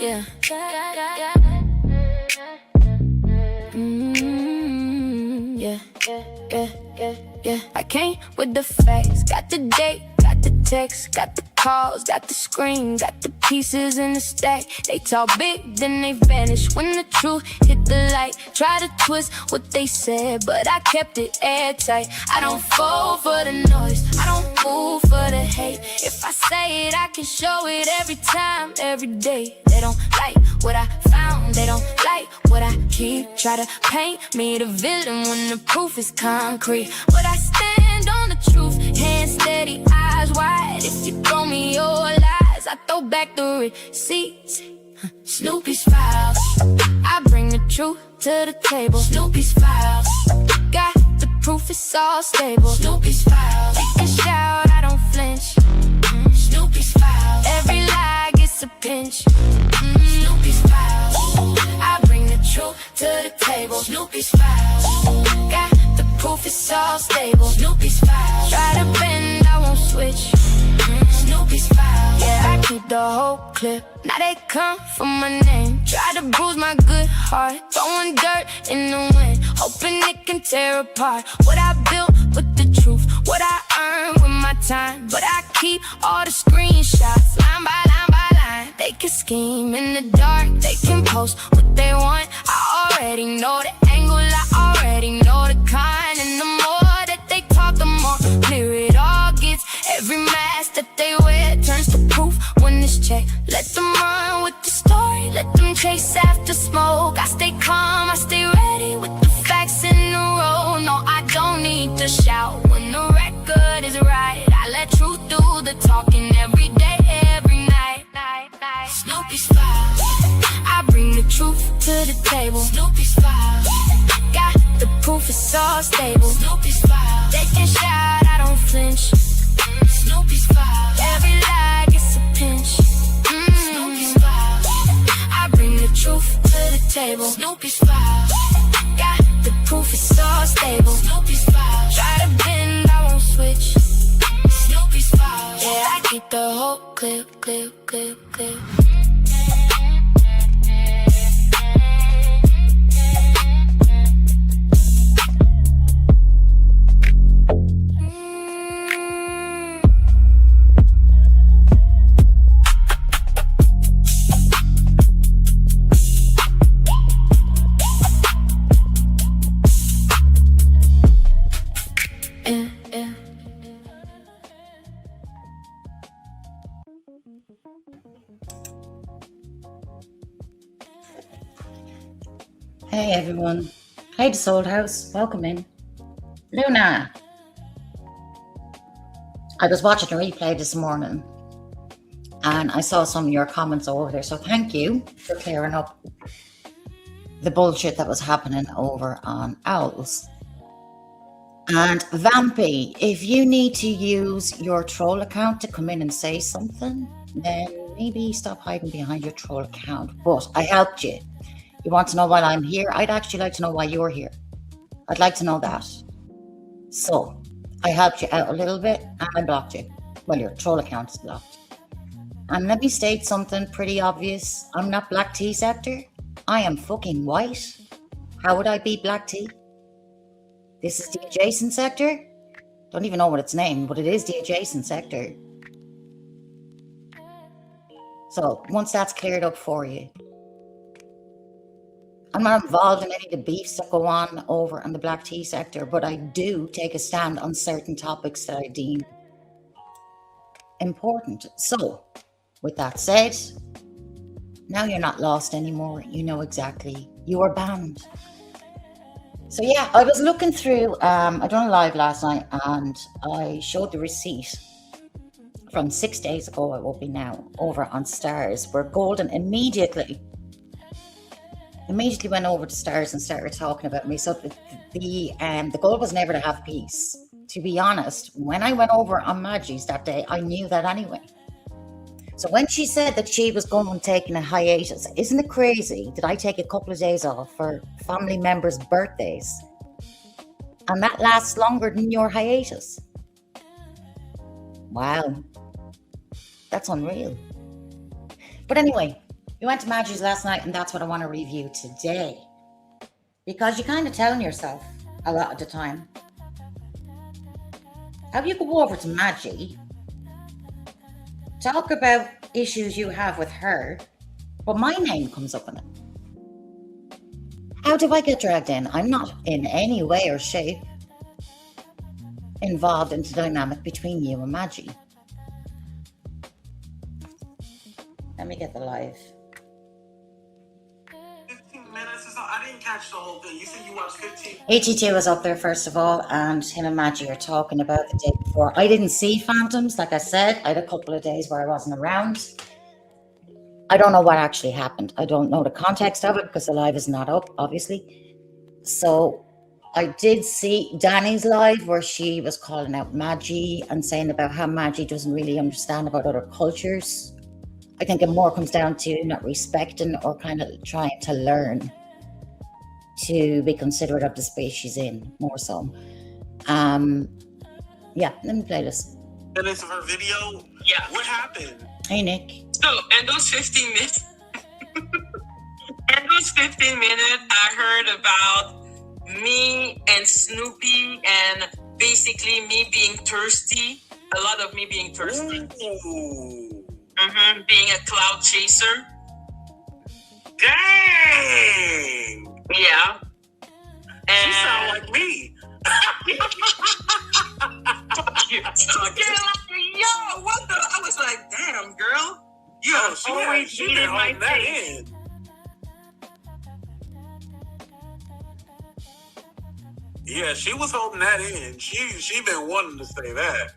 Yeah. Yeah. I came with the facts, got the date, got the text, got the calls, got the screen, got the pieces in the stack. They talk big, then they vanish when the truth hit the light. Try to twist what they said, but I kept it airtight. I don't fall for the noise, I don't move for the hate. If I say it, I can show it every time, every day. They don't like what I found, they don't like what I keep. Try to paint me the villain when the proof is concrete. But I stand on the truth, hands steady, eyes wide. If you throw me your lies, I throw back the receipts. Snoopy's files, I bring the truth to the table. Snoopy's files, got the proof, it's all stable. Snoopy's files, they can shout, I don't flinch. Snoopy's files, every lie gets a pinch. Snoopy's files, I bring the truth to the table. Snoopy's files, got the proof, it's all stable. Snoopy's files, try to bend, I won't switch. Snoopy's files, yeah, I keep the whole clip. Now they come for my name, try to bruise my good heart, throwing dirt in the wind, hoping it can tear apart what I built with the truth, what I earned with my time. But I keep all the screenshots, line by line by line. They can scheme in the dark, they can post what they want. I already know the angle, I already know the kind. And the more that they talk, the more clear it all gets. Every mask that they wear turns to proof when it's checked. Let them run with the story, let them chase after smoke. I stay calm, I stay ready with the facts in a row. No, I don't need to shout when the record is right. I let truth do the talking every day, every night. Snoopy's files, I bring the truth to the table. Snoopy's files, got the proof, it's all stable. Snoopy's files, they can shout, I don't flinch. Snoopy's files, every lie gets a pinch. Snoopy's files, I bring the truth to the table. Snoopy's files, got the proof, it's all stable. Snoopy's files, try to bend, I won't switch. Snoopy's files, yeah, I keep the whole clip. Hey everyone, hey the Soul House, welcome in. Luna, I was watching a replay this morning and I saw some of your comments over there, so thank you for clearing up the bullshit that was happening over on Owls. And Vampy, if you need to use your troll account to come in and say something, then maybe stop hiding behind your troll account. But I helped you. You want to know why I'm here? I'd actually like to know why you're here. I'd like to know that. So, I helped you out a little bit and I blocked you. Well, your troll account is blocked. And let me state something pretty obvious. I'm not black tea sector. I am fucking white. How would I be black tea? This is the adjacent sector. Don't even know what it's named, but it is the adjacent sector. So, once that's cleared up for you, I'm not involved in any of the beefs that go on over in the black tea sector, but I do take a stand on certain topics that I deem important. So, with that said, now you're not lost anymore. You know exactly. You are banned. So yeah, I was looking through, I done a live last night and I showed the receipt from 6 days ago, it will be now, over on Stars, where Golden immediately went over to Stars and started talking about me. So the goal was never to have peace. to be honest, when I went over on Maggie's that day, I knew that anyway. So when she said that she was going and taking a hiatus, isn't it crazy that I take a couple of days off for family members' birthdays? And that lasts longer than your hiatus. Wow. That's unreal. But anyway, we went to Maggie's last night, and that's what I want to review today. Because you're kind of telling yourself a lot of the time, how you go over to Maggie, talk about issues you have with her, but my name comes up in it. How do I get dragged in? I'm not in any way or shape involved in the dynamic between you and Maggie. Let me get the live. 15 minutes or so. I didn't catch the whole thing. You said you watched 15. 82 was up there first of all, and him and Maggie are talking about the day before. I didn't see Phantoms, like I said. I had a couple of days where I wasn't around. I don't know what actually happened. I don't know the context of it because the live is not up, obviously. So I did see Danny's live where she was calling out Maggie and saying about how Maggie doesn't really understand about other cultures. I think it more comes down to not respecting or kind of trying to learn to be considerate of the space she's in, more so. Yeah, let me play this. Minutes of her video? Yeah. What happened? Hey, Nick. So, and those 15 minutes, I heard about me and Snoopy and basically me being thirsty. A lot of me being thirsty. Ooh. Being a cloud chaser. Dang! Yeah. You sound like me. Yo, what the? I was like, damn, girl. You have always hated my face. Yeah, she was holding that in. She been wanting to say that.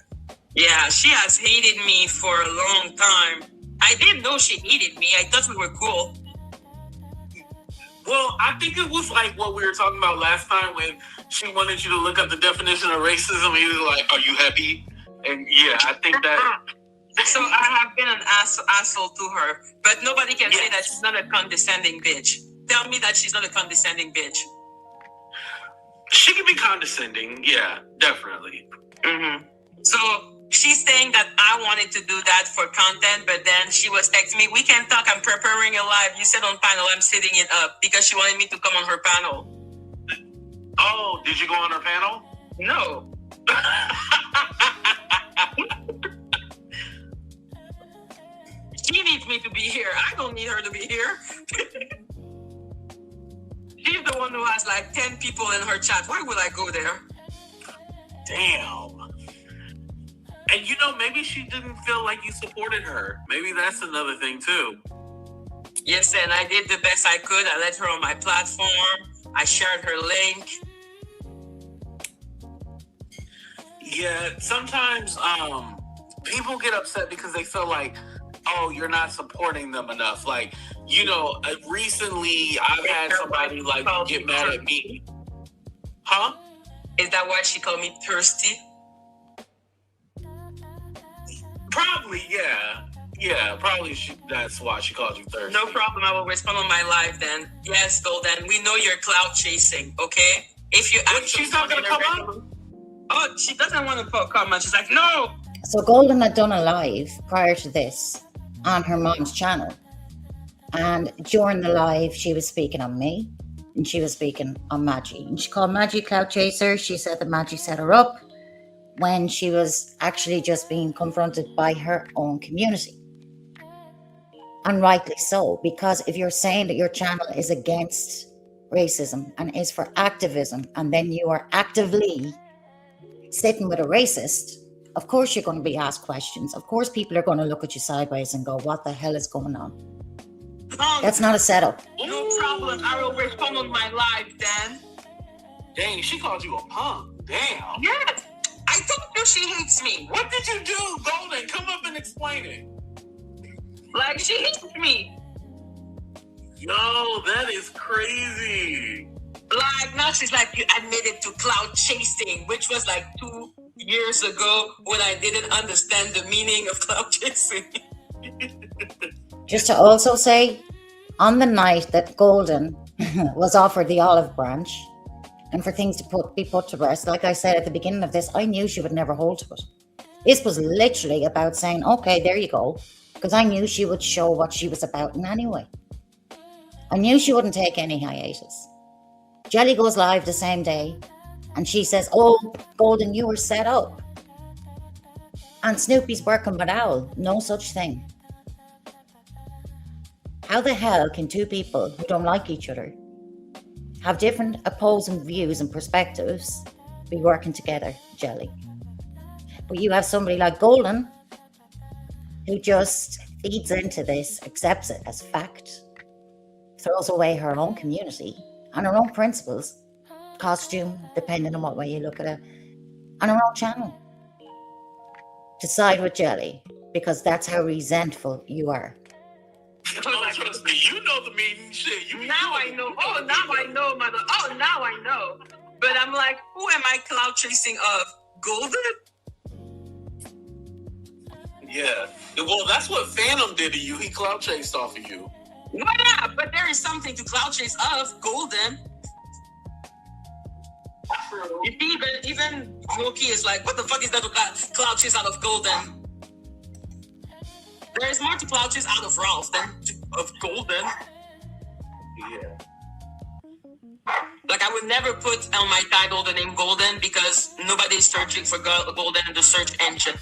Yeah, she has hated me for a long time. I didn't know she hated me. I thought we were cool. Well, I think it was like what we were talking about last time when she wanted you to look up the definition of racism. He was like, "Are you happy?" And yeah, I think that. So I have been an asshole to her, but nobody can say that she's not a condescending bitch. Tell me that she's not a condescending bitch. She can be condescending, yeah, definitely. So she's saying that I wanted to do that for content, but then she was texting me, "We can talk, I'm preparing a live. You said on panel, I'm setting it up," because she wanted me to come on her panel. Oh, did you go on her panel? No. She needs me to be here. I don't need her to be here. She's the one who has like 10 people in her chat. Why would I go there? Damn. And you know, maybe she didn't feel like you supported her. Maybe that's another thing too. Yes, and I did the best I could. I let her on my platform. I shared her link. Yeah, sometimes people get upset because they feel like, oh, you're not supporting them enough. Like, you know, recently I've had somebody like get mad at me. Huh? Is that why she called me thirsty? Probably, yeah. Yeah, probably that's why she called you thirsty. No problem. I will respond on my live then. Yes, Golden. We know you're cloud chasing, okay? If you she's not going to come up? Oh, she doesn't want to come on. She's like, no. So Golden had done a live prior to this on her mom's channel. And during the live, she was speaking on me and she was speaking on Maggie. And she called Maggie Cloud Chaser. She said that Maggie set her up when she was actually just being confronted by her own community. And rightly so, because if you're saying that your channel is against racism and is for activism, and then you are actively sitting with a racist, of course you're going to be asked questions. Of course people are going to look at you sideways and go, what the hell is going on? That's not a setup. No problem. I will respond on my live then. Dang, she called you a punk. Damn. Yes. I told you she hates me. What did you do, Golden? Come up and explain it. Like, she hates me. Yo, that is crazy. Like, now she's like, you admitted to cloud chasing, which was like 2 years ago when I didn't understand the meaning of cloud chasing. Just to also say, on the night that Golden was offered the olive branch, and for things to be put to rest, like I said at the beginning of this, I knew she would never hold to it. This was literally about saying, okay, there you go, because I knew she would show what she was about in any way. I knew she wouldn't take any hiatus. Jelly goes live the same day, and she says, oh, Golden, you were set up. And Snoopy's working with Owl. No such thing. How the hell can two people who don't like each other, have different opposing views and perspectives, be working together, Jelly? But you have somebody like Golden who just feeds into this, accepts it as fact, throws away her own community and her own principles, costume, depending on what way you look at it, and her own channel, to side with Jelly, because that's how resentful you are. Oh, trust me, you know the meaning shit. Now I know. Oh, now I know, mother. Oh, now I know. But I'm like, who am I cloud chasing of? Golden? Yeah. Well, that's what Phantom did to you. He cloud chased off of you. Well, yeah, but there is something to cloud chase of Golden. True. Even Loki is like, what the fuck is that to cloud chase out of Golden? There is more to cloud chase out of Ralph than of Golden. Yeah. Like, I would never put on my title the name Golden because nobody's searching for Golden in the search engine.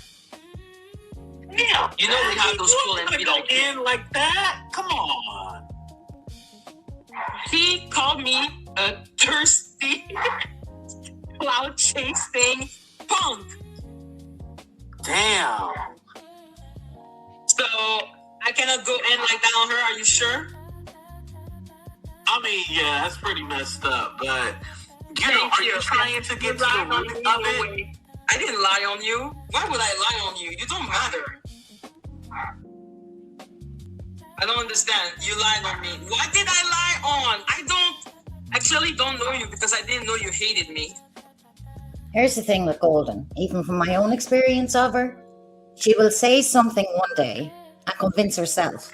Yeah. You know we have those cool and we don't care. In like that? Come on. He called me a thirsty, cloud chasing punk. Damn. So I cannot go in like that on her. Are you sure? I mean, yeah, that's pretty messed up. But are you trying to get to the root of it? I didn't lie on you. Why would I lie on you? You don't matter. I don't understand. You lied on me. What did I lie on? I actually don't know you because I didn't know you hated me. Here's the thing with Golden. Even from my own experience of her, she will say something one day and convince herself.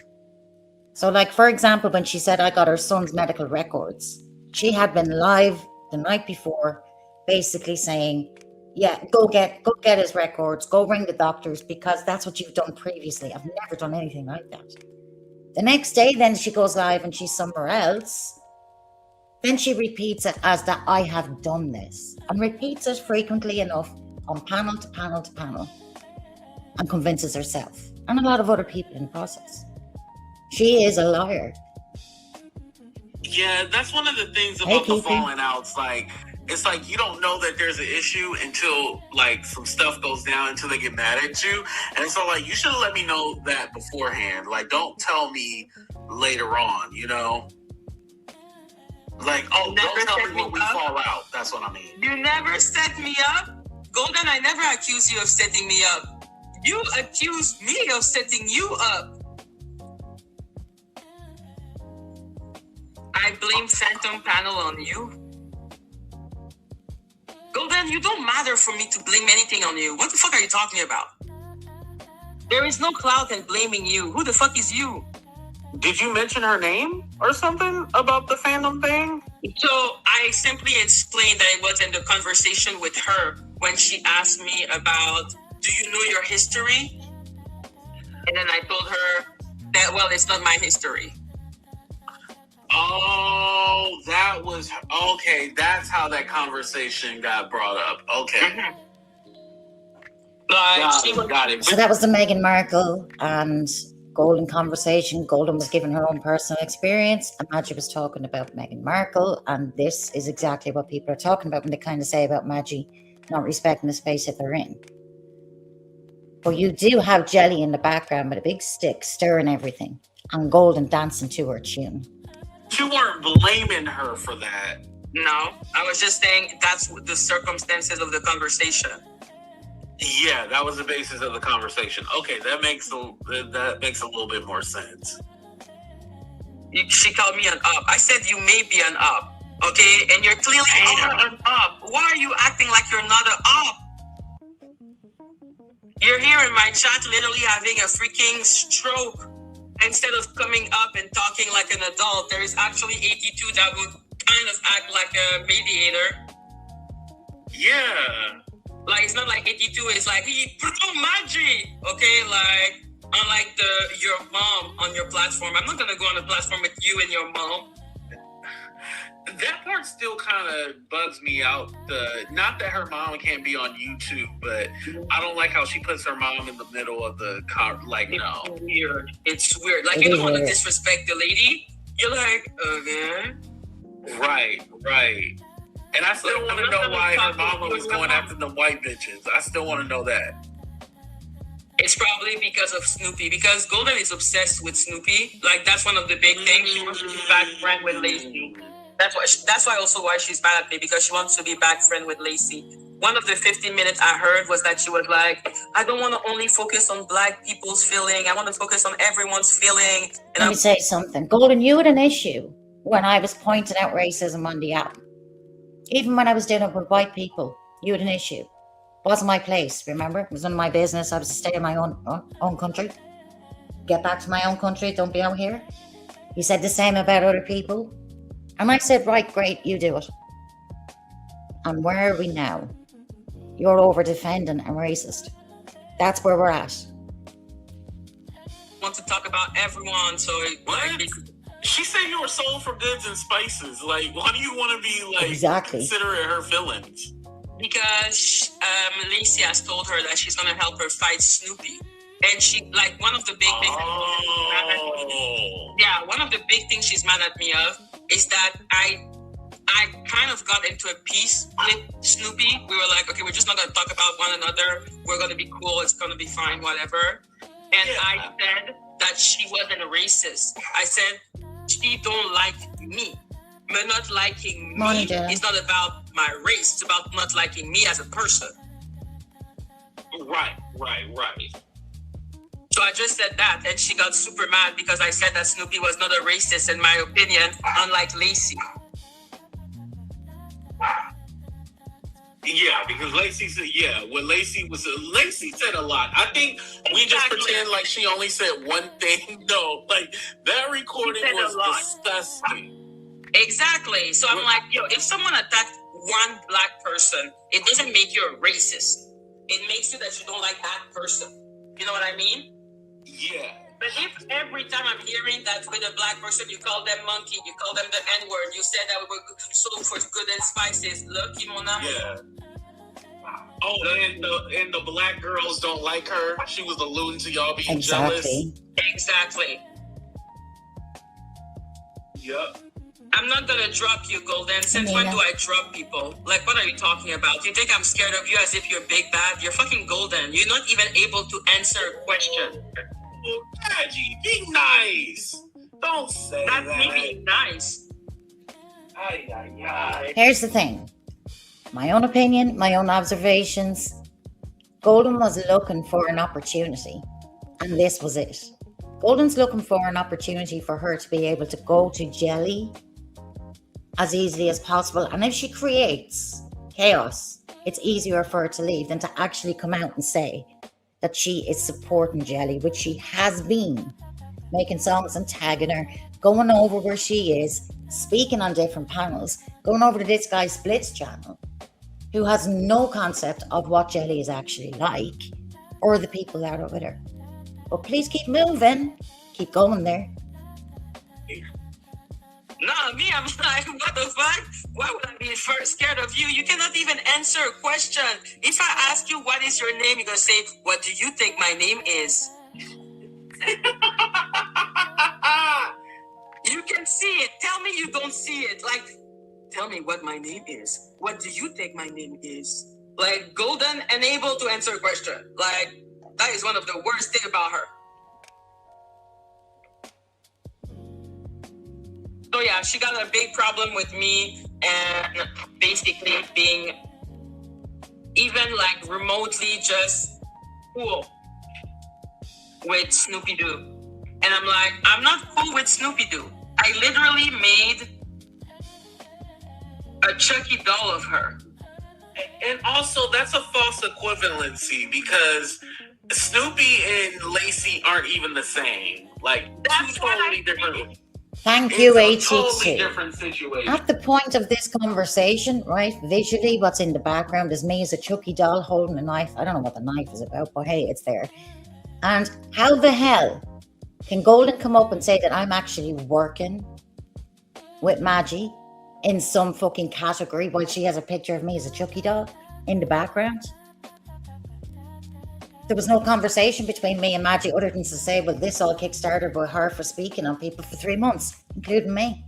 So, like, for example, when she said I got her son's medical records, she had been live the night before, basically saying, yeah, go get his records, go ring the doctors, because that's what you've done previously. I've never done anything like that. The next day, then she goes live and she's somewhere else. Then she repeats it as that I have done this, and repeats it frequently enough on panel to panel to panel, and convinces herself and a lot of other people in the process. She is a liar. Yeah, that's one of the things about the falling outs. Like, it's like you don't know that there's an issue until like some stuff goes down, until they get mad at you. And so like you should have let me know that beforehand. Like, don't tell me later on, you know? Like, oh, don't tell me when we fall out. That's what I mean. You never set me up. Golden, I never accused you of setting me up. You accused me of setting you up. I blame Phantom Panel on you. Golden, you don't matter for me to blame anything on you. What the fuck are you talking about? There is no clout in blaming you. Who the fuck is you? Did you mention her name or something about the Phantom thing? So I simply explained that it was in the conversation with her when she asked me about, do you know your history? And then I told her that, well, it's not my history. Oh, that was okay. That's how that conversation got brought up. Okay. Mm-hmm. Got it. So that was the Meghan Markle and Golden conversation. Golden was giving her own personal experience, and Maggie was talking about Meghan Markle, and this is exactly what people are talking about when they kind of say about Maggie not respecting the space that they're in. But you do have Jelly in the background with a big stick stirring everything, and Golden dancing to her tune. You weren't blaming her for that. No, I was just saying that's the circumstances of the conversation. Yeah, that was the basis of the conversation. Okay, that makes a little bit more sense. She called me an up. I said you may be an up, okay? And you're clearly not an up. Why are you acting like you're not an up? You're here in my chat literally having a freaking stroke. Instead of coming up and talking like an adult, there is actually 82 that would kind of act like a mediator. Yeah. Like, it's not like 82 is like, magic, okay? Like, unlike your mom on your platform. I'm not going to go on a platform with you and your mom. That part still kind of bugs me out. Not that her mom can't be on YouTube, but I don't like how she puts her mom in the middle of the car. Like, no. It's weird. It's weird. Like, you don't want to disrespect the lady. You're like, okay. Right. And I still want to know why her mama was going after the white bitches. I still want to know that. It's probably because of Snoopy. Because Golden is obsessed with Snoopy. Like, that's one of the big things. She wants to be back friend with Lacey. That's why also why she's mad at me, because she wants to be back friend with Lacey. One of the 15 minutes I heard was that she was like, I don't want to only focus on black people's feeling. I want to focus on everyone's feeling. And Let me say something. Golden, you had an issue when I was pointing out racism on the app. Even when I was dealing with white people, you had an issue. Wasn't my place, remember? It was none of my business. I was to stay in my own country. Get back to my own country. Don't be out here. You said the same about other people. And I said, right, great, you do it. And where are we now? You're over defending and racist. That's where we're at. I want to talk about everyone, so what? She said you were sold for goods and spices. Like, why do you want to be like considerate her feelings? Because Lacey has told her that she's gonna help her fight Snoopy. And she, like, one of the big things one of the big things she's mad at me of is that I kind of got into a peace with Snoopy. We were like, okay, we're just not going to talk about one another. We're going to be cool. It's going to be fine, whatever. And I said that she wasn't a racist. I said, she don't like me. But not liking me is not about my race. It's about not liking me as a person. Right. So I just said that, and she got super mad because I said that Snoopy was not a racist, in my opinion, unlike Lacey. Yeah, because Lacey said, when Lacey said a lot. I think we just pretend like she only said one thing. No, like, that recording was disgusting. Exactly. So I'm like, if someone attacked one black person, it doesn't make you a racist. It makes it that you don't like that person. You know what I mean? Yeah. But if every time I'm hearing that with a black person, you call them monkey, you call them the N-word, you said that we were sold for good and spices, look, yeah. Oh, and the black girls don't like her. She was alluding to y'all being jealous. Exactly. Yep. I'm not gonna drop you, Golden. Since when do I drop people? Like, what are you talking about? You think I'm scared of you as if you're big bad? You're fucking Golden. You're not even able to answer a question. Oh, Reggie, be nice. Don't say that. That's me being nice. Here's the thing. My own opinion, my own observations. Golden was looking for an opportunity, and this was it. Golden's looking for an opportunity for her to be able to go to Jelly as easily as possible. And if she creates chaos, it's easier for her to leave than to actually come out and say that she is supporting Jelly, which she has been, making songs and tagging her, going over where she is, speaking on different panels, going over to this guy Split's channel, who has no concept of what Jelly is actually like, or the people that are with her. But please keep moving. Keep going there. No, me, I'm like, what the fuck? Why would I be scared of you? You cannot even answer a question. If I ask you what is your name, you're going to say, what do you think my name is? You can see it. Tell me you don't see it. Like, tell me what my name is. What do you think my name is? Like, Golden, unable to answer a question. Like, that is one of the worst things about her. So yeah, she got a big problem with me and basically being even like remotely just cool with Snoopy Doo. And I'm like, I'm not cool with Snoopy Doo. I literally made a Chucky doll of her. And also, that's a false equivalency because Snoopy and Lacey aren't even the same. Like, That's two what I totally different. Thank you, It's a totally HT2. different situation. At the point of this conversation, right, visually, what's in the background is me as a Chucky doll holding a knife. I don't know what the knife is about, but hey, it's there. And how the hell can Golden come up and say that I'm actually working with Maggie in some fucking category while she has a picture of me as a Chucky doll in the background? There was no conversation between me and Maggie other than to say, well, this all kickstarted by her for speaking on people for 3 months, including me.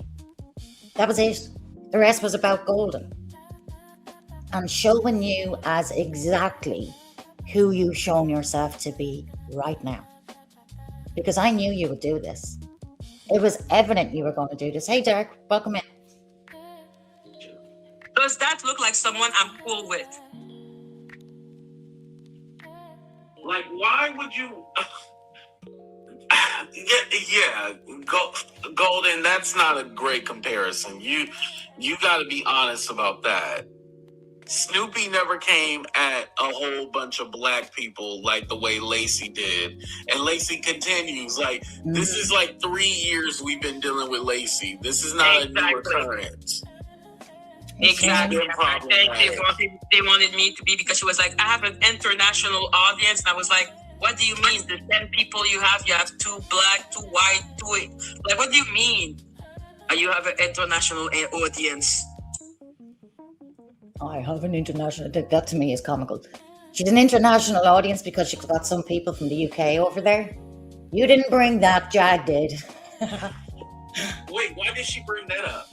That was it. The rest was about Golden. And showing you as exactly who you've shown yourself to be right now. Because I knew you would do this. It was evident you were going to do this. Hey, Derek, welcome in. Does that look like someone I'm cool with? Like, why would you? Golden. That's not a great comparison. You got to be honest about that. Snoopy never came at a whole bunch of black people like the way Lacey did. And Lacey continues. Like, this is like 3 years we've been dealing with Lacey. This is not a new occurrence. Exactly. I think they wanted me to be, because she was like, I have an international audience. And I was like, what do you mean? The 10 people you have 2 black, 2 white, 2... Like, what do you mean? You have an international audience. I have an international... That to me is comical. She's an international audience because she's got some people from the UK over there. You didn't bring that, Jag did. Wait, why did she bring that up?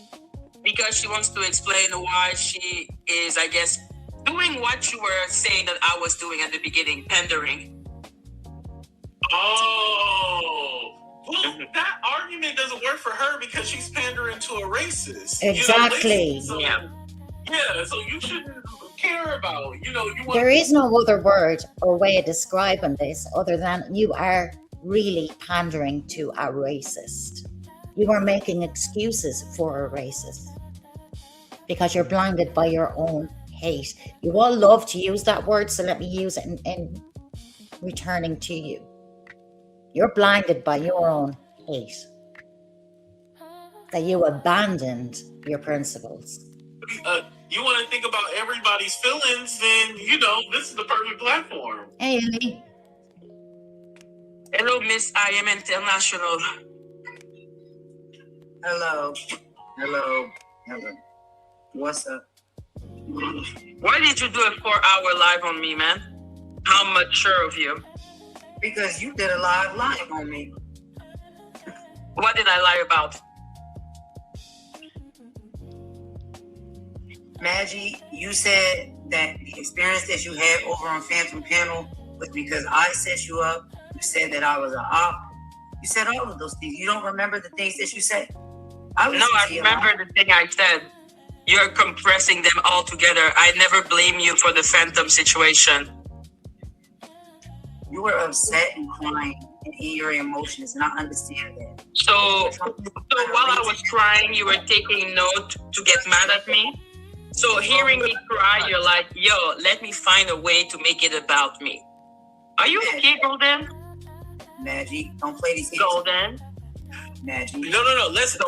Because she wants to explain why she is, I guess, doing what you were saying that I was doing at the beginning, pandering. Oh, well, that argument doesn't work for her because she's pandering to a racist. Exactly. Yeah, so you shouldn't care about, There is no other word or way of describing this other than you are really pandering to a racist. You are making excuses for a racist because you're blinded by your own hate. You all love to use that word, so let me use it in returning to you. You're blinded by your own hate. That you abandoned your principles. You want to think about everybody's feelings, then, this is the perfect platform. Hey, Ellie. Hello, Miss I Am International. Hello. What's up? Why did you do a 4-hour live on me, man? How mature of you. Because you did a live on me. What did I lie about? Maggie, you said that the experience that you had over on Phantom Panel was because I set you up. You said that I was an op. You said all of those things. You don't remember the things that you said? I remember the thing I said. You're compressing them all together. I never blame you for the Phantom situation. You were upset and crying and in your emotions, and I understand that. So while I was crying, you were taking note to get mad at me. So hearing me cry, you're like, yo, let me find a way to make it about me. Are you okay, Golden? Maggie, don't play these games. Golden? Maggie. No. Let's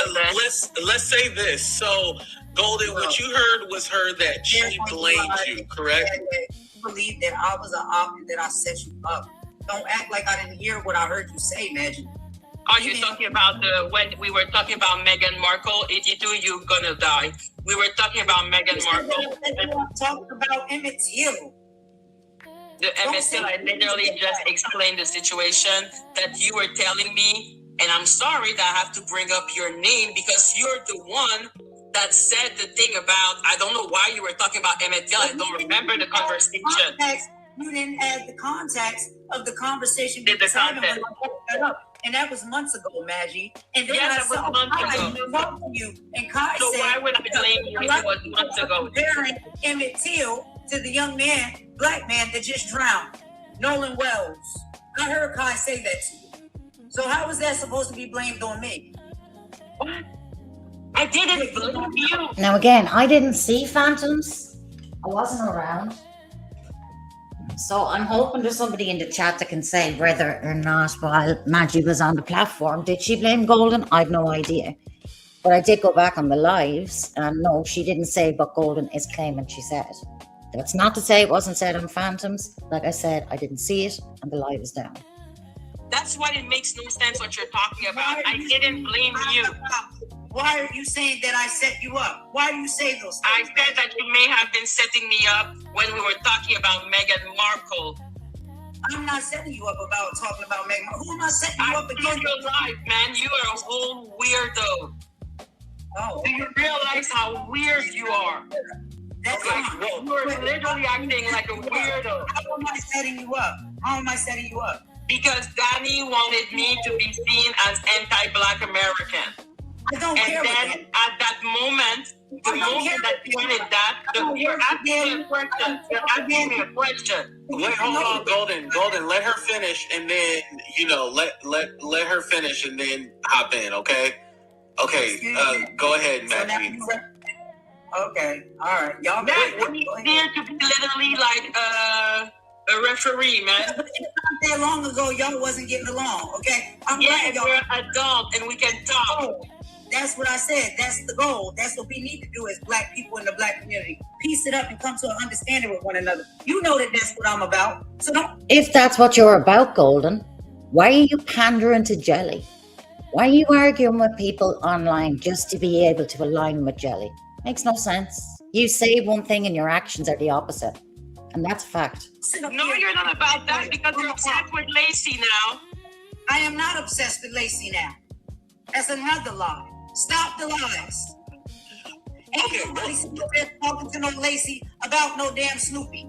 say this. So, Golden, what you heard was her that she blamed you, correct? You believe that I was an op and that I set you up. Don't act like I didn't hear what I heard you say, Maggie. Are you talking about when we were talking about Meghan Markle? 82, you're gonna die. We were talking about Meghan Markle. I'm talking about Emmett Till. The Emmett Till, I literally just explained the situation that you were telling me, and I'm sorry that I have to bring up your name because you're the one that said the thing about, I don't know why you were talking about Emmett Till. I don't remember the conversation. You didn't add the context of the conversation. Did the context. And that was months ago, Maggie. And then yes, I was months ago. You, and Kai so said, why would I blame you if it was months ago? Comparing Emmett Till to the young man, black man that just drowned, Nolan Wells. I heard Kai say that to you. So how is that supposed to be blamed on me? What? I didn't blame you. Now again, I didn't see phantoms. I wasn't around. So I'm hoping there's somebody in the chat that can say whether or not while Maggie was on the platform, did she blame Golden? I've no idea. But I did go back on the lives, and no, she didn't say what Golden is claiming she said. That's not to say it wasn't said on Phantoms. Like I said, I didn't see it, and the live is down. That's why it makes no sense what you're talking about. I didn't blame you. Why are you saying that I set you up? Why do you say those I things? said that you may have been setting me up when we were talking about Meghan Markle. I'm not setting you up about talking about Meghan. Who am I setting you I up know against? your life, man. You are a whole weirdo. Oh, Do you realize how weird you are? that's Like, fine. you are literally acting like a weirdo. How am I setting you up? How am I setting you up? Because Danny wanted me to be seen as anti-Black American. I don't care And what then at that moment, the moment that you wanted that, you're asking me a question. You're asking me a question. Wait, hold on, Golden. Let her finish, and then let her finish, and then hop in. Okay. Go ahead, So now Maggie. you okay, all right. Y'all That needs to be literally like a referee, man. Not that long ago, y'all wasn't getting along, okay? I'm Yeah, glad y'all. we're adult and we can talk. That's what I said. That's the goal. That's what we need to do as Black people in the Black community. Piece it up and come to an understanding with one another. You know that that's what I'm about. So don't. If that's what you're about, Golden, why are you pandering to Jelly? Why are you arguing with people online just to be able to align with Jelly? Makes no sense. You say one thing and your actions are the opposite. And that's a fact. Sit up No, here. you're not about that because you're obsessed with Lacey now. I am not obsessed with Lacey now. That's another lie. Stop the lies. Ain't Okay, nobody sitting up there talking to no Lacey about no damn Snoopy.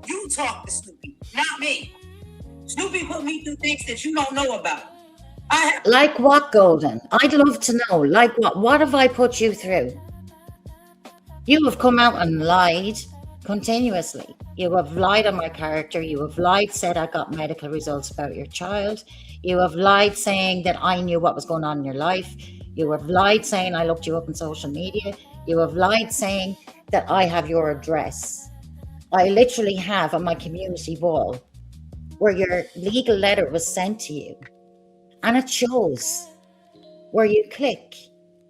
You talk to Snoopy, not me. Snoopy put me through things that you don't know about. I have Like what, Golden? I'd love to know. Like what? What have I put you through? You have come out and lied continuously. You have lied on my character. You have lied, said I got medical results about your child. You have lied saying that I knew what was going on in your life. You have lied saying I looked you up on social media. You have lied saying that I have your address. I literally have on my community wall where your legal letter was sent to you. And it shows where you click.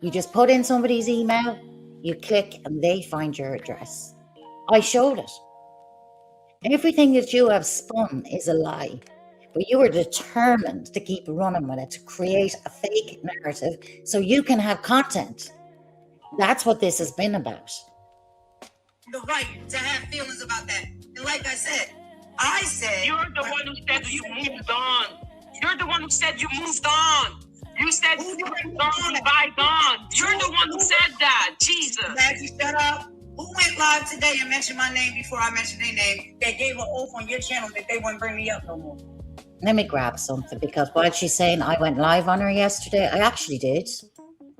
You just put in somebody's email, you click, and they find your address. I showed it. Everything that you have spun is a lie. But you are determined to keep running with it, to create a fake narrative so you can have content. That's what this has been about. the right to have feelings about that. And like I said, You're the one who said you moved on. You're the one who said you moved on. You said Who you moved moved on, on? bygone. You're the one who said that. Jesus. Maggie, shut up. Who went live today and mentioned my name before I mentioned their name? That gave an oath on your channel that they wouldn't bring me up no more. Let me grab something, because while she's saying I went live on her yesterday, I actually did.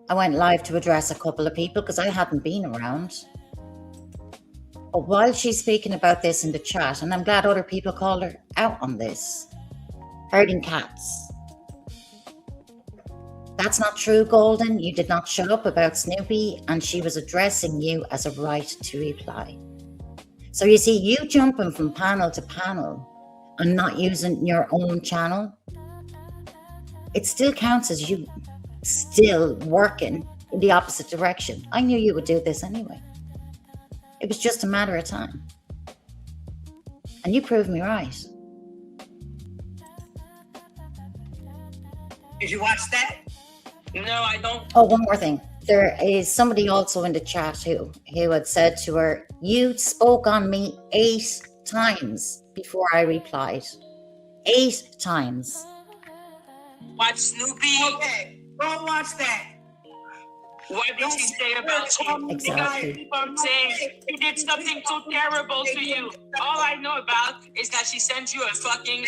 I went live to address a couple of people because I hadn't been around. But while she's speaking about this in the chat, and I'm glad other people called her out on this, herding cats. That's not true, Golden. You did not shut up about Snoopy, and she was addressing you as a right to reply. So you see, you jumping from panel to panel and not using your own channel, it still counts as you still working in the opposite direction. I knew you would do this anyway. It was just a matter of time. And you proved me right. Did you watch that? No, I don't. Oh, one more thing. There is somebody also in the chat who had said to her, you spoke on me 8 times before I replied. 8 times. Watch Snoopy. Okay, go watch that. What did she say about you? Exactly. Because people are saying he did something so terrible to you. All I know about is that she sent you a fucking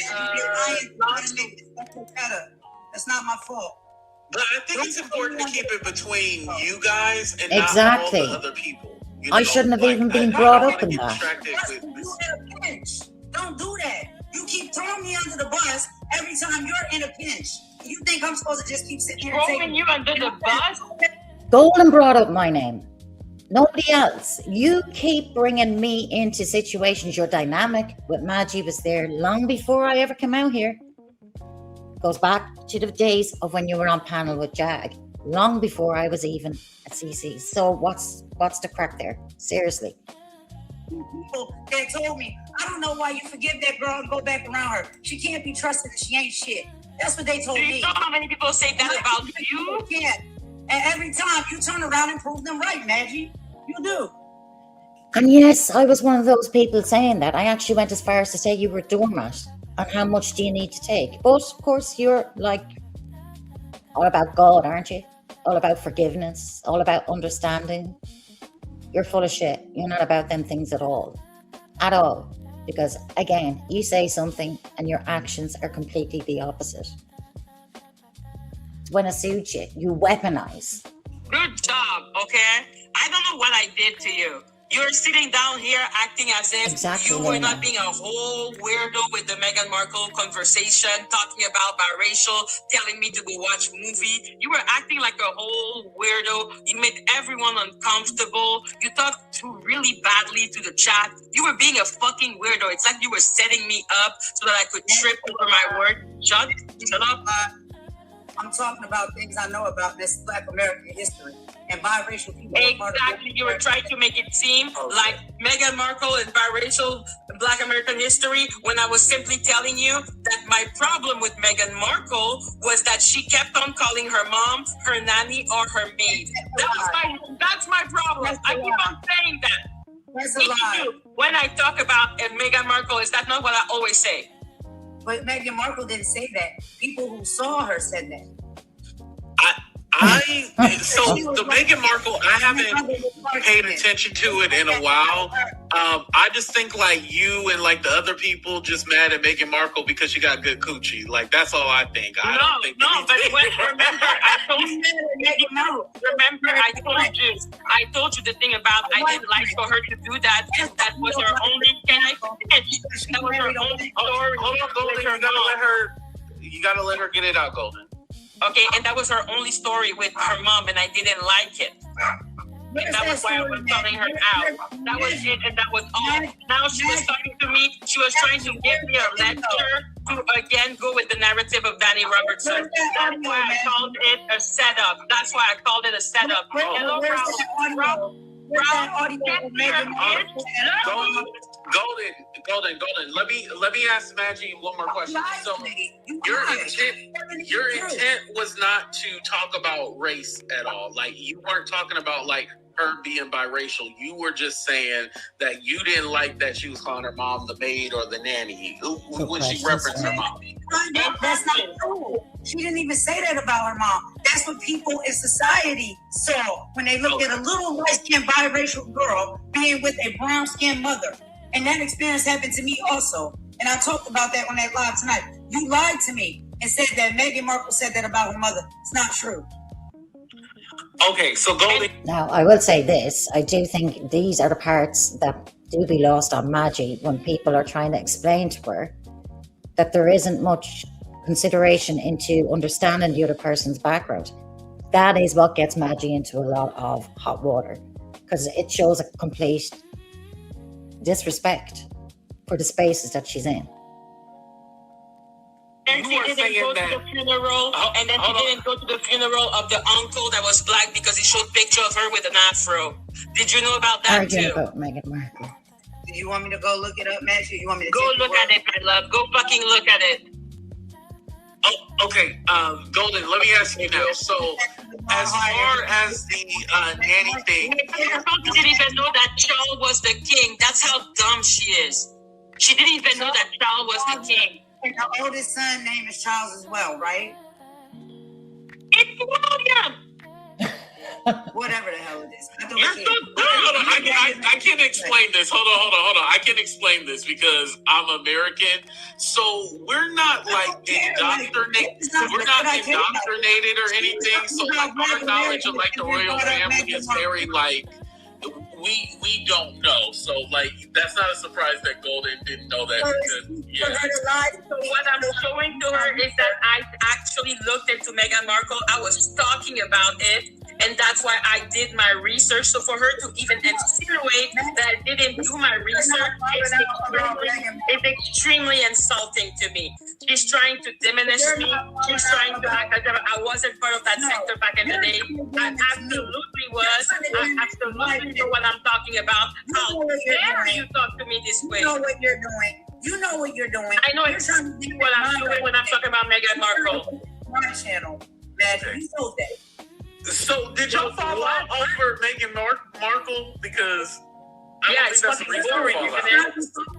lawsuit. That's not my fault. But I think it's important to keep it between you guys and Exactly. not all the other people. You I know, shouldn't have like, even been I brought don't up wanna in get that. distracted That's with when this. you're in a pinch. Don't do that. You keep throwing me under the bus every time you're in a pinch. You think I'm supposed to just keep sitting here and Throwing you under the bus? Golden brought up my name, Nobody else. You keep bringing me into situations. Your dynamic with Maggie was there long before I ever came out here. Goes back to the days of when you were on panel with Jag, long before I was even at CC. So what's the crack there? Seriously. People that told me, I don't know why you forgive that girl and go back around her. She can't be trusted and she ain't shit. That's what they told Do you me. know how many people say that about you? Yeah. And every time you turn around and prove them right, Maggie. You do. And yes, I was one of those people saying that. I actually went as far as to say you were a doormat. And how much do you need to take? But of course, you're like all about God, aren't you? All about forgiveness, all about understanding. You're full of shit. You're not about them things at all. At all. Because again, you say something and your actions are completely the opposite. When it suits you, you weaponize. Good job, okay? I don't know what I did to you. You're sitting down here acting as if Exactly, you were Lena. not being a whole weirdo with the Meghan Markle conversation, talking about biracial, telling me to go watch movie. You were acting like a whole weirdo. You made everyone uncomfortable. You talked too really badly to the chat. You were being a fucking weirdo. It's like you were setting me up so that I could trip over my word. Shut up. I'm talking about things I know about this Black American history. And biracial people. Exactly. You were trying to make it seem like Meghan Markle is biracial Black American history when I was simply telling you that my problem with Meghan Markle was that she kept on calling her mom, her nanny, or her maid. That's my problem. I keep on saying that. That's a lie. When I talk about Meghan Markle, is that not what I always say? But Meghan Markle didn't say that. People who saw her said that. So the Meghan Markle, I haven't paid attention to it in a while. I just think like you and like the other people just mad at Meghan Markle because she got good coochie. Like that's all I think. I don't think Remember, I told you. Remember, I told you the thing about I didn't like for her to do that. And that was her only. Can I finish? That was her only story. Hold on, Golden. You gotta let her get it out, Golden. Okay, and that was her only story with her mom, and I didn't like it. And that was why I was calling her out. That was it, and that was all. Now she was talking to me. She was trying to give me a lecture to again go with the narrative of Danny Robertson. That's why I called it a setup. That's why I called it a setup. Hello, Rob. Golden. Let me ask Maggie one more question. So your intent was not to talk about race at all. Like you weren't talking about like her being biracial. You were just saying that you didn't like that she was calling her mom the maid or the nanny when she referenced her mom. That's not true. She didn't even say that about her mom. That's what people in society saw when they looked at a little light-skinned biracial girl being with a brown-skinned mother. And that experience happened to me also. And I talked about that on that live tonight. You lied to me and said that Meghan Markle said that about her mother. It's not true. Okay, so Golden. Now, I will say this. I do think these are the parts that do be lost on Maggie when people are trying to explain to her that there isn't much consideration into understanding the other person's background. That is what gets Maggie into a lot of hot water because it shows a complete disrespect for the spaces that she's in. And she didn't go to the funeral, and then she didn't go to the funeral of the uncle that was black because he showed picture of her with an afro. Did you know about that Arguing too? about Meghan Markle. Do you want me to go look it up, Max? Or you want me to Go look at it, my love. Go fucking look at it. Oh, okay, Golden. Let me ask you now. So, as far as the nanny thing, She didn't even know that Charles was the king. That's how dumb she is. She didn't even know that Charles was the king. And her oldest son name is Charles as well, right? It's William. Whatever the hell it is. I can explain this. Hold on. I can explain this because I'm American. So we're not like indoctrinated. We're not indoctrinated or anything. So like our knowledge of like the royal family is very like we don't know. So like that's not a surprise that Golden didn't know that because yeah. So what I'm showing to her is that I actually looked into Meghan Markle. I was talking about it, and that's why I did my research. So for her to even insinuate that I didn't do my research is extremely insulting to me. She's trying to diminish me. She's trying to act as if I wasn't part of that sector back in the day. I absolutely was. I absolutely know what I'm talking about. How dare you talk to me this way? You know what you're doing. You know what you're doing. I know exactly what I'm doing when I'm talking about Meghan Markle. My channel, Magic, you know that. So did y'all fall out over Meghan Markle? Because I don't think that's the reason to fall out.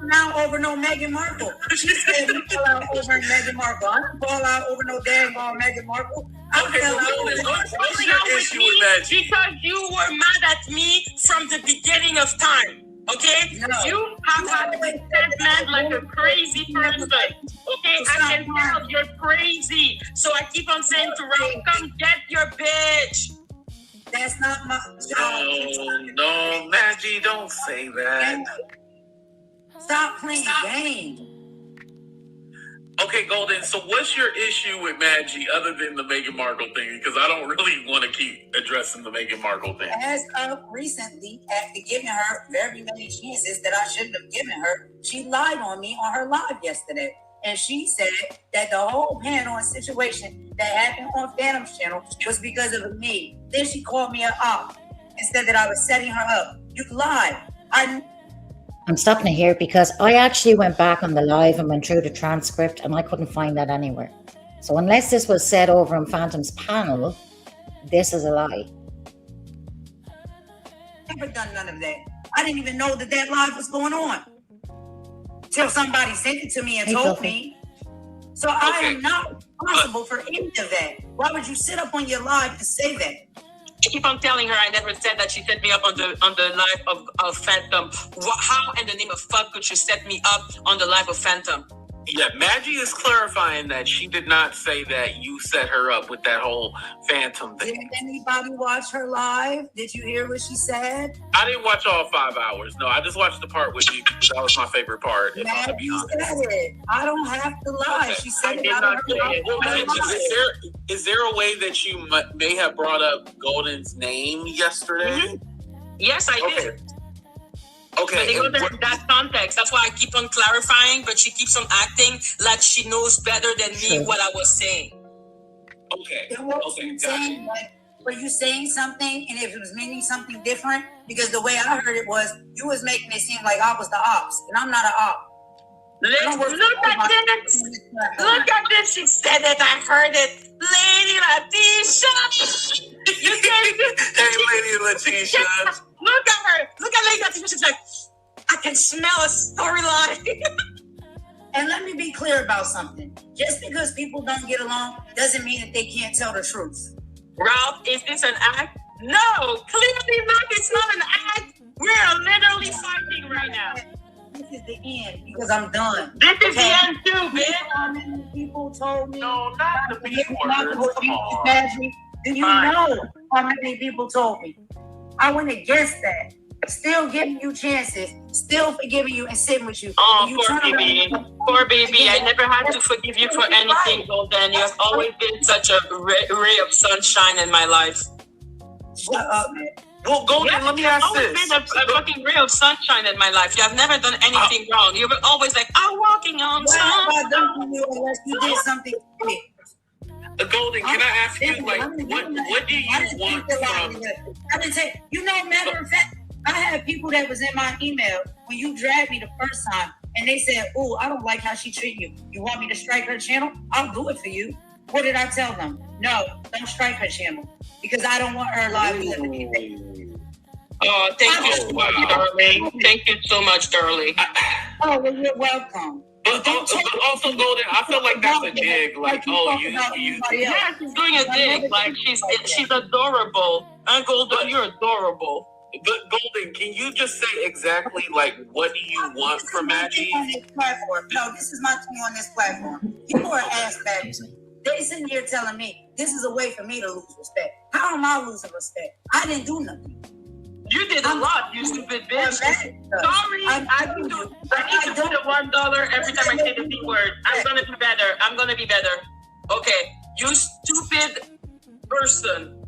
Now over no Meghan Markle. She said we fell out over Meghan Markle. I didn't fall out over no dang Meghan Markle. Okay, what's your issue with that? Because you were mad at me from the beginning of time. Okay? No. You have had a resentment like a crazy person. Okay? I can tell you're crazy. So I keep on saying to Ralph, come get your bitch. That's not my job. No, Maggie, don't say that. Stop playing games. Okay, Golden, so what's your issue with Maggie other than the Meghan Markle thing? Because I don't really want to keep addressing the Meghan Markle thing. As of recently, after giving her very many chances that I shouldn't have given her, she lied on me on her live yesterday. And she said that the whole panel and situation that happened on Phantom's channel was because of me. Then she called me an op and said that I was setting her up. You lied. I'm stopping it here because I actually went back on the live and went through the transcript and I couldn't find that anywhere. So unless this was said over on Phantom's panel, this is a lie. Never done none of that. I didn't even know that that live was going on till somebody sent it to me and told me. So I am not responsible for any of that. Why would you sit up on your live to say that? I keep on telling her I never said that. She set me up on the live of Phantom. How in the name of fuck could she set me up on the live of Phantom? Yeah, Maggie is clarifying that she did not say that you set her up with that whole Phantom thing. Did anybody watch her live? Did you hear what she said? I didn't watch all 5 hours. No, I just watched the part with you because that was my favorite part. If I'm to be honest. Said it. I don't have to lie. Okay. She said it out of her mouth. Is there a way that you may have brought up Golden's name yesterday? Mm-hmm. Yes, I did. Okay. But they go in that context. That's why I keep on clarifying, but she keeps on acting like she knows better than me what I was saying. Okay. Saying, were you saying something and if it was meaning something different? Because the way I heard it was, you was making it seem like I was the ops, and I'm not an op. Look at this. Look at this. She said it. I heard it. Lady Letitia. Hey, Lady Letitia. Look at her. Look at Lady Letitia. She's like, I can smell a storyline. And let me be clear about something. Just because people don't get along doesn't mean that they can't tell the truth. Ralph, is this an act? No, clearly not. It's not an act. We're literally fighting right now. This is the end because I'm done. This is the end too, bitch. How many people told me? No, not the B word. Do you know how many people told me? I went against that. Still giving you chances, still forgiving you and sitting with you. Oh, you poor baby. Poor baby. I never had to forgive you for anything, Golden. You have always been such a ray of sunshine in my life. Shut up, man. Well, Golden, let me ask this. You've always been a fucking ray of sunshine in my life. You have never done anything wrong. You were always like, I'm walking on sun. What have I done for you unless you did something to me? Golden, can I ask you, like, what do you want from... I didn't say, matter of fact, I had people that was in my email when you dragged me the first time, and they said, "Oh, I don't like how she treat you. You want me to strike her channel? I'll do it for you." What did I tell them? No, don't strike her channel because I don't want her livelihood. Oh, thank you so much, darling. Thank you so much, darling. Oh, well, you're welcome. But also, Golden, I feel like that's a dig. Like, you. Yeah, she's doing a dig. Like, she's adorable. And Golden, you're adorable. But Golden, can you just say exactly like what do you want from Maggie? On this platform. No, this is my thing on this platform. People are ass baggers. They sitting here telling me this is a way for me to lose respect. How am I losing respect? I didn't do nothing. You did a lot, you stupid bitch. Sorry, I need to do the $1 every time I say the B word. I'm gonna be better. Okay, you stupid person.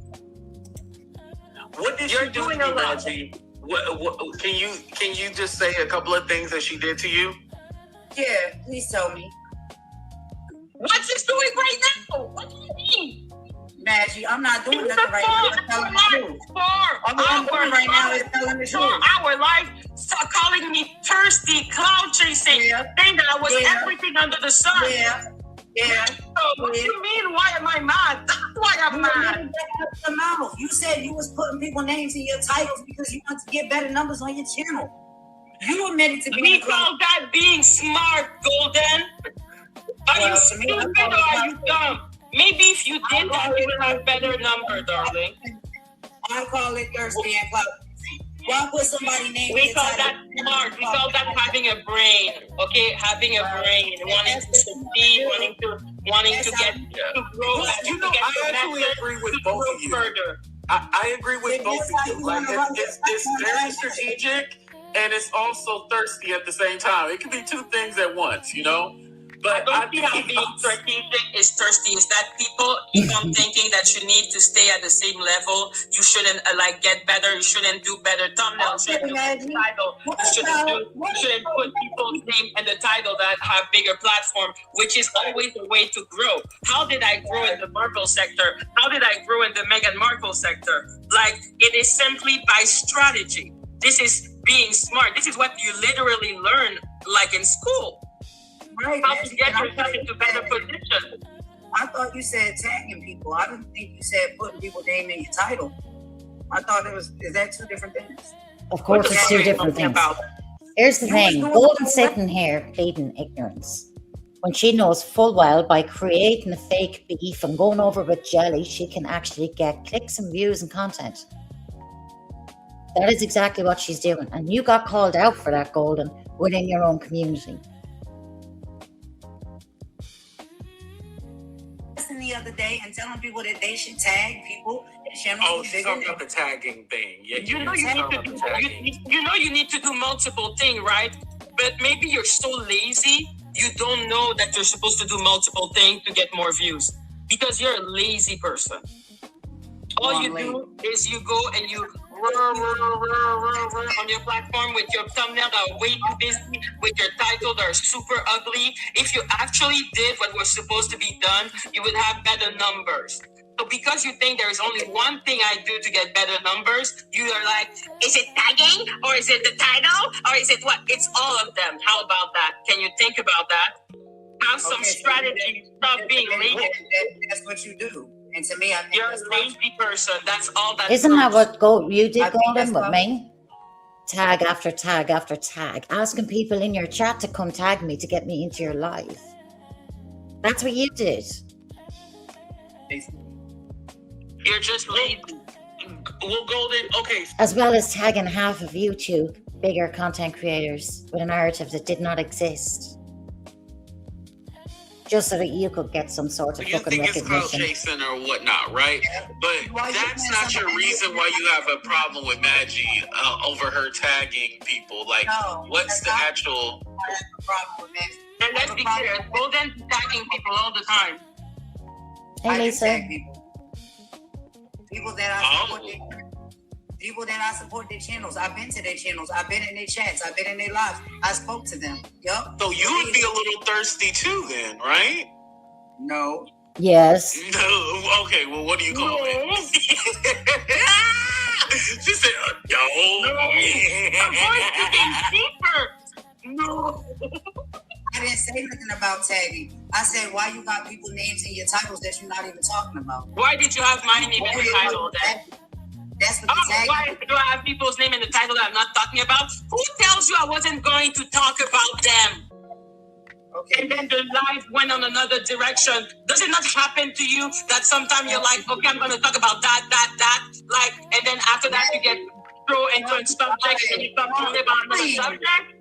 What did You're she do doing to a you, lot. Maggie? What can you just say a couple of things that she did to you? Yeah, please tell me. What she's doing right now? What do you mean? Maggie, I'm not doing nothing right now. I'm telling the truth. For All I'm doing right now is telling the truth. our life, stop calling me thirsty, cloud chasing, Yeah. saying that I was Yeah. everything under the sun. Yeah, yeah. So what do you mean? Why am I mad? That's why I'm mad. You said you was putting people names in your titles because you want to get better numbers on your channel. You admitted to We being call that being smart, Golden. Are you Well, to me, stupid or are you dumb? Maybe if you did that, you would have better number, darling. I call it thirsty and clout. Why put somebody name in We your call title? that smart. We call that having a brain. Okay, having a brain, wanting to succeed, wanting to get to grow. You know, I actually agree with both of you. Further. I agree with both of you. Like it's very strategic and it's also thirsty at the same time. It can be two things at once, you know. I But don't see how being strategic is thirsty. Is that people keep on thinking that you need to stay at the same level. You shouldn't get better. You shouldn't do better thumbnails. You shouldn't do title. You shouldn't put people's name in the title that have bigger platform, which is always a way to grow. How did I grow in the Marvel sector? How did I grow in the Meghan Markle sector? Like, it is simply by strategy. This is being smart. This is what you literally learn, like in school. Right, How Maggie, to get and I yourself thought into you better said- position. I thought you said tagging people. I didn't think you said putting people's name in your title. I thought is that two different things? Of course, What the it's fuck two are you different talking things. about? Here's the You was thing. doing Golden's so well. sitting here pleading ignorance. When she knows full well by creating a fake beef and going over with jelly, she can actually get clicks and views and content. That is exactly what she's doing. And you got called out for that, Golden, within your own community. The other day and telling people that they should tag people and channels. oh, she's talking about the tagging thing. Yeah, You know you need to do multiple things, right? But maybe you're so lazy, you don't know that you're supposed to do multiple things to get more views because you're a lazy person. All you do is you go and you on your platform with your thumbnail that are way too busy, with your title that are super ugly. If you actually did what was supposed to be done, you would have better numbers. So because you think there is only one thing I do to get better numbers, you are like, is it tagging or is it the title or is it what? It's all of them. How about that? Can you think about that? Have some strategy. Stop being lazy. That's what you do. And to me, I think You're a that's lazy person. That's all that. Isn't that what you did, I think Golden, that's with what- me? Tag after tag after tag. Asking people in your chat to come tag me to get me into your live. That's what you did. You're just lazy. Well, Golden, okay. As well as tagging half of YouTube, bigger content creators, with a narrative that did not exist. Just so that you could get some sort of You fucking think it's clout recognition. chasing or whatnot, right? But Why you that's saying not your somebody reason why you have a problem with Maggie over her tagging people. Like, No, what's that's the not- actual? I have a problem with that. And let's be clear, Golden's tagging people all the time. Hey, I do Lisa. tag people. People that I support. People that I support their channels. I've been to their channels. I've been in their chats. I've been in their lives. I spoke to them. Yup. So you would be a little thirsty too, then, right? No. Yes. No. Okay. Well, what do you call it? She said, no. Her voice became deeper. No. I didn't say nothing about tagging. I said, why you got people names in your titles that you're not even talking about? Why did you have my name in the title then? That's what the tag. Why do I have people's name in the title that I'm not talking about? Who tells you I wasn't going to talk about them? Okay. And then the life went on another direction. Does it not happen to you that sometimes you're like, okay, I'm going to talk about that, like, and then after that you get thrown into a subject and you talk only about another subject?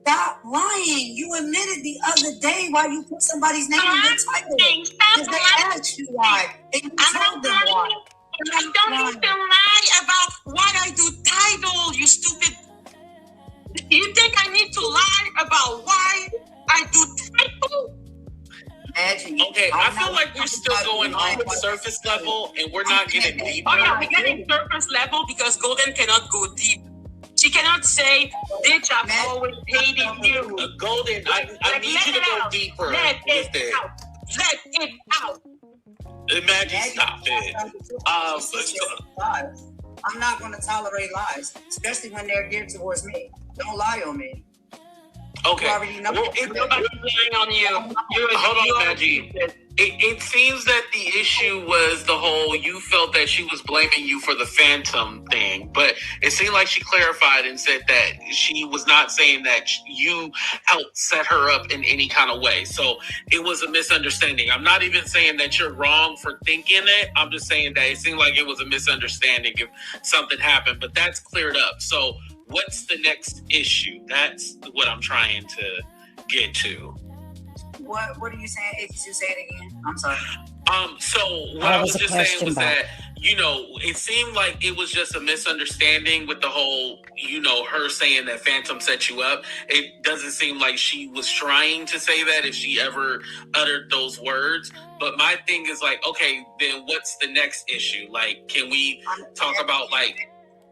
Stop lying. You admitted the other day why you put somebody's name in your title. Because they asked you why. And you told them why. I don't need to lie about why I do title, you stupid. You think I need to lie about why I do title? Imagine. Okay, I feel like we're still going on the surface level and we're not getting deeper. Oh yeah, we're getting surface level because Golden cannot go deep. She cannot say, bitch, I've always hated you. Golden, I need you to go deeper Let with it it. out. Let it out. Imagine, stop it. Lies. I'm not going to tolerate lies, especially when they're geared towards me. Don't lie on me. Okay. You already know. Well, Nobody's lying on you. Hold on, Maggie. It seems that the issue was the whole, you felt that she was blaming you for the phantom thing, but it seemed like she clarified and said that she was not saying that you helped set her up in any kind of way. So it was a misunderstanding. I'm not even saying that you're wrong for thinking it. I'm just saying that it seemed like it was a misunderstanding if something happened, but that's cleared up. So what's the next issue? That's what I'm trying to get to. What are you saying? If you say it again, I'm sorry. So what I was just saying was that, it seemed like it was just a misunderstanding with the whole, her saying that Phantom set you up. It doesn't seem like she was trying to say that if she ever uttered those words. But my thing is like, okay, then what's the next issue? Like, can we talk about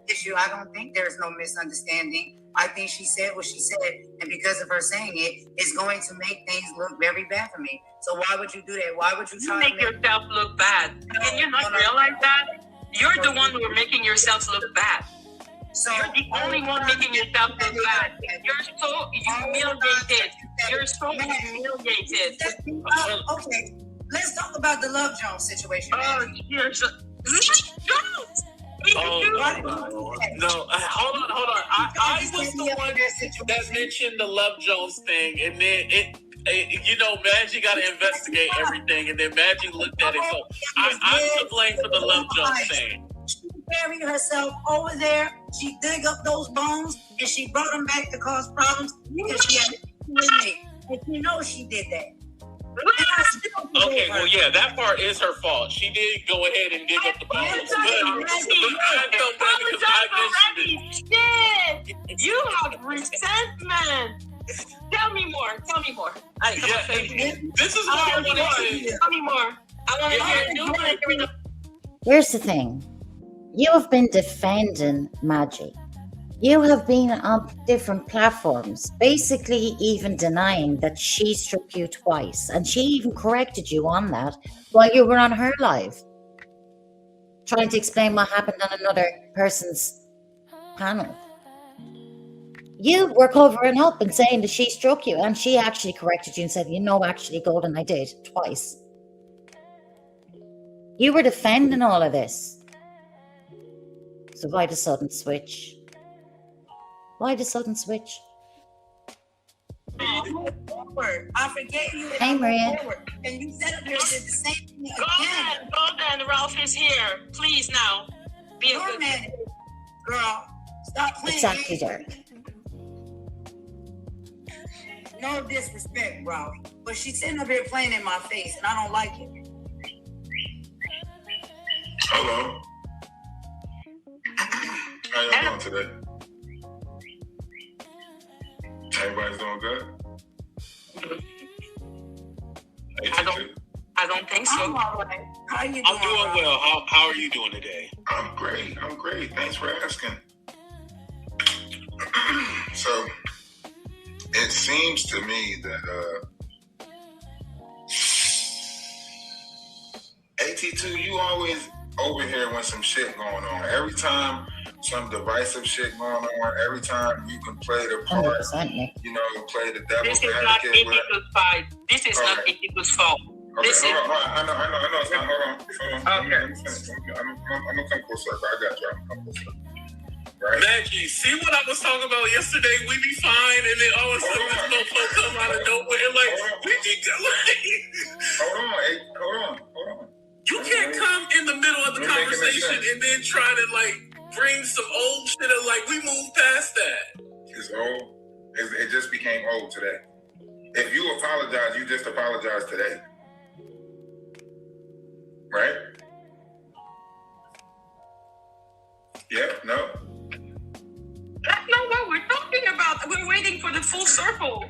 issue? I don't think there's no misunderstanding. I think she said what she said, and because of her saying it, it's going to make things look very bad for me. So why would you do that? Why would you try to make yourself look bad? Can you not realize that? You're the one who are making yourself look bad. So you're the only one making yourself look bad. You're so humiliated. You're so humiliated. Okay, let's talk about the Love Jones situation. Oh, you're so... Jones! No, hold on. I was the one that mentioned the Love Jones thing, and then Maggie got to investigate everything, and then Maggie looked at it. So I'm to blame for the Love Jones thing. She buried herself over there. She dug up those bones, and she brought them back to cause problems because she had with me. And she knows she did that. Okay, well, yeah, that part is her fault. She did go ahead and dig up the bones. But I felt bad because I mentioned it. Shit! You have resentment. Tell me more. This is what I want to say. Tell me more. I want to hear. Here's the thing. You have been defending Maggie. You have been on different platforms, basically even denying that she struck you twice. And she even corrected you on that while you were on her live, trying to explain what happened on another person's panel. You were covering up and saying that she struck you, and she actually corrected you and said, actually, Golden, I did twice. You were defending all of this. So why the sudden switch? Why the sudden switch? I forgave you. Hey, Maria. And you said it did the same thing again. Golden, Ralph is here. Please now. Be a good man. Girl, stop playing. Exactly, Derek. No disrespect, Ralph. But she's sitting up here playing in my face, and I don't like it. Hello. How y'all doing today? Everybody's doing good? I don't think so. I'm all right. How you doing? I'm doing well. How are you doing today? I'm great. Thanks for asking. So, it seems to me that AT2, you always over here when some shit going on. Every time some divisive shit going on, every time you can play the part, 100%, play the devil's advocate. This is not Atitude's fight. This is not Atitude's fault. Okay, hold on. I know it's not. Hold on. Okay. I'm gonna come full circle. I got you. I'm gonna come full circle. Right? Maggie, see what I was talking about yesterday? We be fine, and then all of a sudden this motherfucker come out of nowhere like, we be Hold on. You can't come in the middle of the conversation and then try to bring some old shit up. We moved past that. It's old. It just became old today. If you apologize, you just apologize today. Right? Yeah? No? That's not what we're talking about. We're waiting for the full circle.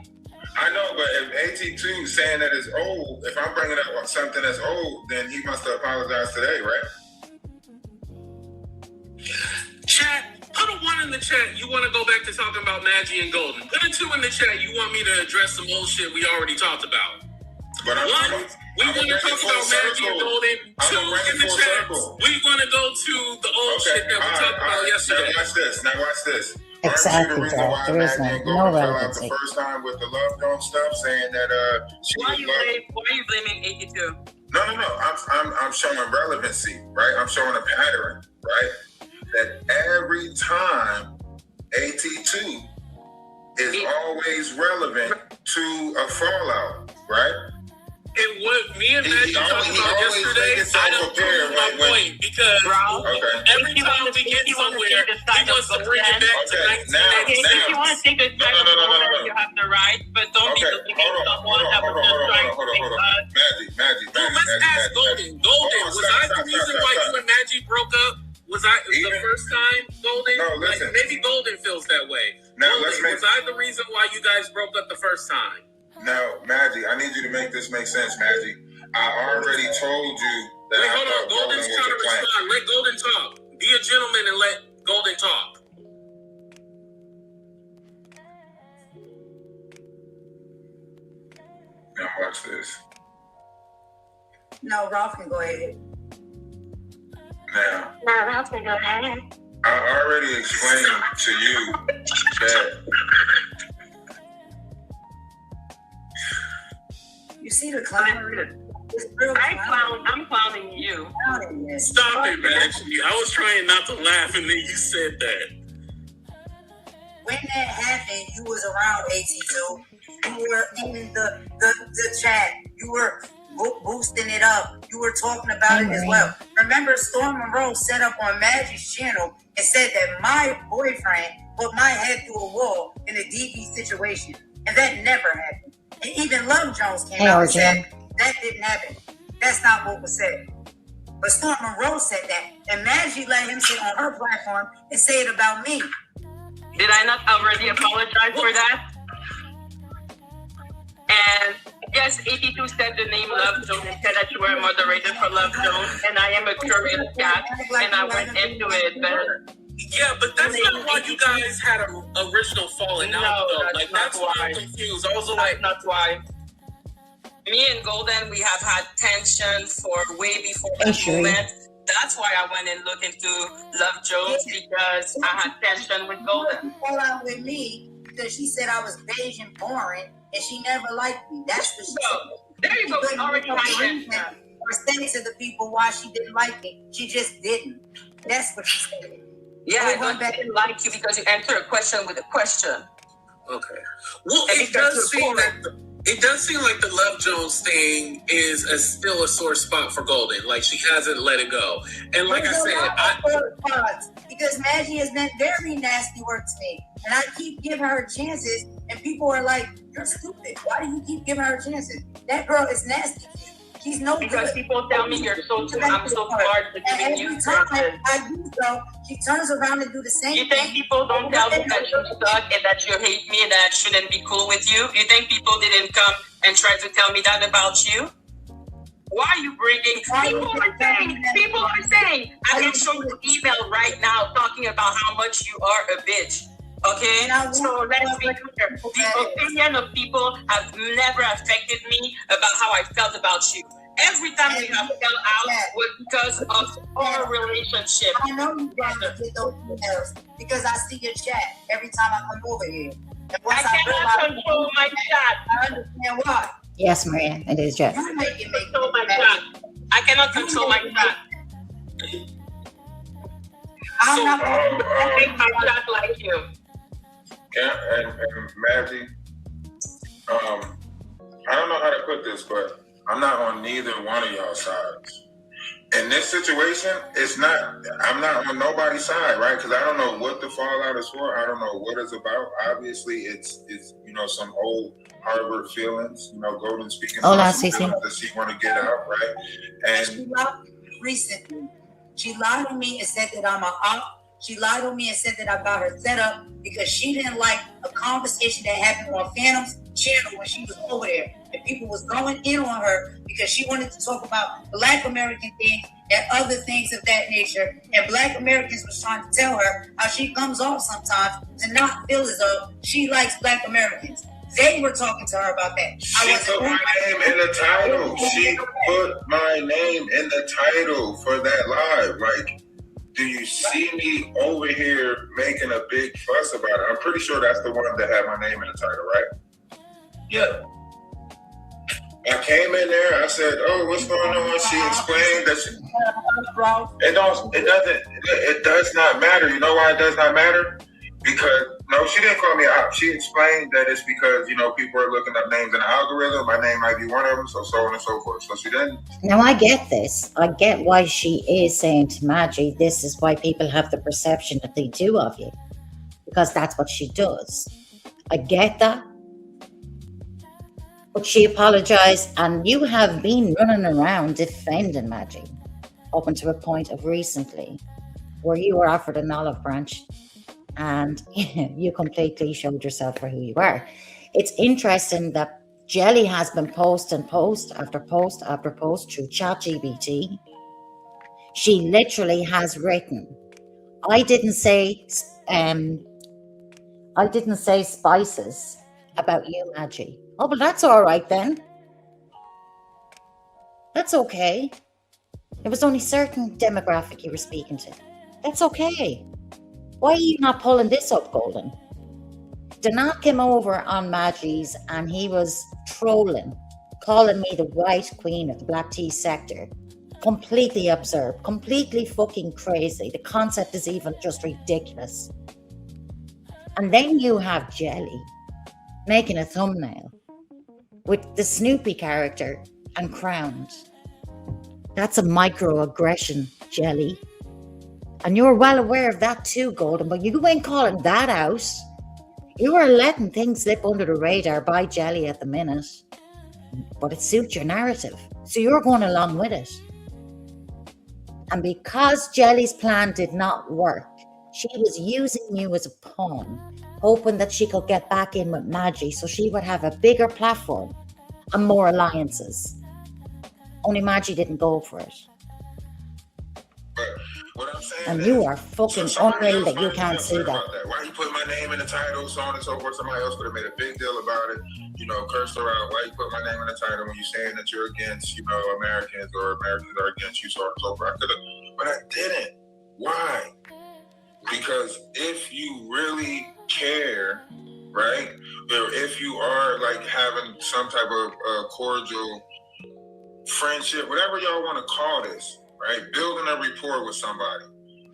I know, but if AT2 is saying that it's old, if I'm bringing up something that's old, then he must have apologized today, right? Chat, put a 1 in the chat. You want to go back to talking about Maggie and Golden. Put a 2 in the chat. You want me to address some old shit we already talked about. But we want to talk about Maggie and Golden. 2 in the chat. We want to go to the old shit that we talked about yesterday. Now watch this. Exactly, Jack. There is no relevancy. The first time with the Love Dome stuff, saying that why are you blaming 82? No. I'm showing relevancy, right? I'm showing a pattern, right? That every time AT2 is always relevant to a fallout, right? And what me and Maggie talked about yesterday, I don't prove my point because every time we get somewhere, he wants to bring it back to 1996. If you want to take the side of the you have the right, but don't be looking at someone that was just trying to make us. Maggie. Let's ask Golden. Golden, was I the reason why you and Maggie broke up? Was I the first time, Golden? No, listen. Like, maybe Golden feels that way. Now, Golden, was I the reason why you guys broke up the first time? Now, Maggie, I need you to make this make sense, Maggie. I already told you that. Wait, hold on. Golden's trying to respond. Let Golden talk. Be a gentleman and let Golden talk. Now watch this. No, Ralph can go ahead. Now, Ralph can go ahead. I already explained to you that. You see the clown? I'm clowning you. Stop it, man. I was trying not to laugh, and then you said that. When that happened, you was around AT2. You were in the chat. You were boosting it up. You were talking about it as well. Remember, Storm Monroe set up on Maggie's channel and said that my boyfriend put my head through a wall in a DV situation. And that never happened. And even Love Jones came out and said that didn't happen. That's not what was said. But Storm Monroe said that. And Maggie let him sit on her platform and say it about me. Did I not already apologize for that? And yes, 82 said the name Love Jones and said that you were a moderator for Love Jones. And I am a curious cat. And I went into it. But yeah, but that's not why you guys had an original falling out, though. Like, that's why I'm confused. I was like, that's why. Me and Golden, we have had tension for way before that moment. That's why I went and looked into Love Jones, because I had tension with Golden. She fell out with me because she said I was beige and boring, and she never liked me. That's what she said. There you go. We already had tension. Or say to the people why she didn't like me. She just didn't. That's what she said. Yeah, I didn't like you because you answered a question with a question. Okay. Well, it does seem like the Love Jones thing is still a sore spot for Golden. Like, she hasn't let it go. And like I said, because Maggie has been very nasty work to me, and I keep giving her chances, and people are like, "You're stupid. Why do you keep giving her chances? That girl is nasty. She's no good." Because people tell me I'm so smart for giving you chances. I do so. She turns around and do the same. You think people don't tell me that you suck and that you hate me and that I shouldn't be cool with you? You think people didn't come and try to tell me that about you? Why are you bringing? People are saying. I can show you email right now talking about how much you are a bitch. Okay, so let's be clear. The opinion of people have never affected me about how I felt about you. Every time we have fell out was because of our relationship. I know you guys get those emails because I see your chat every time I come over here. I cannot control my chat. I understand why. Yes, Maria, it is Jeff. You make it control my chat. I cannot control my chat. I'm not going to make my chat like you. Yeah, and Maggie, I don't know how to put this, but I'm not on neither one of y'all sides. In this situation, I'm not on nobody's side, right? Because I don't know what the fallout is for. I don't know what it's about. Obviously, it's some old Harvard feelings, Golden speaking about some feelings that she want to get out, right? And she lied recently. She lied to me and said that I'm an op. She lied to me and said that I got her set up because she didn't like a conversation that happened on Phantoms. channel when she was over there, and people was going in on her because she wanted to talk about Black American things and other things of that nature. And Black Americans was trying to tell her how she comes off sometimes to not feel as though she likes Black Americans. They were talking to her about that. She put my name in the title. She put my name in the title for that live. Like, do you see me over here making a big fuss about it? I'm pretty sure that's the one that had my name in the title, right? Yeah. I came in there, I said, "Oh, what's going on?" She explained that it does not matter. You know why it does not matter? Because, no, she didn't call me out. She explained that it's because, people are looking up names in the algorithm. My name might be one of them, so on and so forth. So she didn't. Now, I get this. I get why she is saying to Maggie, this is why people have the perception that they do of you. Because that's what she does. I get that. But she apologized, and you have been running around defending Maggie up until a point of recently where you were offered an olive branch and you completely showed yourself for who you are. It's interesting that Jelly has been posting post after post after post through ChatGPT. She literally has written, I didn't say spices about you, Maggie. Oh, but that's all right then. That's okay. It was only certain demographic you were speaking to. That's okay. Why are you not pulling this up, Golden? Danat came over on Maggie's and he was trolling, calling me the white queen of the black tea sector. Completely absurd, completely fucking crazy. The concept is even just ridiculous. And then you have Jelly making a thumbnail with the Snoopy character and crowned. That's a microaggression, Jelly. And you're well aware of that too, Golden, but you ain't calling that out. You are letting things slip under the radar by Jelly at the minute. But it suits your narrative. So you're going along with it. And because Jelly's plan did not work, she was using you as a pawn, hoping that she could get back in with Maggie so she would have a bigger platform and more alliances. Only Maggie didn't go for it. But what I'm saying and is, you are fucking unreal that you can't see that. Why you put my name in the title, so on and so forth? Somebody else could have made a big deal about it, cursed her out. Why you put my name in the title when you're saying that you're against, Americans or Americans are against you, so on and so forth? I could have, but I didn't. Why? Because if you really care, right, or if you are like having some type of cordial friendship, whatever y'all want to call this, right, building a rapport with somebody,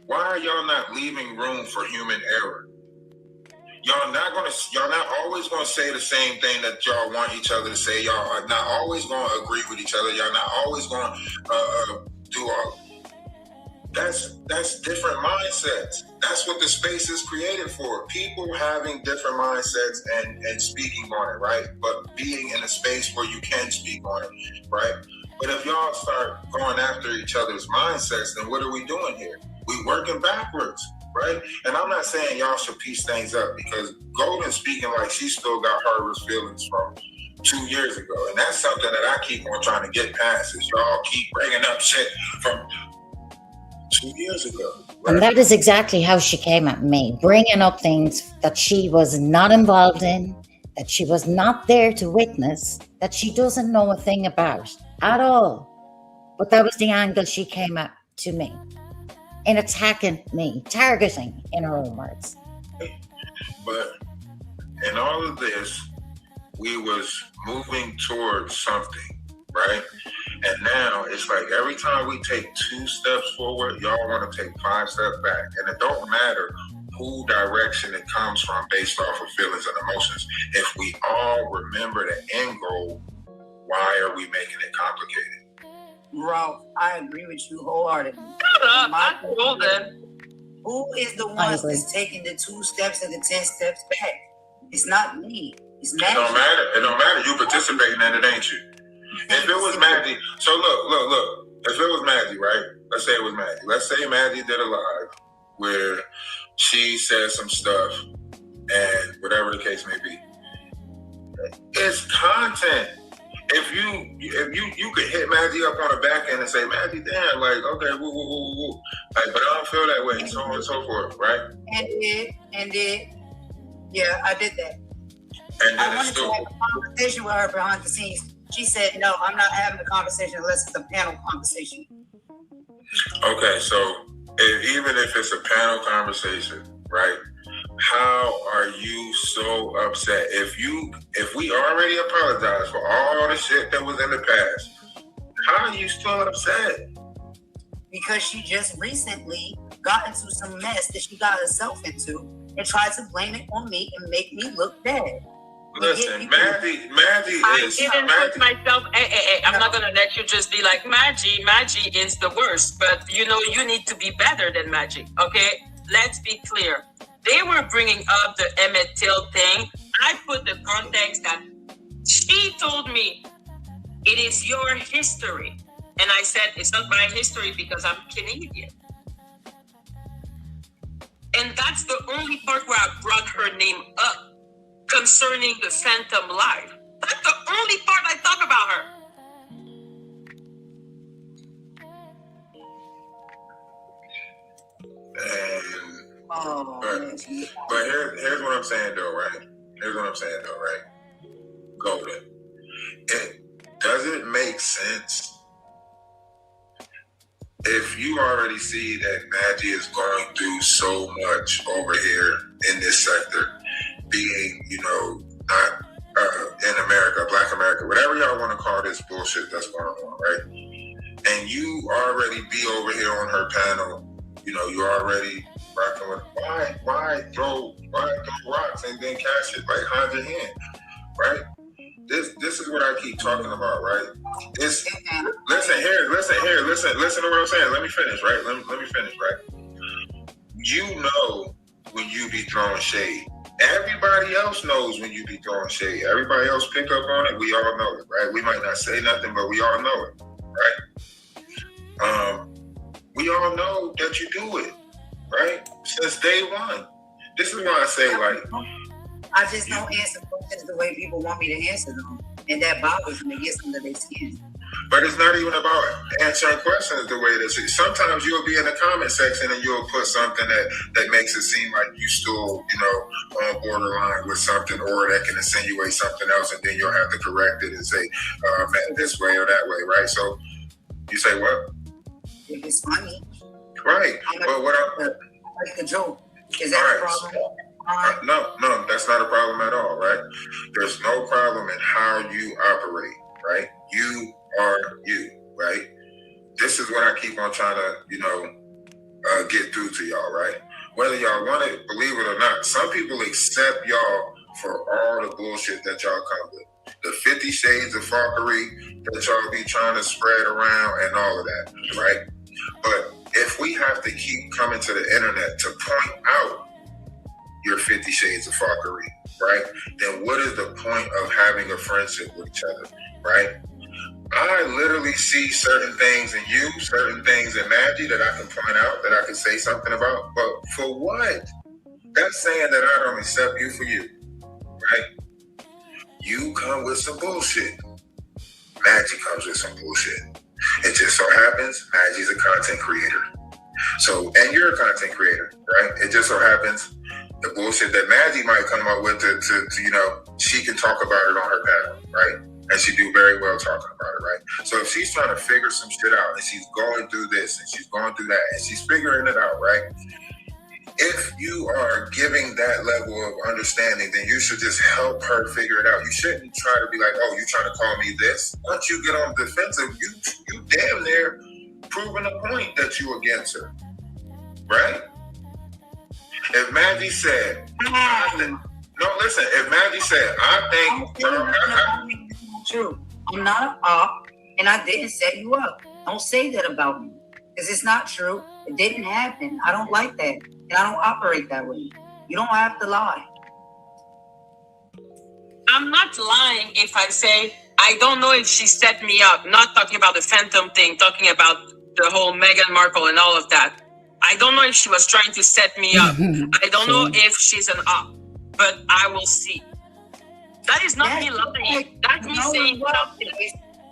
why are y'all not leaving room for human error? Y'all not always gonna say the same thing that y'all want each other to say. Y'all are not always gonna agree with each other. Y'all not always gonna do all. That's different mindsets. That's what the space is created for. People having different mindsets and speaking on it, right? But being in a space where you can speak on it, right? But if y'all start going after each other's mindsets, then what are we doing here? We working backwards, right? And I'm not saying y'all should piece things up, because Golden's speaking like she still got Harvard's feelings from 2 years ago. And that's something that I keep on trying to get past, is y'all keep bringing up shit from 2 years ago. Right? And that is exactly how she came at me, bringing up things that she was not involved in, that she was not there to witness, that she doesn't know a thing about at all. But that was the angle she came at to me, in attacking me, targeting, in her own words. But in all of this, we was moving towards something, right? And now it's like every time we take 2 steps forward, y'all want to take 5 steps back. And it don't matter who direction it comes from based off of feelings and emotions. If we all remember the end goal, why are we making it complicated? Ralph, I agree with you wholeheartedly. Who is the ones that's taking the 2 steps and the 10 steps back? It's not me. It's Maggie. It don't matter. You participating in it, ain't you? If it was Maggie, so look. If it was Maggie, right? Let's say it was Maggie. Let's say Maggie did a live where she said some stuff and whatever the case may be. It's content. If you could hit Maggie up on the back end and say, Maggie, damn, like, okay, woo. Like, but I don't feel that way, so on and so forth, right? And did. Yeah, I did that. And I then it's wanted to still have a conversation with her behind the scenes. She said, no, I'm not having a conversation unless it's a panel conversation. okay. So even if it's a panel conversation, right? How are you so upset? If we already apologized for all the shit that was in the past, how are you still upset? Because she just recently got into some mess that she got herself into and tried to blame it on me and make me look bad. Listen, Maggie I is didn't put myself. I'm not gonna let you just be like Maggie. Maggie is the worst, but you need to be better than Maggie. Okay, let's be clear. They were bringing up the Emmett Till thing. I put the context that she told me it is your history, and I said it's not my history because I'm Canadian. And that's the only part where I brought her name up. Concerning the Phantom Live. That's the only part I talk about her. But here's what I'm saying though, right? Golden. Does it make sense if you already see that Maggie is going through so much over here in this sector? Being, not in America, Black America, whatever y'all want to call this bullshit that's going on, right? And you already be over here on her panel, you already rocking with. Why throw rocks and then cash it? Like, hide your hand, right? This is what I keep talking about, right? Listen to what I'm saying. Let me finish, right? Let me finish, right? When you be throwing shade. Everybody else knows when you be throwing shade. Everybody else pick up on it. We all know it, right? We might not say nothing, but we all know it, right? We all know that you do it, right? Since day one. This is why I say, like, I just don't answer questions the way people want me to answer them, and that bothers me. It gets under their skin. But it's not even about answering questions the way that sometimes you'll be in the comment section and you'll put something that makes it seem like you still, on borderline with something, or that can insinuate something else, and then you'll have to correct it and say, this way or that way, right? So you say what? If it's funny. Right. But what I like the joke. Is that a problem? No, that's not a problem at all, right? There's no problem in how you operate, right? You are you, right? This is what I keep on trying to, get through to y'all, right? Whether y'all want it, believe it or not, some people accept y'all for all the bullshit that y'all come with. The 50 shades of fuckery that y'all be trying to spread around and all of that, right? But if we have to keep coming to the internet to point out your 50 shades of fuckery, right? Then what is the point of having a friendship with each other, right? I literally see certain things in you, certain things in Maggie that I can point out, that I can say something about, but for what? That's saying that I don't accept you for you, right? You come with some bullshit. Maggie comes with some bullshit. It just so happens Maggie's a content creator. So, and you're a content creator, right? It just so happens the bullshit that Maggie might come up with to she can talk about it on her panel, right? And she do very well talking about it, right? So if she's trying to figure some shit out and she's going through this and she's going through that and she's figuring it out, right? If you are giving that level of understanding, then you should just help her figure it out. You shouldn't try to be like, oh, you trying to call me this? Once you get on the defensive, you damn near proving a point that you against her, right? If Maggie said, if Maggie said, I think... True. I'm not an op, and I didn't set you up. Don't say that about me, because it's not true. It didn't happen. I don't like that, and I don't operate that way. You don't have to lie. I'm not lying if I say I don't know if she set me up. Not talking about the Phantom thing, talking about the whole Meghan Markle and all of that. I don't know if she was trying to set me up. I don't know if she's an op, but I will see. That is not me lying. That's me saying something.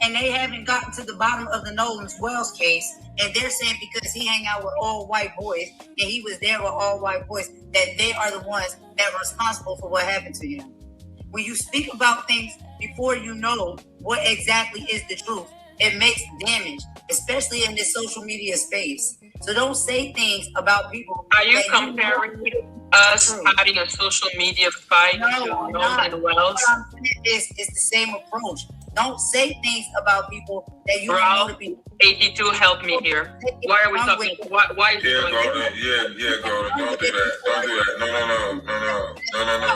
And they haven't gotten to the bottom of the Nolan's Wells case, and they're saying because he hang out with all white boys and he was there with all white boys, that they are the ones that are responsible for what happened to him. When you speak about things before you know what exactly is the truth, it makes damage, especially in this social media space. So don't say things about people. Are you comparing us having a social media fight to Nolan Wells? What I'm saying is it's the same approach. Don't say things about people that you don't know to be. 82, help me here. Why are we talking? Why is Golden. Golden. Don't do that. Don't do that. No,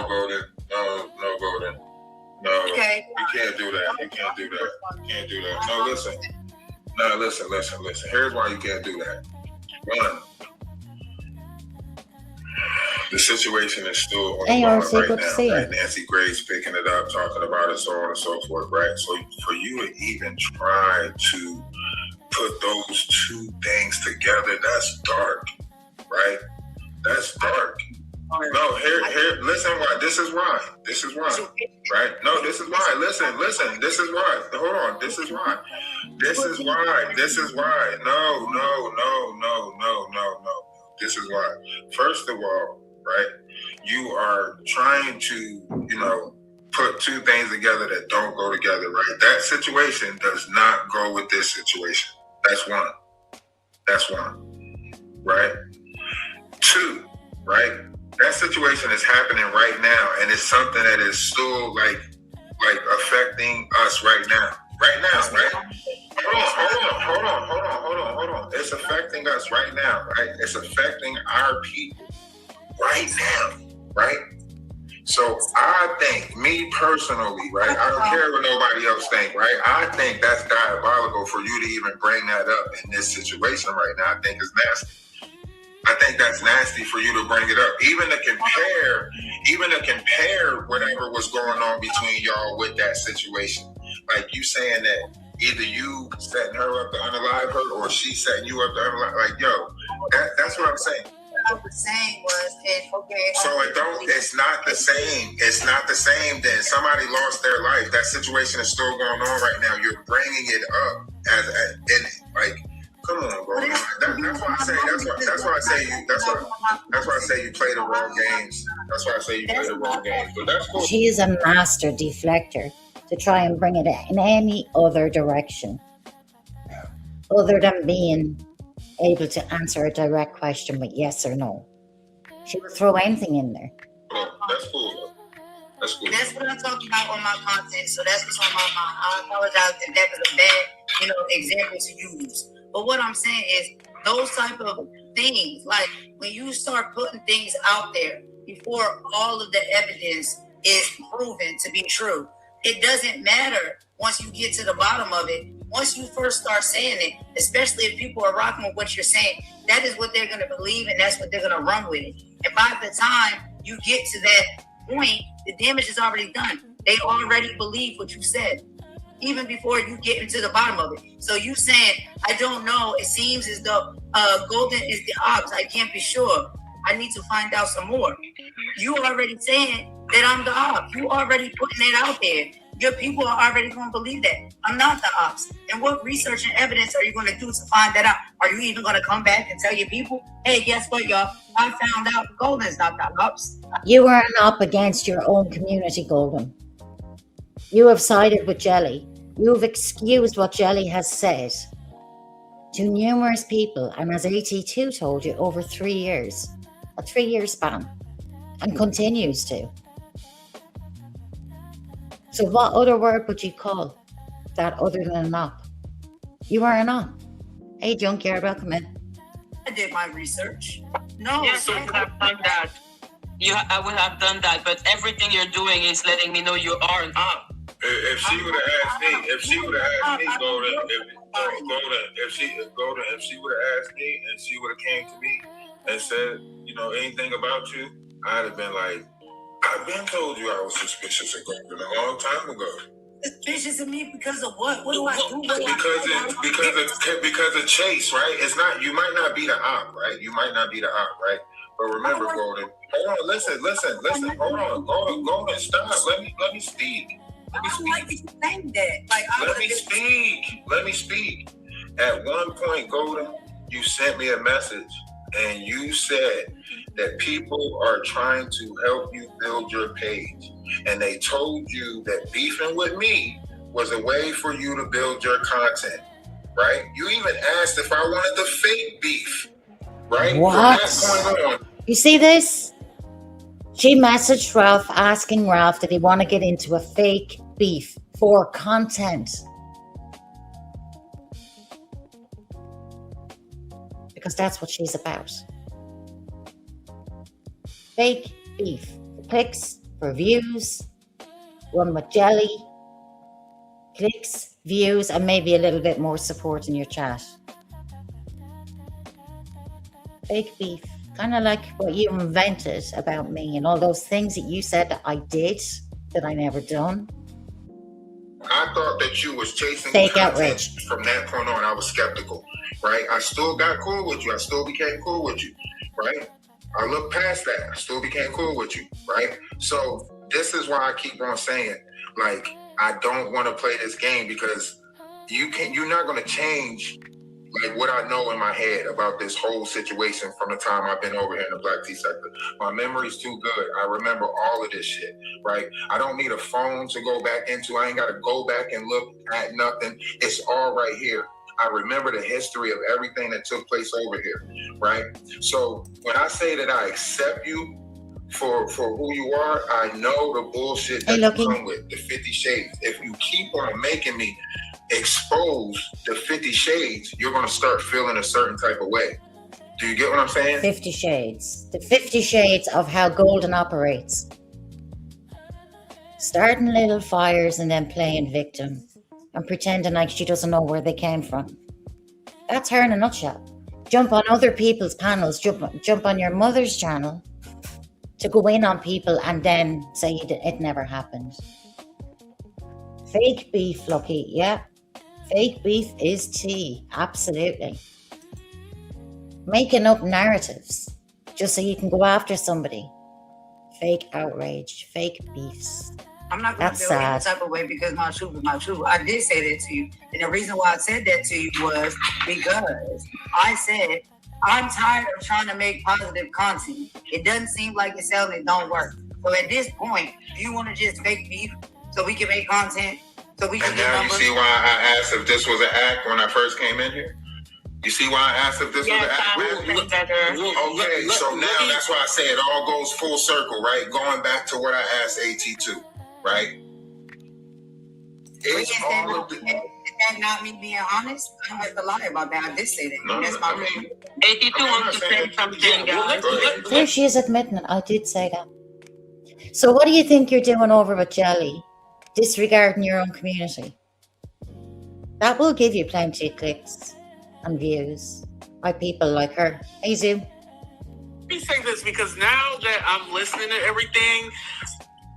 Golden. No, Golden. No, Okay. You can't do that. You can't do that. You can't do that. No, listen. No, listen. Here's why you can't do that. One, the situation is still ongoing right now. Right? Nancy Grace picking it up, talking about it, so on and so forth, right? So for you to even try to put those two things together, that's dark, right? That's dark. No, here, listen why. This is why, right? No, this is why. Listen, this is why. Hold on, this is why. No. This is why. First of all, right, you are trying to, put two things together that don't go together, right? That situation does not go with this situation. That's one, right? Two, right? That situation is happening right now, and it's something that is still like affecting us right now. Right? Hold on. It's affecting us right now, right? It's affecting our people right now, right? So I think, me personally, right? I don't care what nobody else think, right? I think that's diabolical for you to even bring that up in this situation right now. I think it's nasty. I think that's nasty for you to bring it up. Even to compare whatever was going on between y'all with that situation. Like you saying that either you setting her up to unalive her or she setting you up to unalive. Like, yo, that's what I'm saying. What I was saying was, so it's not the same. It's not the same then. Somebody lost their life. That situation is still going on right now. You're bringing it up come on, bro. That's why I say you play the wrong games. That's why I say you play the wrong games. But that's cool. She is a master deflector to try and bring it in any other direction, other than being able to answer a direct question with yes or no. She will throw anything in there. That's cool. That's what I'm talking about on my content. So that's what's on my mind. I apologize if that was a bad, example to use. But what I'm saying is those type of things, like when you start putting things out there before all of the evidence is proven to be true, it doesn't matter once you get to the bottom of it. Once you first start saying it, especially if people are rocking with what you're saying, that is what they're going to believe and that's what they're going to run with it. And by the time you get to that point, the damage is already done. They already believe what you said, even before you get into the bottom of it. So you saying, I don't know, it seems as though Golden is the ops. I can't be sure. I need to find out some more. You already saying that I'm the ops. You already putting it out there. Your people are already going to believe that. I'm not the ops. And what research and evidence are you going to do to find that out? Are you even going to come back and tell your people, hey, guess what, y'all? I found out Golden's not the ops. You are an op against your own community, Golden. You have sided with Jelly. You've excused what Jelly has said to numerous people, and as AT2 told you, over 3 years, a 3-year span, and continues to. So what other word would you call that other than an op? You are an op. Hey, Junkyard, welcome in. I did my research. No. Yes, I would have done that. I would have done that, but everything you're doing is letting me know you are an op. If she would have asked me, Golden, if she would have asked me and she would have came to me and said, anything about you, I'd have been like, I've been told you I was suspicious of Golden a long time ago. Suspicious of me because of what? What do I do? Because of Chase, right? It's not. You might not be the op, right? You might not be the op, right? But remember, Golden, hold on, listen, hold on, Golden, stop. Let me speak. I don't like that you think that. Like, Let me speak. At one point, Golden, you sent me a message and you said that people are trying to help you build your page. And they told you that beefing with me was a way for you to build your content, right? You even asked if I wanted the fake beef, right? What? From that point on, You see this? She messaged Ralph asking Ralph did he want to get into a fake beef for content. Because that's what she's about. Fake beef. For clicks, for views, one with jelly. Clicks, views, and maybe a little bit more support in your chat. Fake beef. Kind of like what you invented about me and all those things that you said that I did that I never done. I thought that you was chasing Fake content. outrage. From that point on, I was skeptical, right? I still got cool with you. I still became cool with you, right? I looked past that. I still became cool with you, right? So this is why I keep on saying, like, I don't want to play this game because you're not going to change like what I know in my head about this whole situation from the time I've been over here in the Black tea sector. My memory's too good. I remember all of this shit, right? I don't need a phone to go back into. I ain't got to go back and look at nothing. It's all right here. I remember the history of everything that took place over here, right? So when I say that I accept you for who you are, I know the bullshit that you come with, the 50 shades. If you keep on making me expose the 50 shades, you're going to start feeling a certain type of way. Do you get what I'm saying? 50 shades. The 50 shades of how Golden operates. Starting little fires and then playing victim and pretending like she doesn't know where they came from. That's her in a nutshell. Jump on other people's panels, jump on your mother's channel to go in on people and then say it never happened. Fake beef, Lucky, yeah. Fake beef is tea, absolutely. Making up narratives just so you can go after somebody. Fake outrage, fake beefs. I'm not going to feel any type of way because my truth is my truth. I did say that to you. And the reason why I said that to you was because I said, I'm tired of trying to make positive content. It doesn't seem like it's selling, it don't work. So at this point, you want to just fake beef so we can make content? So we can and now you see why I asked if this was an act when I first came in here? You see why I asked if this was an act? Okay, so now that's why I say it all goes full circle, right? Going back to what I asked AT2, right? It's all of the... Is that not me being honest? I don't have to lie about that. I did say that. No, that's my mean, AT2 wants to say something, guys. There she is admitting it. I did say that. So what do you think you're doing over with Jelly? Disregarding your own community. That will give you plenty of clicks and views by people like her. Hey, Zoo. Let me say this because now that I'm listening to everything,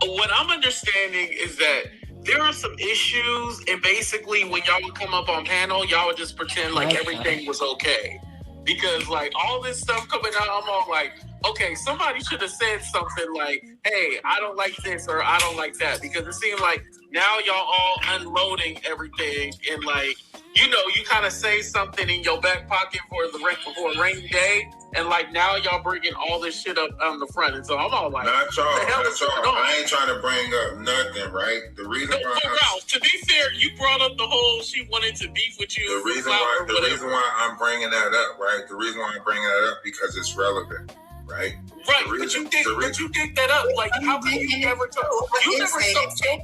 what I'm understanding is that there are some issues, and basically when y'all would come up on panel, y'all would just pretend like everything was okay. Because like all this stuff coming out, I'm all like, okay, somebody should have said something like, hey, I don't like this or I don't like that. Because it seemed like now y'all all unloading everything and like, you know, you kind of say something in your back pocket for a rainy day. And like now y'all bringing all this shit up on the front. And so I'm all like, not y'all. I ain't trying to bring up nothing, right? The reason why Ralph, to be fair, you brought up the whole she wanted to beef with you. The reason why I'm bringing that up, right? The reason why I'm bringing that up because it's relevant. Right, but you dig that up. Like, how can you never told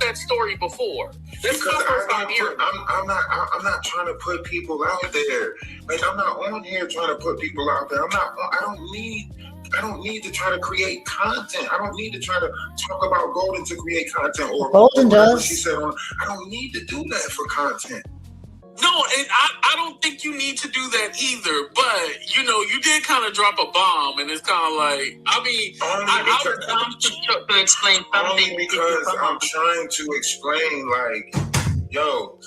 that story before? This because I'm not trying to put people out there. Like, I'm not on here trying to put people out there. I don't need to try to create content. I don't need to try to talk about Golden to create content or Golden does. She said, I don't need to do that for content. No, and I don't think you need to do that either. But, you know, you did kind of drop a bomb, and it's kind of like, I mean, to explain something. Only because I'm trying to explain, like, yo,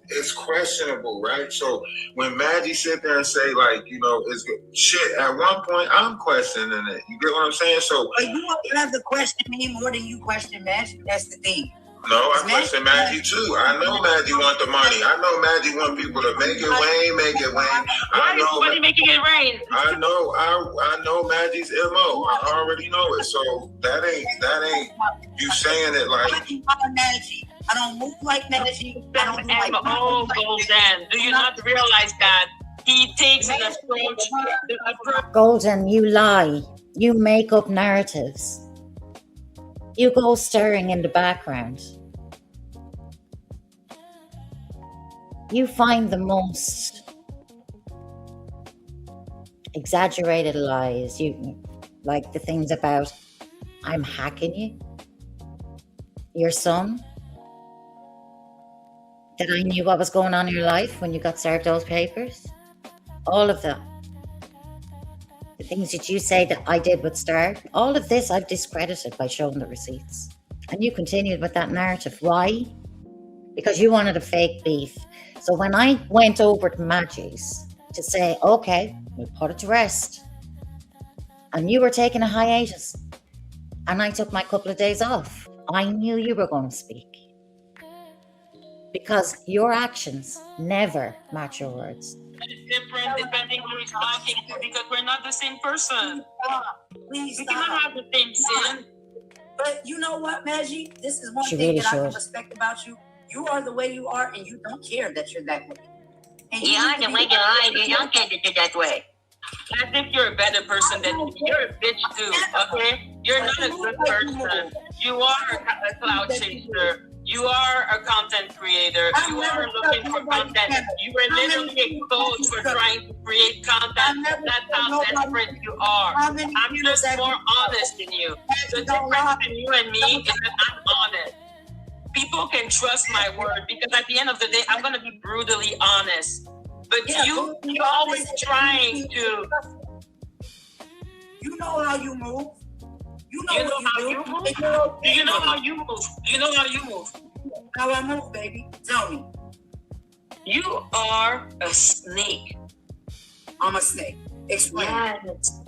it's questionable, right? So when Maggie sit there and say, like, you know, it's good shit, at one point I'm questioning it. You get what I'm saying? So but you don't have to question me more than you question Magic. That's the thing. no, I question Maggie too. I know Maggie want the money. I know Maggie want people to make it rain. Why is somebody making it rain? I know Maggie's MO. I already know it. So that ain't you saying it like Magic. I don't move like Magic. I don't move like MO Golden. Do you not realize that he takes an approach? Golden, you lie. You make up narratives. You go stirring in the background. You find the most exaggerated lies. You like the things about I'm hacking you, your son, that I knew what was going on in your life when you got served those papers. All of that. The things that you say that I did with Star, all of this I've discredited by showing the receipts. And you continued with that narrative. Why? Because you wanted a fake beef. So when I went over to Maggie's to say, okay, we'll put it to rest, and you were taking a hiatus, and I took my couple of days off, I knew you were going to speak. Because your actions never match your words. It's different depending who he's talking to because we're not the same person. Please We stop. cannot have the same sin. But you know what, Maggie? This is one She thing really that I can should. respect about you. You are the way you are, and you don't care that you're that way. And You are the way you are, and you don't care that you're that way. As if you're a better person than me. You're a bitch too, okay? You're not a good person. You are a cloud chaser. You are a content creator. You are looking for content. You were literally exposed for trying to create content. That's how desperate you are. I'm just more honest than you. The difference between you and me is that I'm honest. People can trust my word because at the end of the day, I'm going to be brutally honest. But you're always trying to. You know how you move. You know how you move? Do you know how you move? Do you know how you move? How I move, baby. Tell me. You are a snake. I'm a snake. Explain. Yes.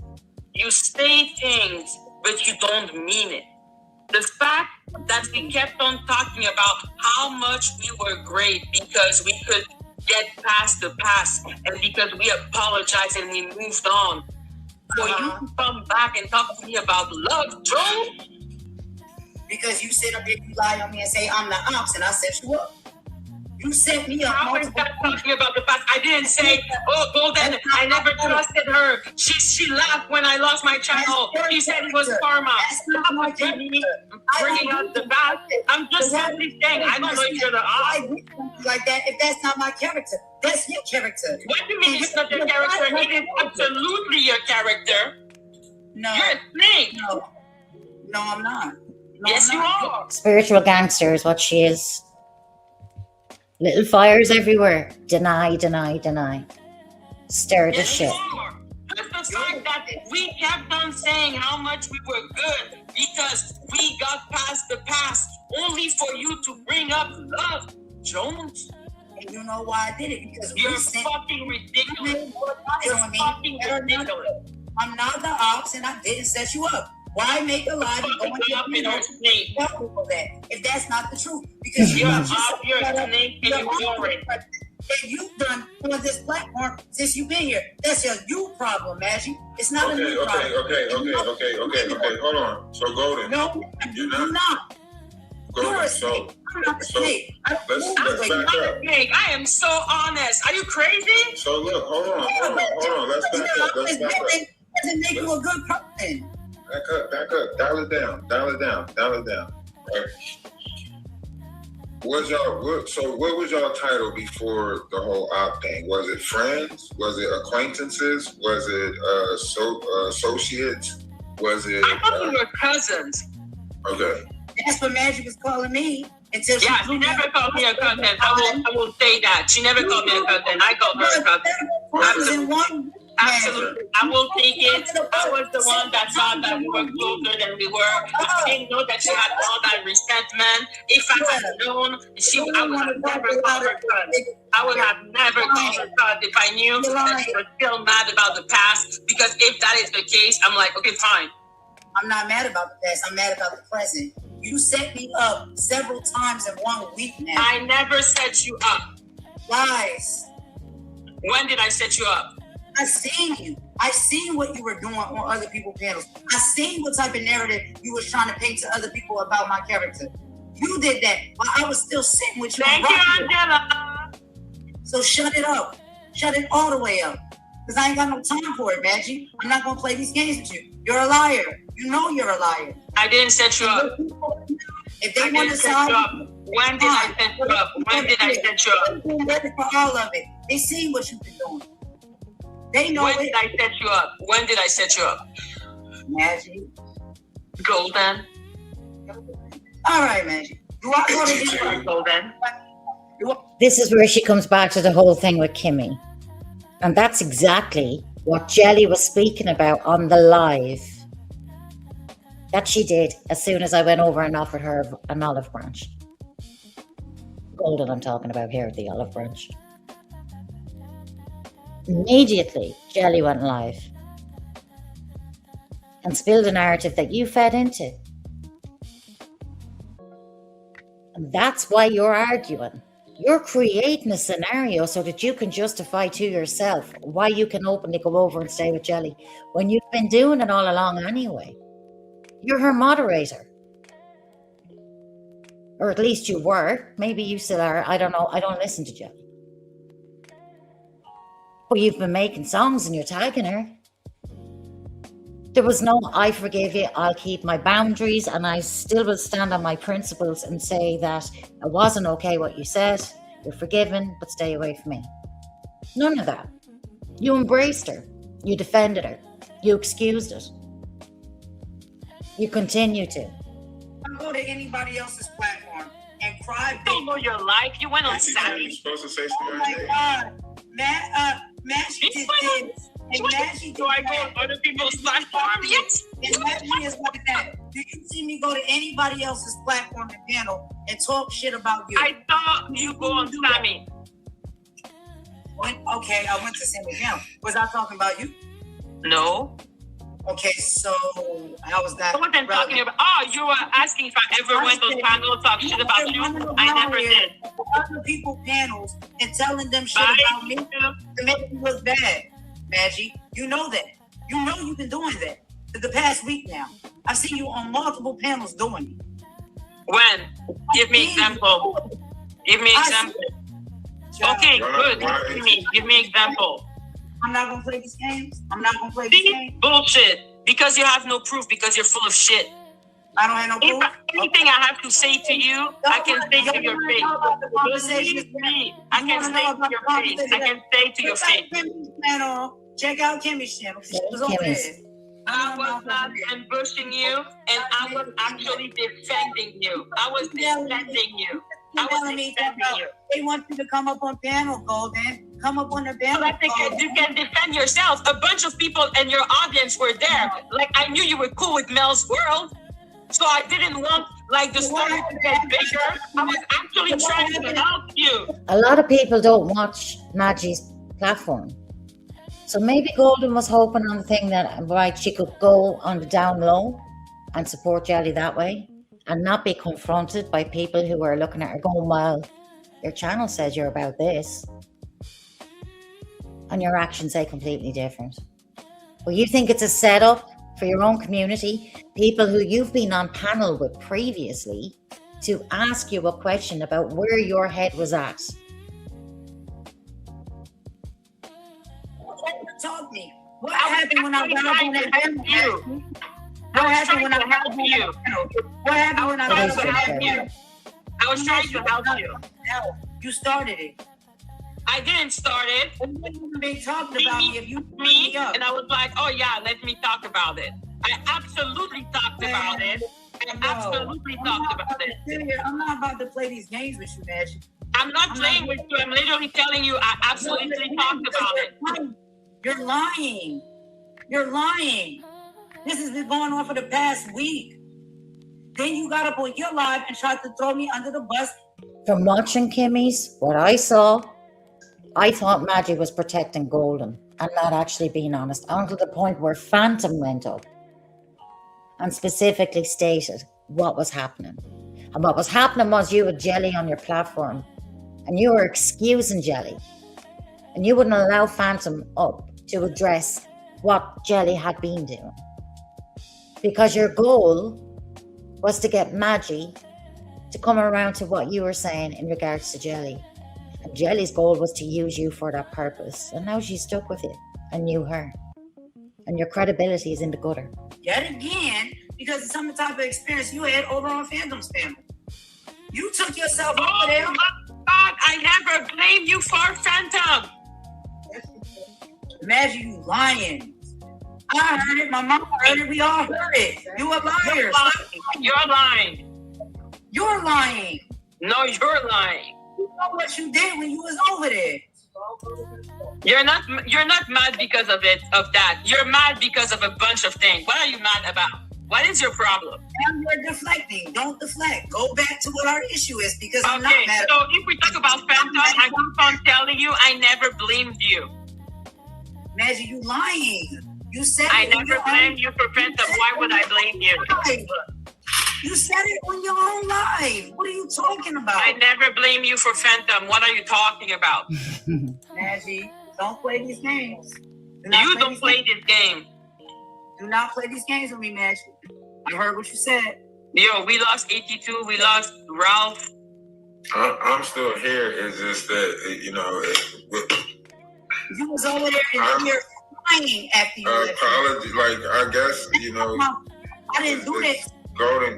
You say things, but you don't mean it. The fact that we kept on talking about how much we were great because we could get past the past and because we apologized and we moved on. For you to come back and talk to me about love, Joe? Because you sit up here, you lie on me and say I'm the ops, and I set you up. You set me up. How is that talking about the past? I didn't say, oh, Golden, I never trusted her. She laughed when I lost my channel. She said it was karma. Stop me bringing up the past. I'm just simply saying, I don't know if you're the ops. Like that, if that's not my character, that's your character. What do you mean it's not your character? It is absolutely your character. No. You're a snake. No, I'm not. No, yes, you are. Spiritual gangster is what she is. Little fires everywhere. Deny. Stir the shit. Just the fact that we kept on saying how much we were good because we got past the past, only for you to bring up love, Jones. And you know why I did it? Because you're fucking ridiculous. You're fucking ridiculous. I'm not the ops, and I didn't set you up. Why make a lie to go into your snake? If that's not the truth, because you're a snake and you're boring. And you've done on this platform since you've been here. That's a you problem, Maggie. It's not a me problem. Okay. Hold on. So Golden. No, you're not. Golden. You're a snake. I'm not a snake. Let's back up. I am so honest. Are you crazy? So look, hold on. Let's back up. Doesn't make you a good person. Back up. Dial it down. Right. What was y'all title before the whole op thing? Was it friends? Was it acquaintances? Was it associates? Was it? I thought we were cousins. Okay. That's what Magic was calling me. Until she never called me a cousin. I will say that. She never called me a cousin. I called her a cousin. Absolutely. I will take it. I was the one that thought that we were closer than we were. I didn't know that she had all that resentment. If I had known, I would have never called her cousin. I would have never called her cousin if I knew that she was still mad about the past. Because if that is the case, I'm like, okay, fine. I'm not mad about the past. I'm mad about the present. You set me up several times in 1 week now. I never set you up. Lies. When did I set you up? I seen you. I seen what you were doing on other people's panels. I seen what type of narrative you was trying to paint to other people about my character. You did that while I was still sitting with you. Thank you, Angela. So shut it up. Shut it all the way up. Because I ain't got no time for it, Maggie. I'm not going to play these games with you. You're a liar. You know you're a liar. I didn't set you up. If they want to set you up, when did I set you up? When did I set you up? I'm ready for all of it. They seen what you've been doing. They know when did I set you up? When did I set you up? Magic. Golden. All right, Magic. Do I go to Golden? This is where she comes back to the whole thing with Kimmy. And that's exactly what Jelly was speaking about on the live. That she did as soon as I went over and offered her an olive branch. Golden I'm talking about here, the olive branch. Immediately, Jelly went live and spilled a narrative that you fed into. And that's why you're arguing. You're creating a scenario so that you can justify to yourself why you can openly go over and stay with Jelly when you've been doing it all along anyway. You're her moderator. Or at least you were. Maybe you still are. I don't know. I don't listen to Jelly. But you've been making songs and you're tagging her. There was no, I forgive you, I'll keep my boundaries and I still will stand on my principles and say that it wasn't okay what you said, you're forgiven, but stay away from me. None of that. You embraced her. You defended her. You excused it. You continue to. I go to anybody else's platform and cry. You don't know your life. You went on Saturday. You're supposed to say Oh my God. Maggie did this. And Maggie do I go on other people's platform? Yes. And Maggie is like that. Do you see me go to anybody else's platform and panel and talk shit about you? I thought you go on Sammy. Okay, I went to Sammy panel. Was I talking about you? No. Okay, so how was that? I wasn't talking about. Oh, you were asking if I ever went on panel to talk shit about you. I never did. Other people panels and telling them shit about me to make me look bad. Maggie, you know that. You know you've been doing that for the past week now. I've seen you on multiple panels doing it. When? Give me example. Give me example. Okay, good. Give me example. I'm not gonna play these games. I'm not gonna play these games. Bullshit. Because you have no proof. Because you're full of shit. I don't have no proof. Anything I have to say to you, I can say to your face. Believe me, I can say to your face. I can say to your face. Check out Kimmy's channel. She was on there. I was not ambushing you, and I was actually defending you. I was defending you. I was defending you. They want you to come up on panel, Golden. Come up on the panel. I think you can defend yourself. A bunch of people in your audience were there. Like, I knew you were cool with Mel's World, so I didn't want like the story to get bigger. I was actually trying to help you. A lot of people don't watch Maggie's platform. So maybe Golden was hoping on the thing that right, she could go on the down low and support Jelly that way and not be confronted by people who are looking at her going, well, your channel says you're about this and your actions say completely different. Well, you think it's a setup for your own community, people who you've been on panel with previously, to ask you a question about where your head was at. Told me. What happened when I got up on that panel? What happened when I got up on that panel? What happened when I got up on that panel? I was trying to help you. You started it. I didn't start it. They talking about me if you me and I was like, oh yeah, let me talk about it. I absolutely talked about it. I absolutely talked about it. I'm not about to play these games with you, Magic. I'm not playing with you. I'm literally telling you I absolutely talked about it. You're lying. You're lying. This has been going on for the past week. Then you got up on your live and tried to throw me under the bus. From watching Kimmy's, what I saw, I thought Maggie was protecting Golden and not actually being honest, until the point where Phantom went up and specifically stated what was happening. And what was happening was you had Jelly on your platform and you were excusing Jelly. And you wouldn't allow Phantom up to address what Jelly had been doing. Because your goal was to get Maggie to come around to what you were saying in regards to Jelly. And Jelly's goal was to use you for that purpose. And now she's stuck with it and you her. And your credibility is in the gutter. Yet again, because of some type of experience you had over on Phantom's family. You took yourself over there. Oh my God, I never blame you for Phantom. Imagine you lying. I heard it. My mom heard it. We all heard it. You a liar. You're lying. You're lying. No, you're lying. You know what you did when you was over there. You're not mad because of that. You're mad because of a bunch of things. What are you mad about? What is your problem? Now you're deflecting. Don't deflect. Go back to what our issue is, because I'm not Okay, mad. so if we talk about Phantom, I keep on telling you, I never blamed you. Imagine you lying. You said I it on never your blamed own- you for Phantom. Why would I blame you? You said it on your own live. What are you talking about? I never blame you for Phantom. What are you talking about? Maggie, don't play these games. You don't play this game. Do not play these games with me, Maggie. I heard what you said. Yo, we lost 82. We lost Ralph. I'm still here. It's just that, you know, You was over there and you're lying after you left. apology. Like, I guess, you know, I didn't do this. Golden,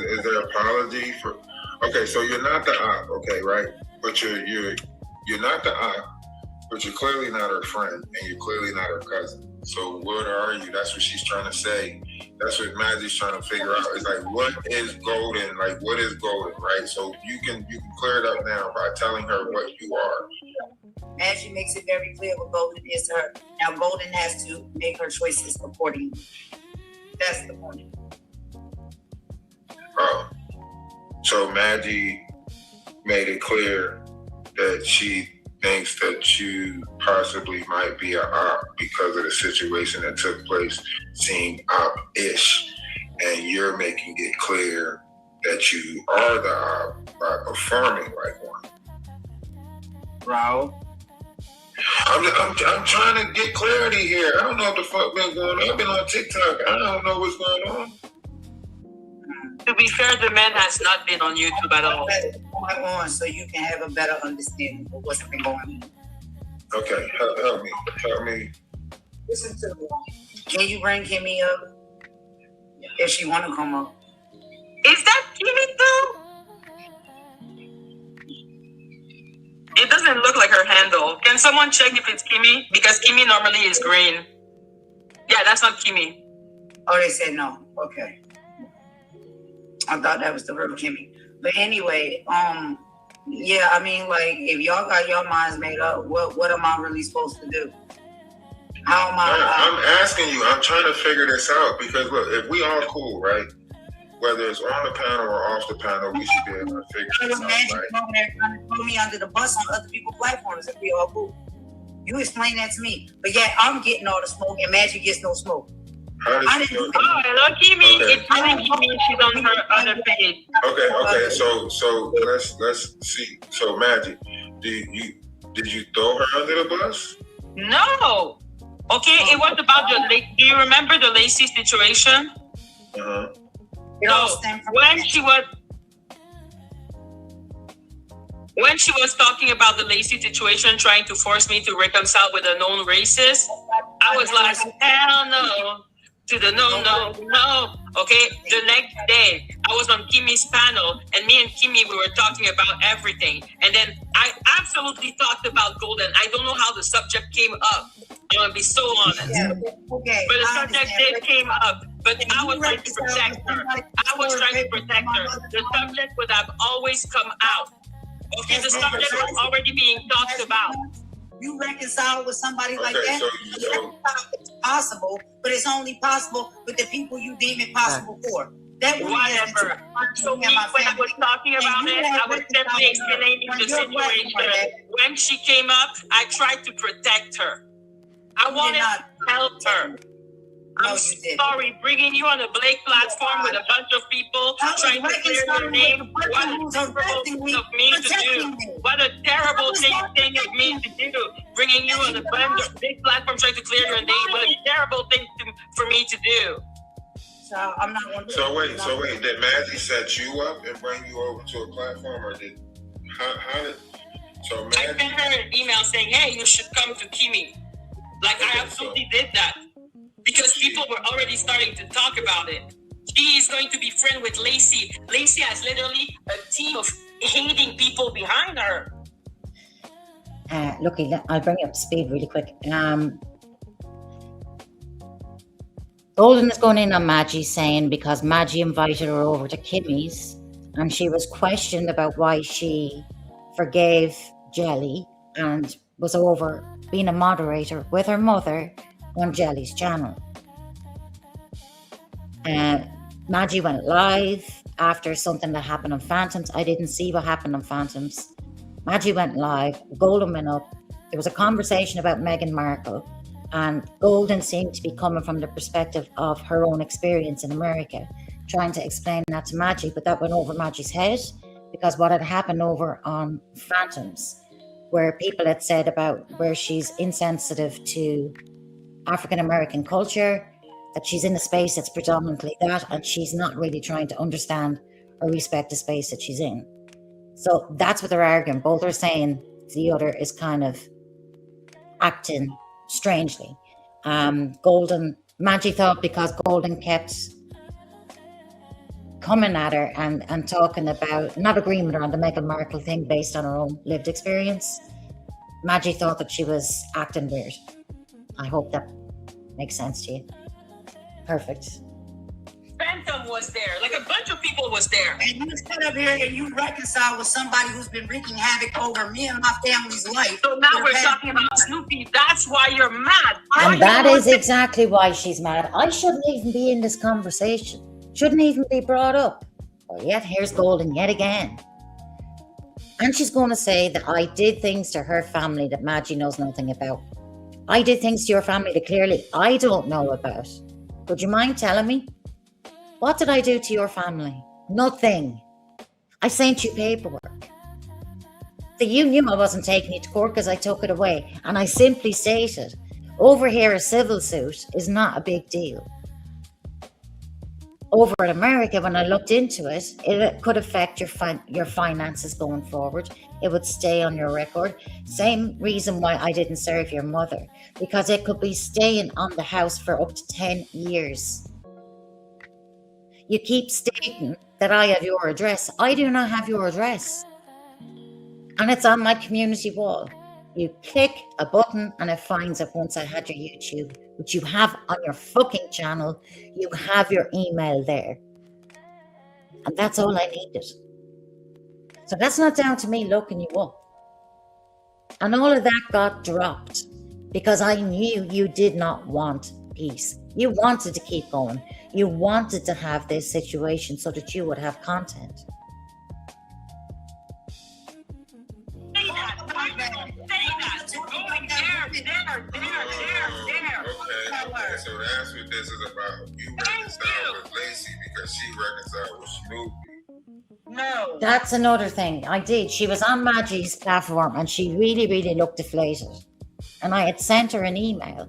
is there apology for? Okay, so you're not the op, okay, right? But you're not the op, but you're clearly not her friend, and you're clearly not her cousin. So what are you? That's what she's trying to say. That's what Maggie's trying to figure out. It's like, what is Golden? Like, what is Golden, right? So you can clear it up now by telling her what you are. Maggie makes it very clear what Golden is to her. Now Golden has to make her choices accordingly. That's the point. Oh, so Maggie made it clear that she thinks that you possibly might be an op because of the situation that took place, seemed op-ish, and you're making it clear that you are the op by performing like one. Bro. I'm trying to get clarity here. I don't know what the fuck been going on. I've been on TikTok. I don't know what's going on. To be fair, the man has not been on YouTube at all. Come on, so you can have a better understanding of what's been going on. Okay, help me. Listen to me. Can you bring Kimmy up? If she want to come up. Is that Kimmy too? It doesn't look like her handle. Can someone check if it's Kimmy? Because Kimmy normally is green. Yeah, that's not Kimmy. Oh, they said no. Okay. I thought that was the real Kimmy. But anyway, yeah, I mean, like, if y'all got your minds made up, what am I really supposed to do? How am I'm asking you. I'm trying to figure this out because look, if we all cool, right? Whether it's on the panel or off the panel, we should be able to figure this out, imagine right? over there trying to throw me under the bus on other people's platforms if we all cool. You explain that to me. But yeah, I'm getting all the smoke and Magic gets no smoke. How I did didn't you do Oh, hello, Kimmy. Okay. It's really Kimmy. She's on her other page. Okay. So let's see. So Magic, did you throw her under the bus? No. Okay, it was about do you remember the Lacey situation? Uh-huh. It all No, stemmed from when she was talking about the Lacey situation, trying to force me to reconcile with a known racist, I was like, hell no. To the no. Okay, the next day, I was on Kimmy's panel, and me and Kimmy, we were talking about everything. And then I absolutely talked about Golden. I don't know how the subject came up. I'm going to be so honest. Yeah, okay. But the I subject understand. did came up. But I was trying to protect her. The subject would have always come out. Okay, the subject was already being talked about. You reconcile with somebody like that? So It's possible, but it's only possible with the people you deem it possible for. That whatever. So me, when I was talking about it, I was simply explaining the situation. When she came up, I tried to protect her. I wanted to help her. I'm sorry, bringing you on a Blake platform with a bunch of people trying to clear your name. What a terrible thing of me to do. What a terrible thing of me to do. Bringing you on a bunch of big platform trying to clear your name. What a terrible thing for me to do. So I'm not one. So wait, did Maggie set you up and bring you over to a platform, or did how did? So Maggie, I sent her an email saying, "Hey, you should come to Kimi." Like I absolutely did that. Because people were already starting to talk about it. She is going to be friends with Lacey. Lacey has literally a team of hating people behind her. Look, I'll bring you up to speed really quick. Golden is going in on Maggie, saying because Maggie invited her over to Kimmy's and she was questioned about why she forgave Jelly and was over being a moderator with her mother on Jelly's channel. Maggie went live after something that happened on Phantoms. I didn't see what happened on Phantoms. Maggie went live, Golden went up. There was a conversation about Meghan Markle, and Golden seemed to be coming from the perspective of her own experience in America, trying to explain that to Maggie, but that went over Maggie's head because what had happened over on Phantoms, where people had said about where she's insensitive to African American culture, that she's in a space that's predominantly that, and she's not really trying to understand or respect the space that she's in. So that's what they're arguing. Both are saying the other is kind of acting strangely. Maggie thought because Golden kept coming at her and talking about, not agreeing with her on the Meghan Markle thing based on her own lived experience, Maggie thought that she was acting weird. I hope that makes sense to you. Perfect. Phantom was there. Like a bunch of people was there. And you sit up here and you reconcile with somebody who's been wreaking havoc over me and my family's life. So now we're talking about Snoopy. That's why you're mad. And that is exactly why she's mad. I shouldn't even be in this conversation. Shouldn't even be brought up. Well, yet here's Golden yet again. And she's going to say that I did things to her family that Maggie knows nothing about. I did things to your family that clearly I don't know about. Would you mind telling me? What did I do to your family? Nothing. I sent you paperwork. So you knew I wasn't taking you to court because I took it away. And I simply stated, over here a civil suit is not a big deal. Over in America, when I looked into it, it could affect your finances going forward. It would stay on your record. Same reason why I didn't serve your mother, because it could be staying on the house for up to 10 years. You keep stating that I have your address. I do not have your address. And it's on my community wall. You click a button and it finds it once I had your YouTube, which you have on your fucking channel. You have your email there. And that's all I needed. So that's not down to me looking you up. And all of that got dropped because I knew you did not want peace. You wanted to keep going. You wanted to have this situation so that you would have content. Okay, so that's what this is about. You reconcile with Lacey because she reconciled with Snoopy. No. That's another thing. I did. She was on Maggie's platform and she really, really looked deflated. And I had sent her an email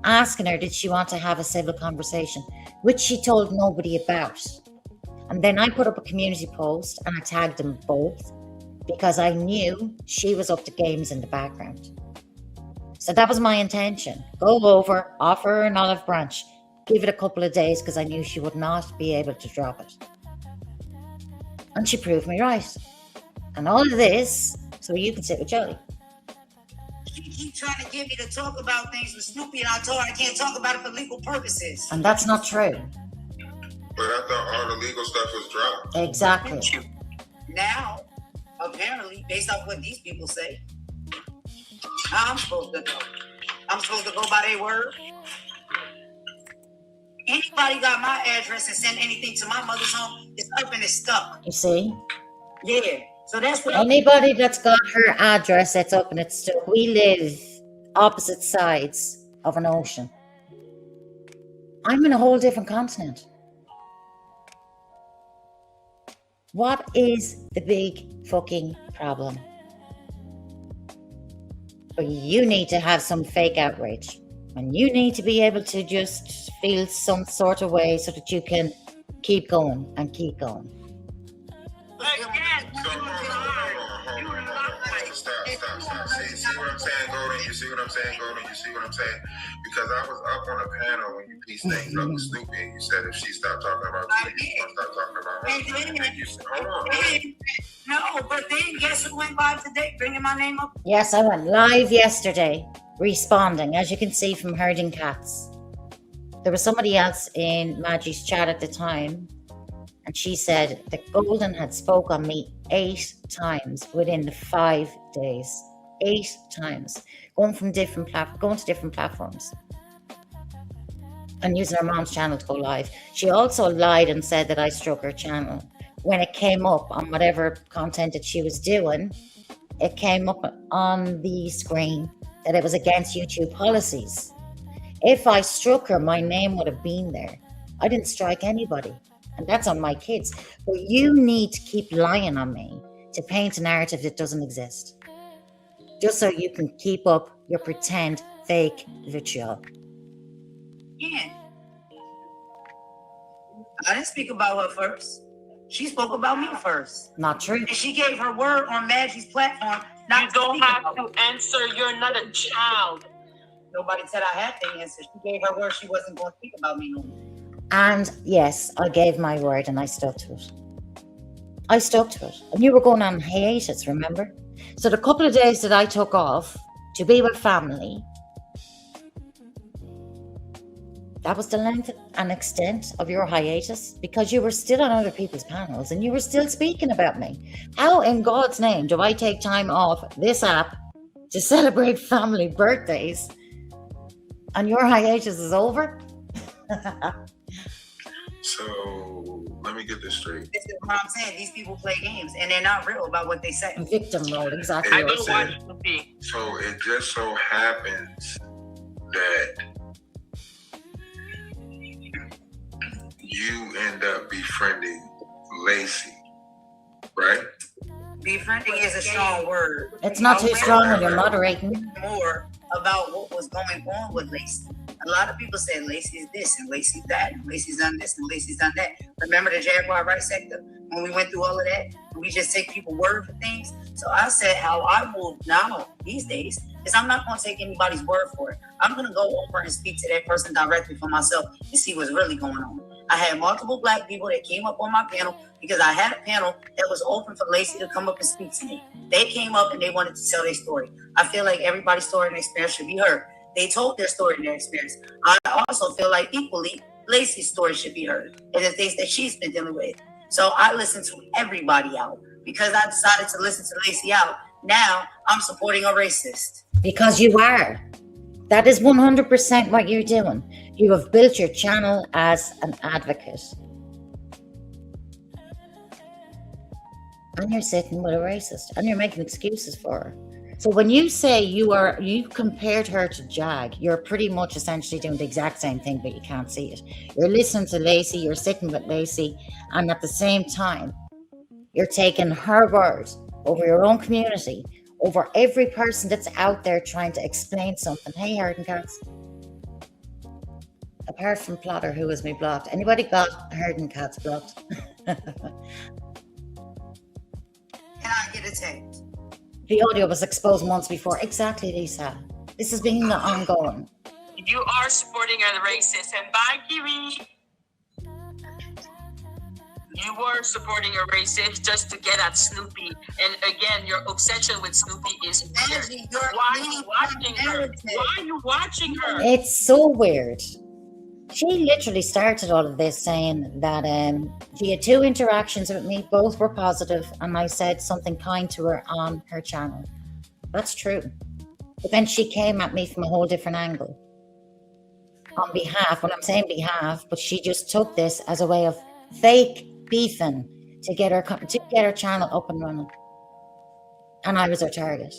asking her, did she want to have a civil conversation, which she told nobody about. And then I put up a community post and I tagged them both because I knew she was up to games in the background. So that was my intention. Go over, offer her an olive branch, give it a couple of days because I knew she would not be able to drop it. And she proved me right. And all of this, so you can sit with Joey. She keep trying to get me to talk about things with Snoopy, and I told her I can't talk about it for legal purposes. And that's not true. But I thought all the legal stuff was dropped. Now, apparently, based off what these people say, How I'm supposed to go? I'm supposed to go by their word? Anybody got my address and send anything to my mother's home, it's up and it's stuck. You see? Yeah. So that's what Anybody that's got her address, it's up and it's still. We live opposite sides of an ocean. I'm in a whole different continent. What is the big fucking problem? But you need to have some fake outrage. And you need to be able to just feel some sort of way so that you can keep going and keep going. Again, Stop. See what I'm saying, Golden? You see what I'm saying, Golden? You see what I'm saying? Because I was up on a panel when you pieced things up with Snoopy, and you said if she stopped talking about you, you gonna stop talking about her. And you said, hold on. No, but then guess who went live today, bringing my name up? Yes, I went live yesterday, responding, as you can see from Herding Cats. There was somebody else in Maggie's chat at the time, and she said that Golden had spoke on me 8 times within the 5 days. 8 times. Going to different platforms. And using her mom's channel to go live. She also lied and said that I struck her channel. When it came up on whatever content that she was doing, it came up on the screen that it was against YouTube policies. If I struck her, my name would have been there. I didn't strike anybody. And that's on my kids. But you need to keep lying on me to paint a narrative that doesn't exist. Just so you can keep up your pretend fake vitriol. Yeah. I didn't speak about her first. She spoke about me first. Not true. And she gave her word on Maggie's platform. Not you don't have to answer. You're not a child. Nobody said I had to answer. She gave her word she wasn't going to speak about me no more. And yes, I gave my word and I stuck to it. And you were going on hiatus, remember? So the couple of days that I took off to be with family, that was the length and extent of your hiatus, because you were still on other people's panels and you were still speaking about me. How in God's name do I take time off this app to celebrate family birthdays and your hiatus is over? So let me get this straight. This is what I'm saying. These people play games and they're not real about what they say. Victim role, exactly. I don't watch Snoopy. So it just so happens that you end up befriending Lacey, right? Befriending is a strong word. It's not too strong when you're moderating. More about what was going on with Lacey. A lot of people said Lacey's this and Lacey's that and Lacey's done this and Lacey's done that. Remember the Jaguar right sector when we went through all of that? We just take people's word for things. So I said how I move now these days is I'm not going to take anybody's word for it. I'm going to go over and speak to that person directly for myself and see what's really going on. I had multiple Black people that came up on my panel because I had a panel that was open for Lacey to come up and speak to me. They came up and they wanted to tell their story. I feel like everybody's story and experience should be heard. They told their story and their experience. I also feel like equally Lacey's story should be heard and the things that she's been dealing with. So I listened to everybody out because I decided to listen to Lacey out. Now I'm supporting a racist. Because you are. That is 100% what you're doing. You have built your channel as an advocate. And you're sitting with a racist and you're making excuses for her. So when you say you compared her to Jag, you're pretty much essentially doing the exact same thing, but you can't see it. You're listening to Lacey, you're sitting with Lacey, and at the same time, you're taking her word over your own community, over every person that's out there trying to explain something. Hey, Herding Cats. Apart from Plotter, who has me blocked. Anybody got Herding Cats blocked? Can I get a text? The audio was exposed months before. Exactly, Lisa. This has been ongoing. You are supporting a racist. And bye, Kiwi. You were supporting a racist just to get at Snoopy. And again, your obsession with Snoopy is weird. Why are you watching her? Why are you watching her? It's so weird. She literally started all of this saying that she had 2 interactions with me, both were positive, and I said something kind to her on her channel. That's true. But then she came at me from a whole different angle on behalf, when I'm saying behalf, but she just took this as a way of fake beefing to get her channel up and running. And I was her target.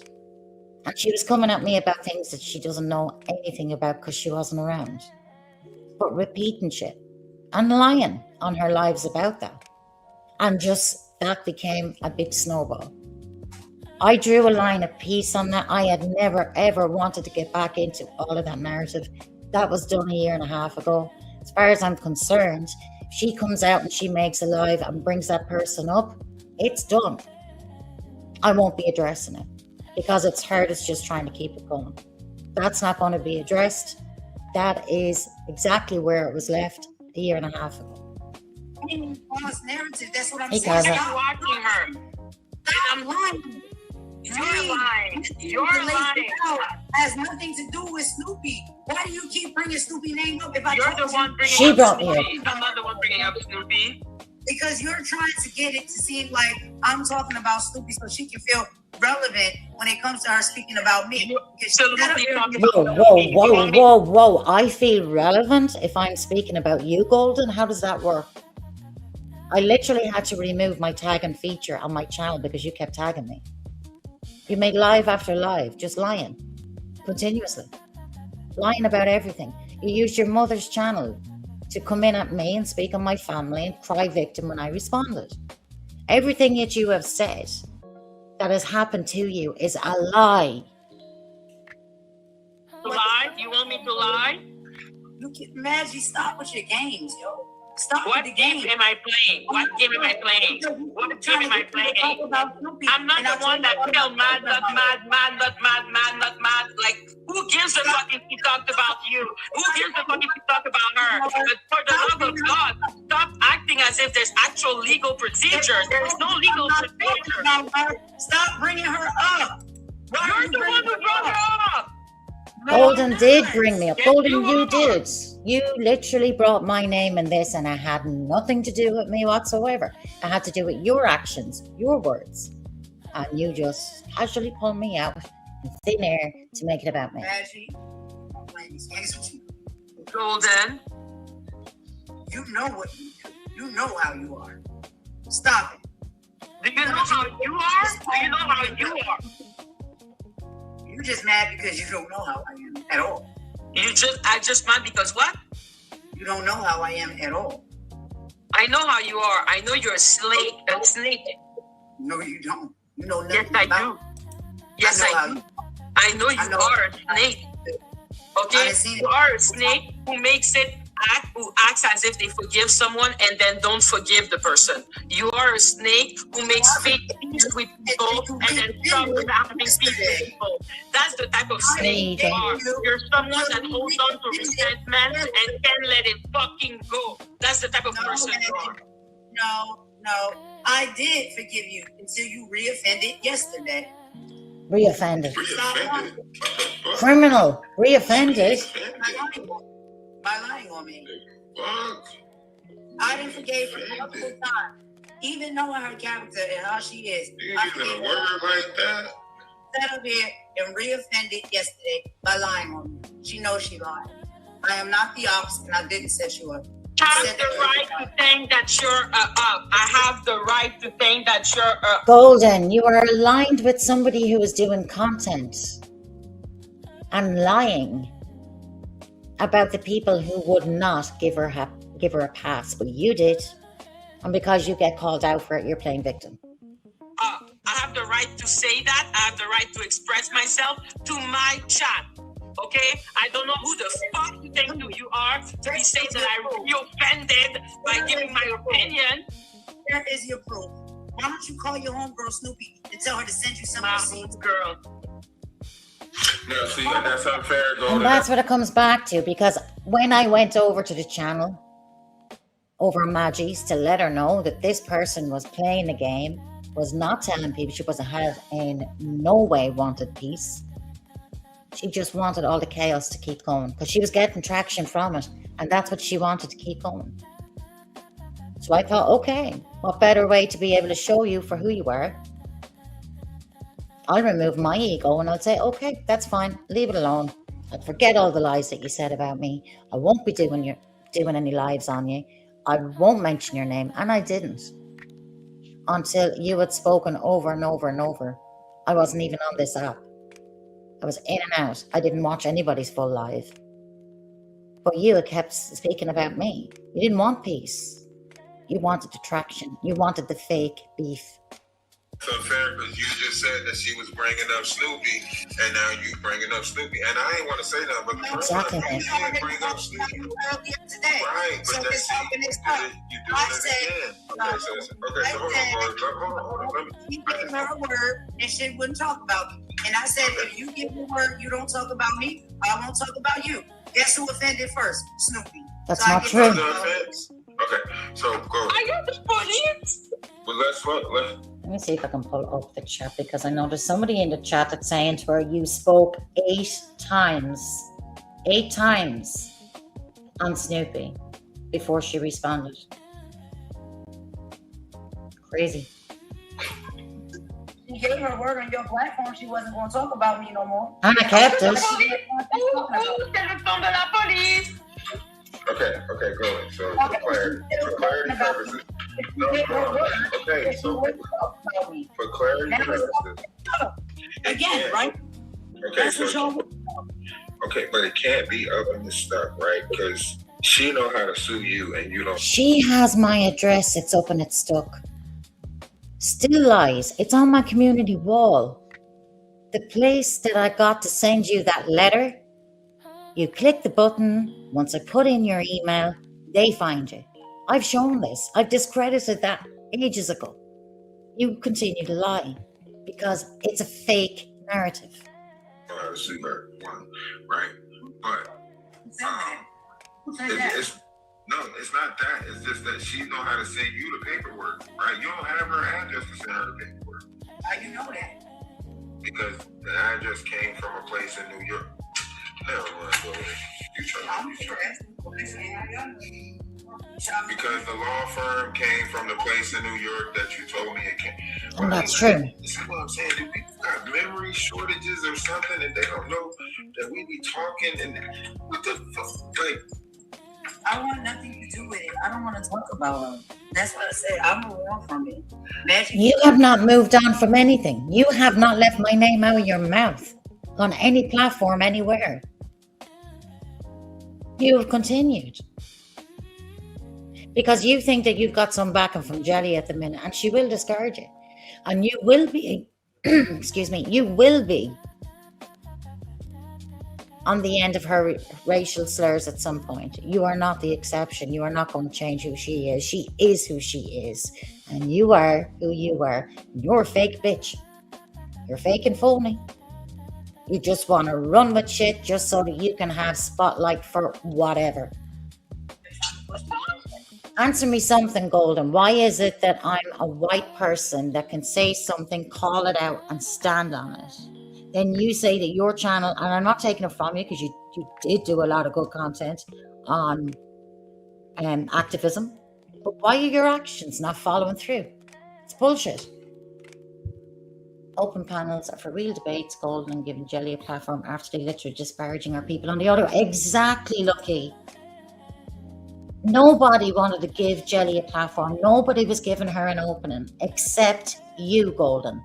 And she was coming at me about things that she doesn't know anything about because she wasn't around. But repeating shit and lying on her lives about that. And just that became a big snowball. I drew a line of peace on that. I had never, ever wanted to get back into all of that narrative. That was done a year and a half ago. As far as I'm concerned, if she comes out and she makes a live and brings that person up, it's done. I won't be addressing it because it's her that's just trying to keep it going. That's not going to be addressed. That is exactly where it was left a year and a half ago. False narrative. That's what I'm Hey, saying. Gaza. I'm watching her. And I'm lying. You're lying. You're lying. Has nothing to do with Snoopy. Why do you keep bringing Snoopy name up? If I You're told the you- one bringing She up brought me Snoopy. I'm not the one bringing up Snoopy. Because you're trying to get it to seem like I'm talking about Snoopy so she can feel relevant when it comes to her speaking about me. Because she Absolutely gotta- talking Whoa. I feel relevant if I'm speaking about you, Golden. How does that work? I literally had to remove my tag and feature on my channel because you kept tagging me. You made live after live, just lying continuously, lying about everything. You used your mother's channel to come in at me and speak on my family and cry victim when I responded. Everything that you have said that has happened to you is a lie. Lie? You want me to lie? You get Maggie, stop with your games, yo. Stop What with the game game. am I playing? What game am I playing? What game am I playing? I'm not the one that felt mad. Like, who gives a fuck if he talked about you? Who gives a fuck if he talked about her? But for the love of God, stop acting as if there's actual legal procedure. There is no legal procedure. Stop bringing her up. You're the one who brought her up. Golden did bring me up. Yes, Golden, you you are. did. You literally brought my name in this, and it had nothing to do with me whatsoever. It had to do with your actions, your words. And you just casually pulled me out in thin air to make it about me. Maggie, I'm playing these games with you. Golden. You know what you do. You know how you are. Stop it. Do you know how you are? Do you know how you are? You're just mad because you don't know how I am at all. I just mad because what? You don't know how I am at all. I know how you are. I know you're a snake. No, you don't. You know nothing Yes, I about do. Yes, I know I how do. I know you I know. are a snake. Okay? I see it. You are a snake who acts as if they forgive someone and then don't forgive the person. You are a snake who makes fake peace with people and then stops having peace with people. That's the type of snake you are. You're someone that holds on to resentment and can't let it fucking go. That's the type of person you are. No. I did forgive you until you re-offended yesterday. Reoffended. Reoffended? Criminal. Reoffended. By lying on me. Fuck. I didn't forgive her multiple times. Even knowing her character and how she is. You I using a forgave word her. like that? Sat up here and re-offended yesterday by lying on me. She knows she lied. I am not the ops and I didn't set you up. I have the right to think that you're I have the right to think that you're Golden, you are aligned with somebody who is doing content and lying about the people who would not give her a pass, but you did, and because you get called out for it, you're playing victim. I have the right to say that. I have the right to express myself to my chat. Okay? I don't know who the fuck you think you are to be saying that I really offended by giving my opinion. Where is your proof? Why don't you call your homegirl Snoopy and tell her to send you some My receipts? girl. No, see, that's unfair, And Golden. that's what it comes back to, because when I went over to the channel, over Maggie's, to let her know that this person was playing the game, was not telling people, she wasn't had in no way wanted peace. She just wanted all the chaos to keep going because she was getting traction from it, and that's what she wanted to keep going. So I thought, okay, what better way to be able to show you for who you are? I'll remove my ego and I'll say, okay, that's fine. Leave it alone. I'd forget all the lies that you said about me. I won't be doing any lives on you. I won't mention your name. And I didn't until you had spoken over and over and over. I wasn't even on this app. I was in and out. I didn't watch anybody's full live. But you had kept speaking about me. You didn't want peace. You wanted attraction. You wanted the fake beef. It's unfair because you just said that she was bringing up Snoopy, and now you bringing up Snoopy. And I ain't want to say that, but Exactly. you can't bring up Snoopy. Right, but that's you doing it again. Okay, so hold on. She gave her a word and she wouldn't talk about me. And I said, if you give me a word, you don't talk about me, I won't talk about you. Guess who offended first? Snoopy. That's not true. Okay, so go. Are you the police? Well, let's Let me see if I can pull up the chat, because I know there's somebody in the chat that's saying to her, you spoke 8 times on Snoopy before she responded. Crazy. She gave her word on your platform. She wasn't going to talk about me no more. And I kept it. Okay, go ahead. So for clarity purposes. Okay, so for clarity purposes. Again, right? Okay, so okay, but it can't be up in the stuff, right? Because she know how to sue you and you don't. She has my address. It's up and it's stuck. Still lies. It's on my community wall. The place that I got to send you that letter, you click the button. Once I put in your email, they find you. I've shown this. I've discredited that ages ago. You continue to lie because it's a fake narrative. How to sue her, one, right? But it's not that. It's just that she know how to send you the paperwork, right? You don't have her address to send her the paperwork. How you know that? Because the address came from a place in New York. Never mind, go ahead. You try. Because the law firm came from the place in New York that you told me it came. And that's true. That's what I'm saying. Do people got memory shortages or something and they don't know that we be talking and what the fuck? Like, I want nothing to do with it. I don't want to talk about her. That's what I said. I move on from it. You have not moved on from anything. You have not left my name out of your mouth on any platform anywhere. You have continued. Because you think that you've got some backing from Jelly at the minute, and she will discard you. And you will be, excuse me, you will be on the end of her racial slurs at some point. You are not the exception. You are not going to change who she is. She is who she is. And you are who you are. You're a fake bitch. You're fake and phony. You just want to run with shit just so that you can have spotlight for whatever. Answer me something, Golden. Why is it that I'm a white person that can say something, call it out, and stand on it? Then you say that your channel, and I'm not taking it from you because you did do a lot of good content on activism, but why are your actions not following through? It's bullshit. Open panels are for real debates, Golden, and giving Jelly a platform after they literally disparaging our people on the other. Exactly, Lucky. Nobody wanted to give Jelly a platform. Nobody was giving her an opening except you, Golden.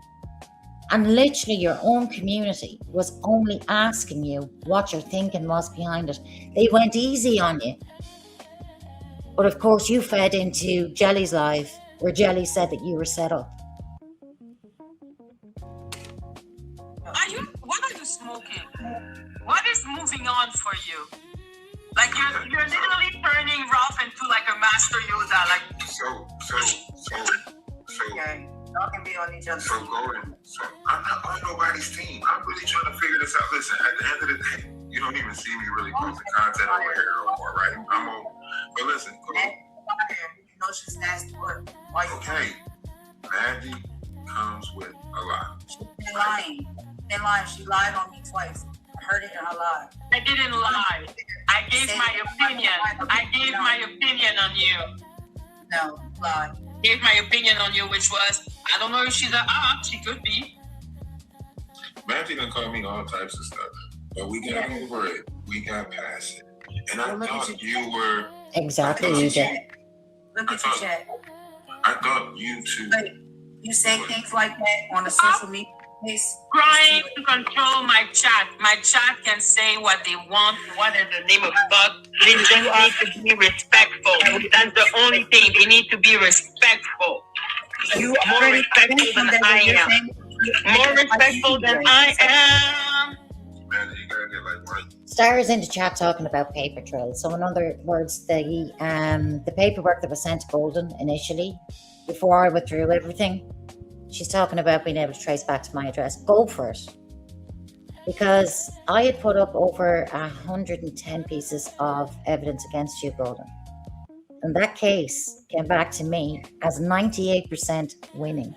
And literally your own community was only asking you what your thinking was behind it. They went easy on you. But of course you fed into Jelly's live where Jelly said that you were set up. What are you smoking? What is moving on for you? Like you're literally turning Ralph into like a master Yoda. Like so. Okay. Y'all can be on each other. So Golden, I'm not on nobody's team. I'm really trying to figure this out. Listen, at the end of the day, you don't even see me really posting content over here no more, right? I'm on. But listen, You know she's nasty work. Why you okay. Maggie comes with a lot. She's lying. She lied on me twice. I heard it in her lie. I didn't lie. I gave my opinion. I gave my opinion on you. No, lie. Gave my opinion on you, which was, I don't know if she's an op. She could be. Magic done called me all types of stuff, but we got over it. We got past it. And I thought you were Exactly, you did. Look at your chat. I thought you two. You say things like that on a social media space. Trying to control my chat. My chat can say what they want. What is the name of God? They just need to be respectful. That's the only thing. They need to be respectful. You More respectful than I am. More respectful than I am. Man, you gotta get like right. Star is in the chat talking about paper trails. So in other words, the paperwork that was sent to Golden initially, before I withdrew everything, she's talking about being able to trace back to my address. Go for it. Because I had put up over 110 pieces of evidence against you, Golden. And that case came back to me as 98% winning.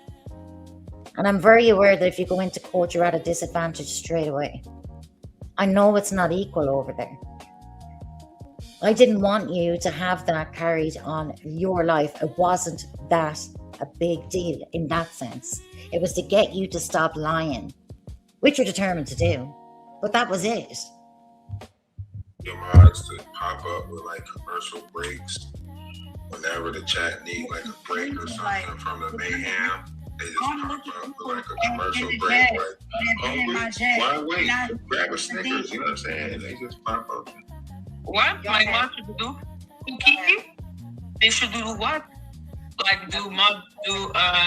And I'm very aware that if you go into court, you're at a disadvantage straight away. I know it's not equal over there. I didn't want you to have that carried on your life. It wasn't that a big deal in that sense. It was to get you to stop lying, which you're determined to do. But that was it. Your mods to pop up with like commercial breaks whenever the chat need like a break or something from the mayhem. They just pop up with like a commercial break. Like, why wait? Grab a Snickers, you know what I'm saying? They just pop up. What? My mom should do? To keep you? They should do what? Like do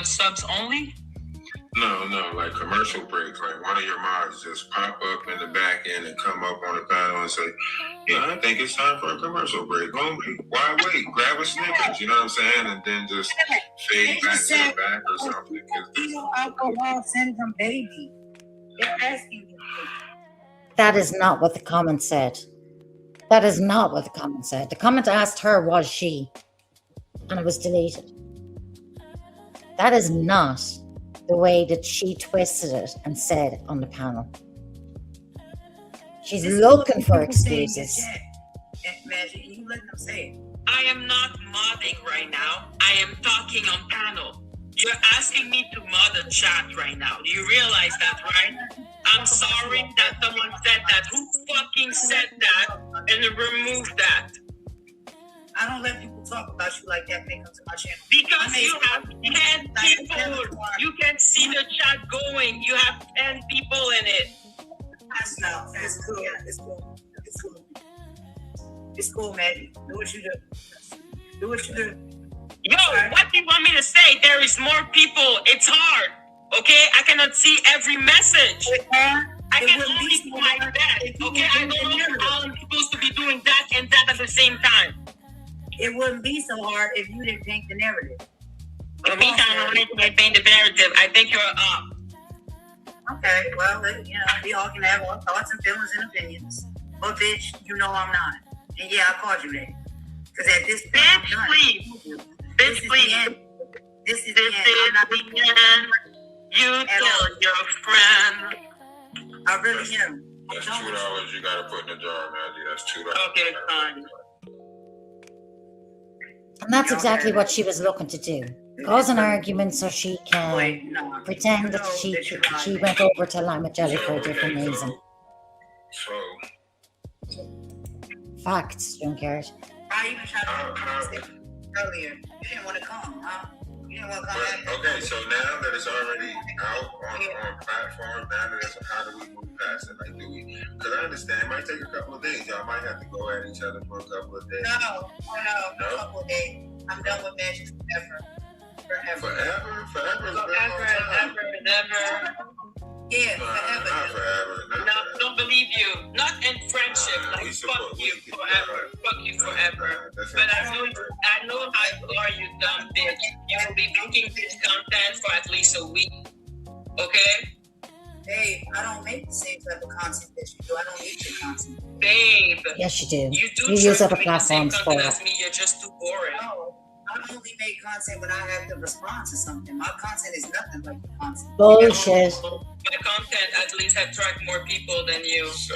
subs only? No, like commercial breaks. Like one of your mods just pop up in the back end and come up on the panel and say, yeah, I think it's time for a commercial break. Why wait? Grab a Snickers, you know what I'm saying? And then just fade back to the back or something. Alcohol syndrome, baby. They're asking you. That is not what the comment said. That is not what the comment said. The comment asked her, was she? And it was deleted. That is not the way that she twisted it and said it on the panel. She's looking for excuses. Magic, you let them say it. I am not modding right now. I am talking on panel. You're asking me to mod a chat right now. Do you realize that, right? I'm sorry that someone said that. Who fucking said that and removed that? I don't let people talk about you like that when they come to my channel. Because you have 10 people. You can see the chat going. You have 10 people in it. No, it's cool. It's cool. It's cool. It's cool, man. Do what you do. Do what you do. Yo, what do you want me to say? There is more people. It's hard. Okay? I cannot see every message. I can only do my best. Okay? I don't know how I'm supposed to be doing that and that at the same time. It wouldn't be so hard if you didn't paint the narrative. For me, I paint the narrative. I think you're up. Okay, well, you know, we all can have our thoughts and feelings and opinions. But bitch, you know I'm not. And yeah, I called you that. Because at this point, I'm done. Please. Bitch, please. This is the end. You tell your friend. I really am. That's $2 you gotta put in the jar, Magic. That's $2. Okay, fine. And that's exactly what she was looking to do. Cause an argument so she can pretend that she went over to Lima Jelly for a different reason. Facts, Junkyard. I even tried to earlier. You didn't want to come, huh? You didn't want to come back. Okay, so now that it's already out on platform, now that it's, how do we move past it? Like, do we? Because I understand it might take a couple of days. Y'all might have to go at each other for a couple of days. No, a couple of days. I'm done with Magic forever. Forever? Yeah, not forever. forever. No, don't believe you. Not in friendship. Like, fuck you forever. Fuck you forever. But I know how you are, you dumb bitch. You will be making this content for at least a week. Okay? Babe, I don't make the same type of content that you do. I don't need your content. Babe. Yes, you do. You use other make the same platforms for content it. as me. You're just too boring. No, I only make content when I have to respond to something. My content is nothing like your content. Bullshit. My content at least attract more people than you. So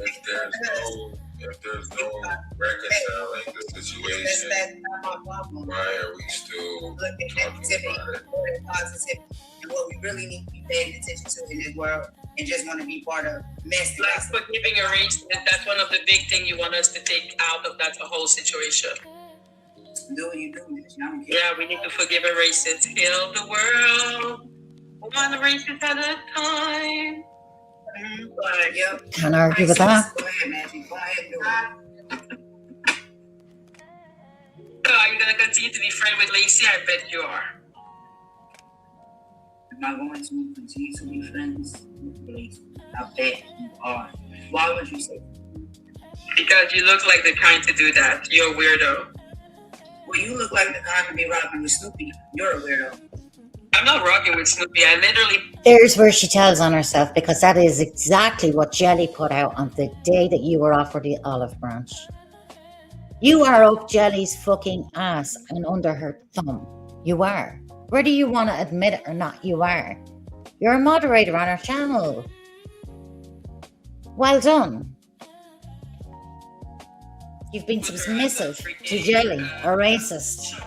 if if there's no reconciling the situation, That's not my problem. why are we still Look at talking negativity, about it? positivity, and what we really need to be paying attention to in this world, and just want to be part of mess. Like forgiving erasement, that's one of the big things you want us to take out of that whole situation. Do what you do, man. Yeah, we need to forgive erasers. Heal the world, one racist at a time. Yep. Can't argue with that. Go ahead, Magic. Go ahead and do it. So are you going to continue to be friends with Lacey? I bet you are. Am I going to continue to be friends with Lacey? I bet you are. Why would you say that? Because you look like the kind to do that. You're a weirdo. Well, you look like the kind to be rocking with Snoopy. You're a weirdo. I'm not rocking with Snoopy. I literally... There's where she tells on herself, because that is exactly what Jelly put out on the day that you were offered the olive branch. You are up Jelly's fucking ass and under her thumb. You are. Whether you want to admit it or not, you are. You're a moderator on our channel. Well done. You've been submissive to Jelly, a racist.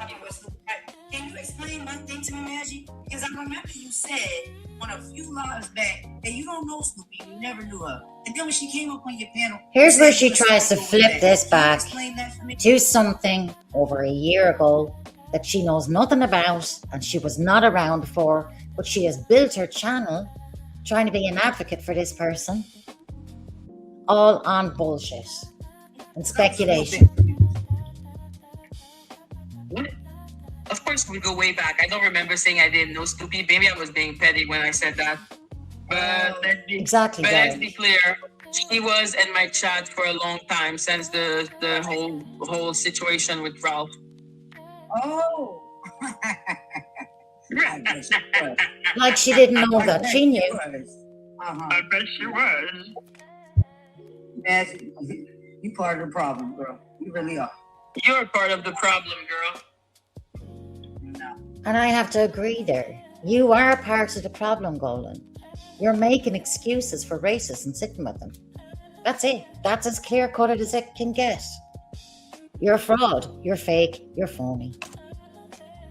Can you explain one thing to me, Magic? Because I remember you said on a few lives back that you don't know Snoopy, you never knew her. And then when she came up on your panel, Here's where she you tries to said flip this Can you back explain that for me? to something over a year ago that she knows nothing about and she was not around for, but she has built her channel trying to be an advocate for this person, all on bullshit and speculation. What? Of course, we go way back. I don't remember saying I didn't know Snoopy. Maybe I was being petty when I said that. But Exactly, let's Gary. be clear. She was in my chat for a long time since the whole situation with Ralph. Oh. I bet she was. Like she didn't know that. She knew. Uh-huh. I bet she was. Magic, you part of the problem, girl. You really are. You're part of the problem, girl. No. And I have to agree there. You are part of the problem, Golden. You're making excuses for racists and sitting with them. That's it. That's as clear-cut as it can get. You're a fraud. You're fake. You're phony.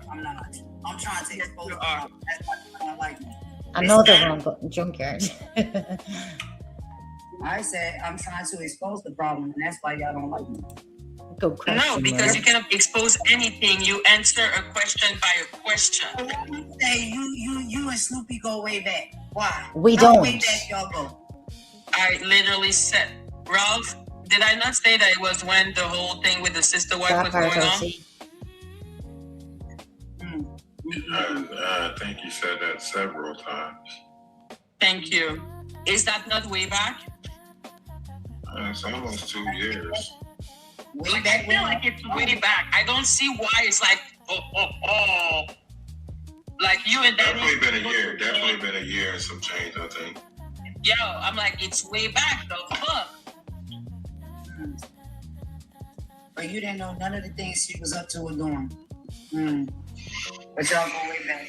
I'm not. I'm trying to expose the problem. That's why you don't like me. Another one, but junkyard. I said I'm trying to expose the problem, and that's why y'all don't like me. Good question. No, because Mary. you cannot expose anything. You answer a question by a question. Say you and Snoopy go way back. Why? We How don't. way back y'all go? I literally said, Ralph, did I not say that it was when the whole thing with the sister wife That was part going I on? see. I think you said that several times. Thank you. Is that not way back? It's almost 2 years. Way Like, I back feel like it's way back. I don't see why it's like, oh. Like you and Danny. Definitely been a year. Definitely been a year and some change, I think. Yo, I'm like, it's way back, the fuck. But you didn't know none of the things she was up to or doing. But y'all go way back.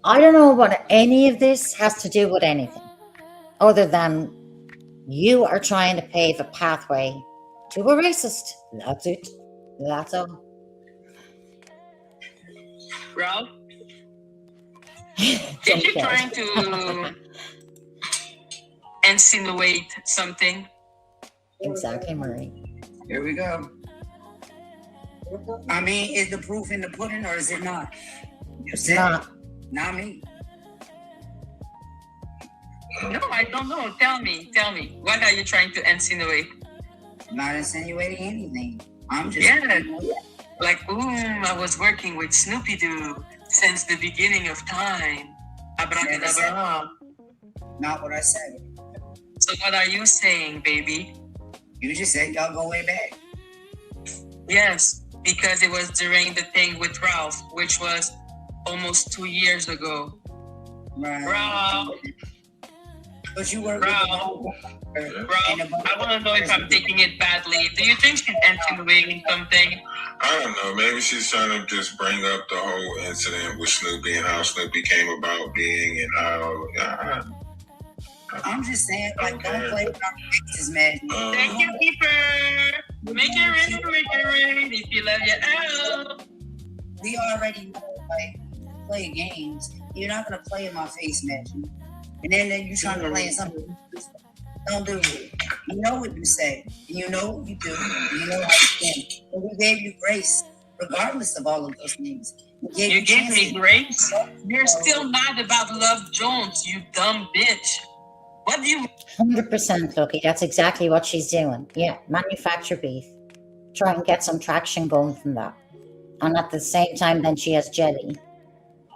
I don't know what any of this has to do with anything other than you are trying to pave a pathway to a racist. That's it. That's all. Ralph, if you're trying to insinuate something, Exactly, Marie. Here we go. I mean, is the proof in the pudding or is it not? You It's said not. Not me. no, I don't know. Tell me. What are you trying to insinuate? I'm not insinuating anything. I'm just Yeah. Like, I was working with Snoopy Doo since the beginning of time. Abracadabra. not what I said. So what are you saying, baby? You just said y'all go way back. Yes, because it was during the thing with Ralph, which was almost 2 years ago. Right. Ralph, But you work Ralph, with I want to know if I'm taking it badly. Do you think she's insinuating something? I don't know. Maybe she's trying to just bring up the whole incident with Snoopy and how Snoopy came about being and how. I'm just saying, like, don't play with our faces, man. Thank you, Keeper. Make it rain if you love your out. We already know, like, play games. You're not gonna play in my face, Magic. And then you trying to play in something. Don't do it. You know what you say. And you know what you do. And you know how you think. And we gave you grace, regardless of all of those things. You gave me grace. You're still mad about Love Jones, you dumb bitch. What do you 100% Lucky. That's exactly what she's doing. Yeah, manufacture beef. Try and get some traction going from that. And at the same time, then she has Jelly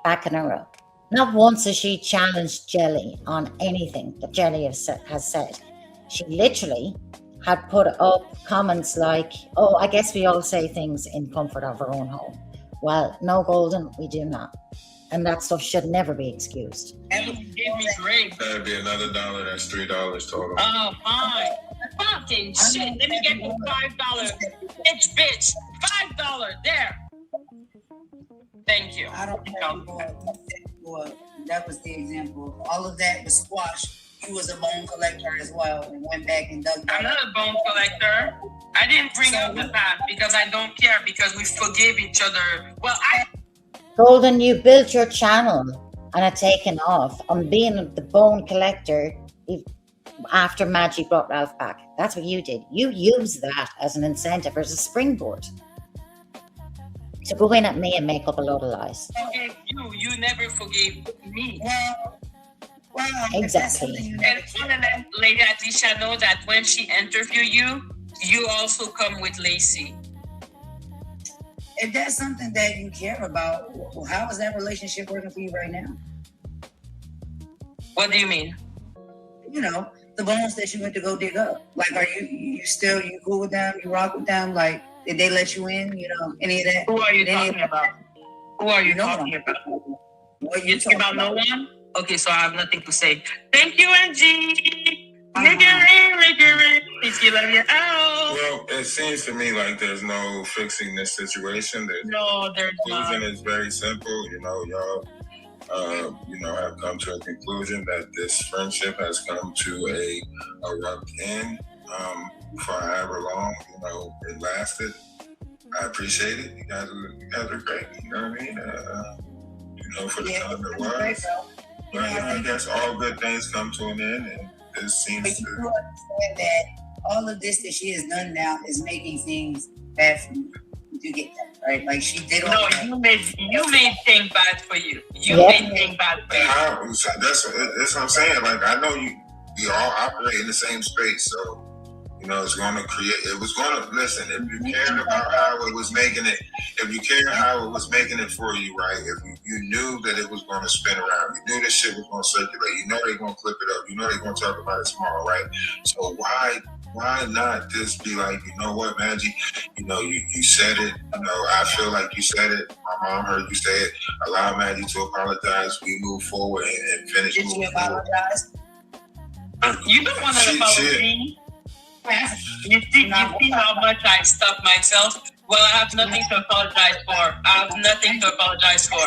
backing her up. Not once has she challenged Jelly on anything that Jelly has said. She literally had put up comments like, oh, I guess we all say things in comfort of our own home. Well, no, Golden, we do not. And that stuff should never be excused. gave me grace? That'd be another $1. That's $3 total. Oh, fine. Fucking shit. Let me get you $5. Bitch. $5. There. Thank you. I don't know. That was the example. All of that was squashed. You was a bone collector as well and went back and dug that. I'm not a bone collector. I didn't bring up the past because I don't care, because we forgave each other. Well, Golden, you built your channel and had taken off on being the bone collector after Maggie brought Ralph back. That's what you did. You used that as an incentive, as a springboard to go in at me and make up a load of lies. I forgave you. You never forgave me. Well, Exactly. And want to let Lady Atisha know that when she interview you, you also come with Lacey. If that's something that you care about, how is that relationship working for you right now? What do you mean? You know, the bones that you went to go dig up. Like, are you cool with them? You rock with them? Like, did they let you in? You know, any of that? Who are you talking about? Who are you No talking one. about? What You talking about no one? Okay, so I have nothing to say. Thank you, Angie. Riggery, if you love you out. Well, it seems to me like there's no fixing this situation. No, there's not. Conclusion is very simple. You know, y'all, have come to a conclusion that this friendship has come to a abrupt end. For however long, it lasted. I appreciate it. You guys are great. You know what I mean? For the time it was. But I guess all good things come to an end, and this seems But you to. do understand that all of this that she has done now is making things bad for you. You get that, right? Like, she did all No, that. you made things bad for you. You Yeah. made things bad for you. That's what I'm saying. Like, I know we all operate in the same space, so it's going to create. It was going to listen. If you cared about how it was making it, if you cared how it was making it for you, right? If you knew that it was going to spin around, you knew this shit was going to circulate. You know they're going to clip it up. You know they're going to talk about it tomorrow, right? So why not just be like, you know what, Maggie? You said it. I feel like you said it. My mom heard you say it. Allow Maggie to apologize. We move forward and finish. Did you apologize? You don't want to apologize. You see how much I stuff myself? Well, I have nothing to apologize for. I have nothing to apologize for.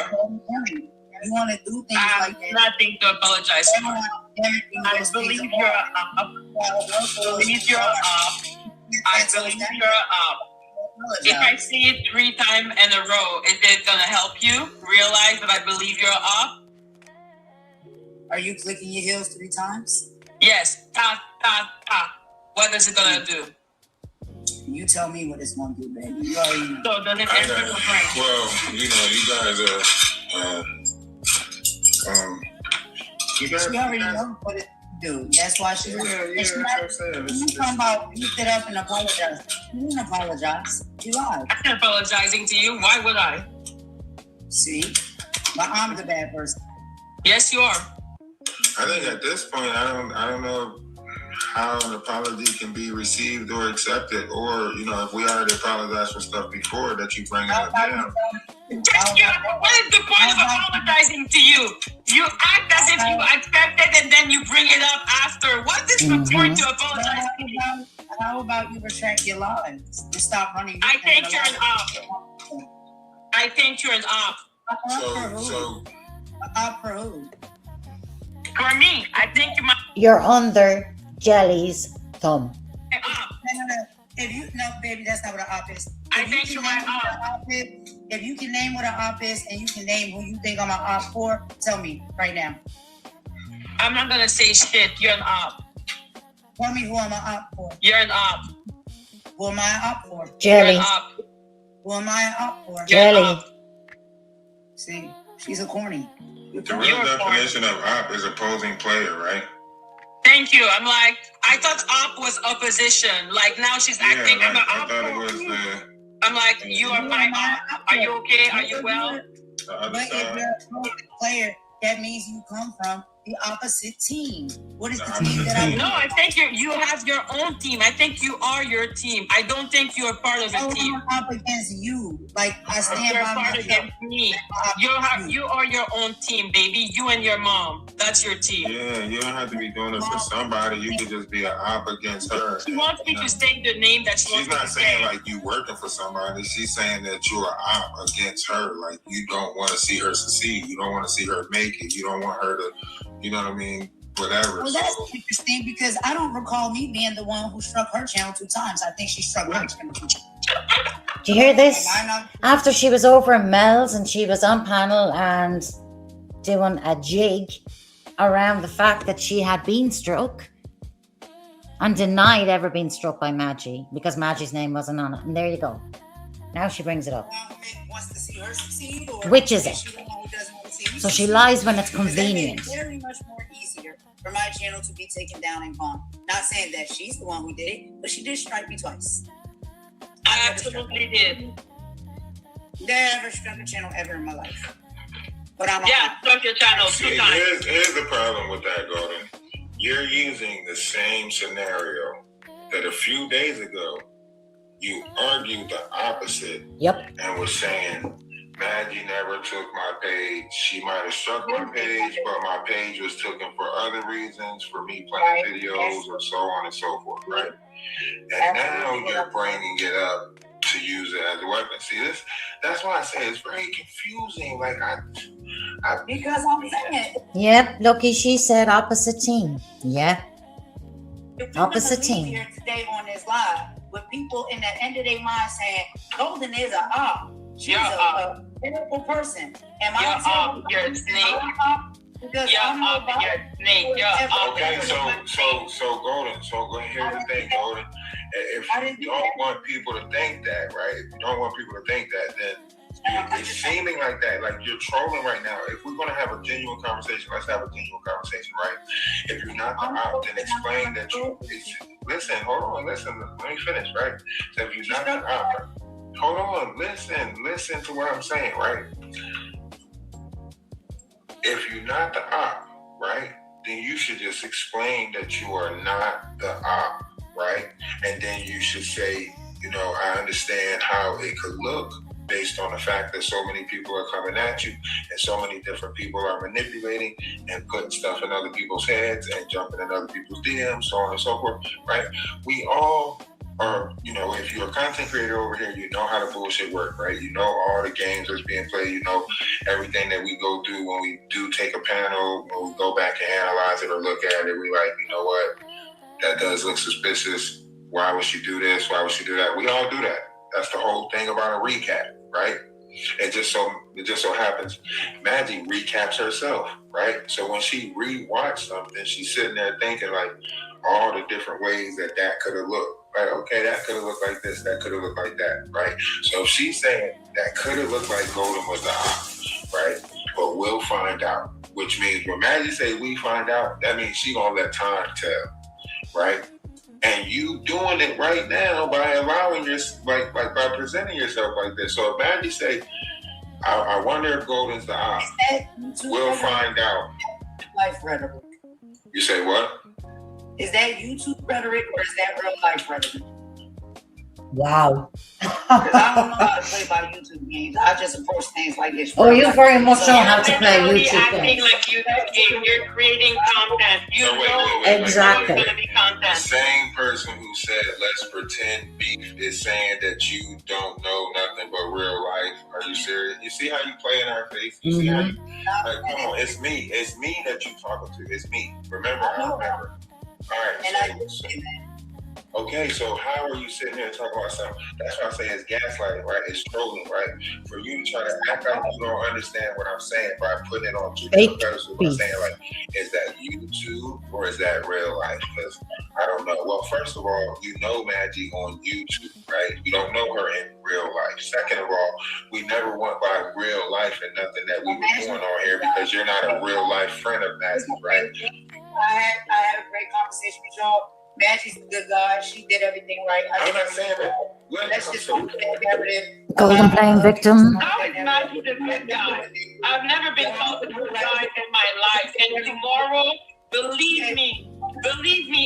You want to do things I have like that. nothing to apologize for. I believe you're up. I believe you're up. If I see it 3 times in a row, is it going to help you realize that I believe you're up? Are you clicking your heels 3 times? Yes. Ta, ta, ta. What is it going to do? You tell me what it's going to do, baby. You already know. So does it enter the brain? Well, you guys are. She already know what it do. That's why she's That's what I'm saying. You talking about you sit up and apologize. You didn't apologize. You lied. I'm not apologizing to you. Why would I? See? But I'm the bad person. Yes, you are. I think at this point, I don't know how an apology can be received or accepted, or if we already apologized for stuff before that you bring it up now. What is the point of apologizing to you? You act as if you accept it and then you bring it up after. What is the point to apologize to you? How about you retract your lies? You stop running. I think you're an op. I think you're an op. So Op for who? Who For me, I think you might. You're under Jelly's thumb. If you no, baby, that's not what an op is. I think you might op. If you can name what an op is, and you can name who you think I'm an op for, tell me right now. I'm not gonna say shit. You're an op. Tell me who I'm an op for. You're an op. Who am I an op for? Jelly. You're an op. Who am I an op for? You're an Jelly. op. See, she's a corny. The real definition of op is opposing player, right? Thank you. I'm like, I thought op was opposition. Like now she's acting. Yeah, I'm an I op. thought it was the I'm like, you are my op. Are you okay? Are you well? other But if side. you're a opposing player, that means you come from the opposite team. What is the The team opposite that I'm team. No, I think you have your own team. I think you are your team. I don't think you are part of a team. I'm up against you. Like I stand You're by part myself. against me. You are your own team, baby. You and your mom. That's your team. Yeah, you don't have to be doing it for somebody. You could just be an op against her. She wants me to say the name that she She's wants me not to saying say. like you working for somebody. She's saying that you're an op against her. Like you don't want to see her succeed. You don't want to see her make it. You don't want her to, you know what I mean? Whatever. Well, that's interesting because I don't recall me being the one who struck her channel 2 times. I think she struck my channel 2 times. Do you hear this? Am I not- After she was over in Mel's and she was on panel and doing a jig around the fact that she had been struck and denied ever being struck by Maggie because Maggie's name wasn't on it. And there you go. Now she brings it up. wants to see her succeed, or Which is it? she the one who doesn't want to see me So she succeed? lies when it's Because that made convenient. it very much more easier for my channel to be taken down and gone. Not saying that she's the one who did it, but she did strike me twice. I absolutely did. Never struck a channel ever in my life. But I'm Yeah, struck your channel 2 See, times. here's the problem with that, Golden. You're using the same scenario that a few days ago you argued the opposite Yep. and was saying Maggie never took my page. She might have struck my page, but my page was taken for other reasons, for me playing videos or so on and so forth, right? And now you're bringing it up to use it as a weapon. See, that's why I say it's very confusing. Like because I'm saying Yep. Lucky she said opposite team. Yeah. if we're Opposite gonna leave team. here today on this live with people in the end of their mind saying Golden is a op. She's You're a beautiful person. Am You're I up. telling You're a you snake. I'm a op? Because You're I'm up. not You're a snake. You're up. okay, so Golden. So here's the thing, Golden. If you don't want people to think that, right? If you don't want people to think that, then it's seeming like that, like you're trolling right now. If we're gonna have a genuine conversation, let's have a genuine conversation, right? If you're not the op, then explain that you. Listen, hold on, listen. Let me finish, right? So if you're not the op, hold on, listen to what I'm saying, right? If you're not the op, right, then you should just explain that you are not the op, right? And then you should say, I understand how it could look based on the fact that so many people are coming at you and so many different people are manipulating and putting stuff in other people's heads and jumping in other people's DMs, so on and so forth, right? We all are, if you're a content creator over here, you know how the bullshit work, right? You know all the games that's being played, you know everything that we go through when we do take a panel, when we go back and analyze it or look at it, we like, you know what, that does look suspicious. Why would she do this? Why would she do that? We all do that. That's the whole thing about a recap, right? It just so happens Maggie recaps herself, right? So when she rewatched something, she's sitting there thinking like all the different ways that could have looked. Right, okay, that could have looked like this, that could have looked like that, right? So if she's saying that could have looked like Golden was the op, right? But we'll find out, which means when Maggie say we find out, that means she gonna let time tell, right? And you doing it right now by allowing your, by presenting yourself like this. So if Maggie say, I wonder if Golden's the op, we'll find out. life rhetoric. You say what? Is that YouTube rhetoric or is that real life rhetoric? Wow. Because I don't know how to play by YouTube games. I just approach things like this. Oh, you very much know how to play You're YouTube acting games. like YouTube game. You're creating content. You No, wait, know wait, Exactly. it's going to be The content. same person who said let's pretend beef is saying that you don't know nothing but real life. Are you serious? You see how you play in our face? You see how you, like, come on, it's me. It's me that you talking to. It's me. Remember, I remember. All right. Okay, so how are you sitting here and talking about something? That's why I say it's gaslighting, right? It's trolling, right? For you to try to act like you don't understand what I'm saying by putting it on two different pedestals, by saying like, is that YouTube or is that real life? Because I don't know. Well, first of all, you know Maggie on YouTube, right? You don't know her in real life. Second of all, we never went by real life and nothing that we were doing on here because you're not a real life friend of Maggie, right? I had a great conversation with y'all. Maggie's a good guy. She did everything right. I'm not saying that. Let's just go with that narrative. Golden playing victim. How is Maggie the good guy? I've never been called a good guy in my life. And tomorrow, believe me,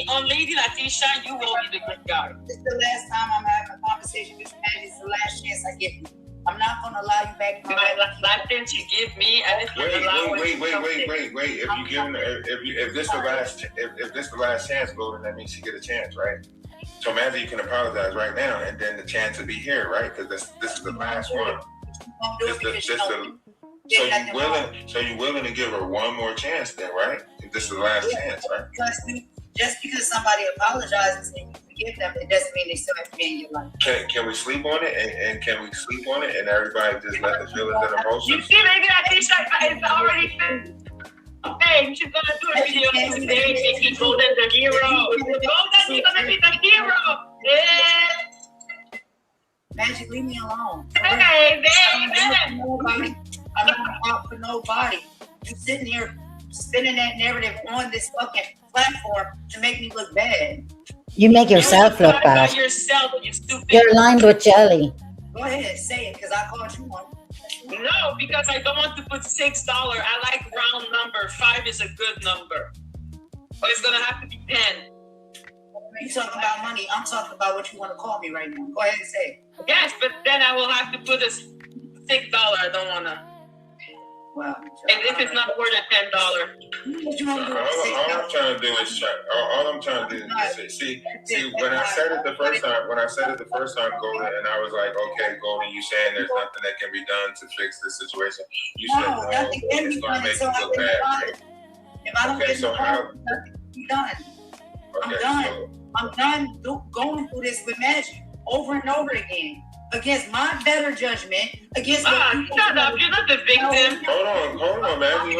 on Lady Latisha, you will be the good guy. This is the last time I'm having a conversation with Maggie. It's the last chance I give you. I'm not going to allow you back. My last chance you give me, and it's wait. If this the last chance, Golden, that means she get a chance, right? So Maggie, you can apologize right now, and then the chance will be here, right? Because this is the last one. So you willing to give her one more chance, then, right? If this is the last chance, right? Just because somebody apologizes and you forgive them, it doesn't mean they still have to be in your life. Can we sleep on it? And can we sleep on it? And everybody just let the feelings and emotions? You see, Lady Latisha is already finished. Okay, she's gonna do a video today, making Golden the hero. Golden, you're gonna be the hero. Yeah. Magic, leave me alone. Hey, I'm not out for nobody. You sitting here spinning that narrative on this fucking platform to make me look bad. You make yourself look bad. Yourself, you stupid. You're lined with jelly. Go ahead, say it, because I called you one. No, because I don't want to put $6. I like round number. 5 is a good number. But it's gonna have to be 10. You talking about money? I'm talking about what you want to call me right now. Go ahead and say it. Yes, but then I will have to put a $6. I don't wanna. Wow. And this is not worth a $10. What you want to do? All I'm trying to do is see. When I said it the first time, Golden, and I was like, okay, Golden, you saying there's nothing that can be done to fix this situation? You said no, nothing can be it's going done. to make So you look bad. If I don't get so how? nothing can be done. Okay, I'm done going through this with Magic over and over again. Against my better judgment, against shut up, you're not the victim. Hold on, Maggie,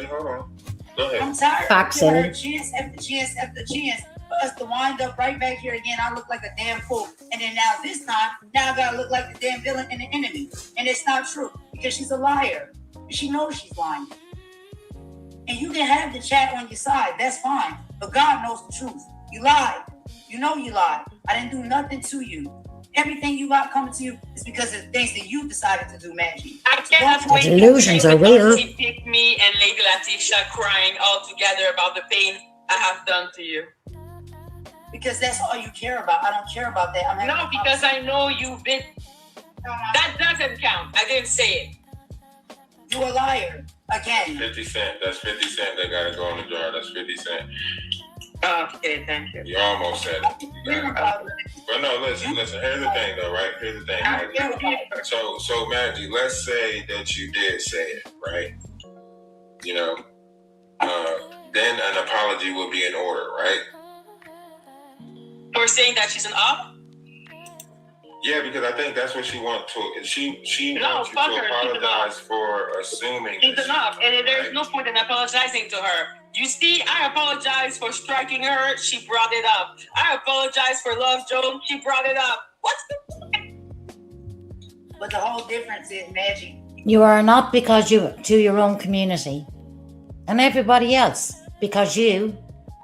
hold on. Go ahead. I'm tired Fox of her chance after chance after chance for us to wind up right back here again. I look like a damn fool. And then now this time, I gotta look like the damn villain and the enemy. And it's not true because she's a liar. She knows she's lying. And you can have the chat on your side, that's fine. But God knows the truth. You lied. You know you lied. I didn't do nothing to you. Everything you got coming to you is because of the things that you decided to do, Maggie. I cannot wait. Delusions are real. She picked me and Lady Latisha crying all together about the pain I have done to you. Because that's all you care about. I don't care about that. No, because I know you've been. That doesn't count. I didn't say it. You a liar again. 50 Cent. That's 50 Cent. That gotta go in the jar. That's 50 Cent. Okay, thank you. You almost said it. You got it. But no, listen. Here's the thing, though, right? Here's the thing, Maggie. So, Maggie, let's say that you did say it, right? You know, then an apology will be in order, right? For saying that she's an op? Yeah, because I think that's what she wants to. She wants you to apologize for assuming. She's an op, and there's no point in apologizing to her. You see, I apologize for striking her. She brought it up. I apologize for Love Jones. She brought it up. What's the point? But the whole difference is, Magic. You are not because you to your own community and everybody else because you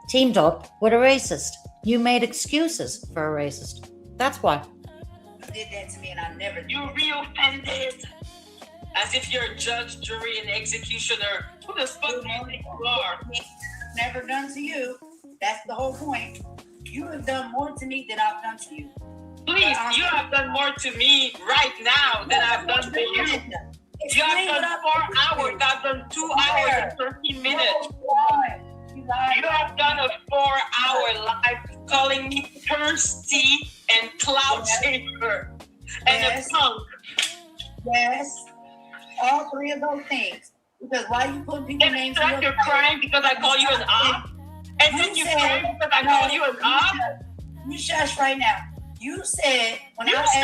teamed up with a racist. You made excuses for a racist. That's why. You did that to me and I never did. You re-offended. As if you're a judge, jury, and executioner. Who the fuck do you think you are? Never done to you. That's the whole point. You have done more to me than I've done to you. Please, you have done more to me right now than I've done to you. You have done 4 hours. I've done 2 hours and 13 minutes. You have done a 4-hour live calling me thirsty and cloud chaser and a punk. Yes, all three of those things. Because why you put people names? It's like you're crying because I call you an op, and then you cry because I call you an op. You shush right now. You said when I asked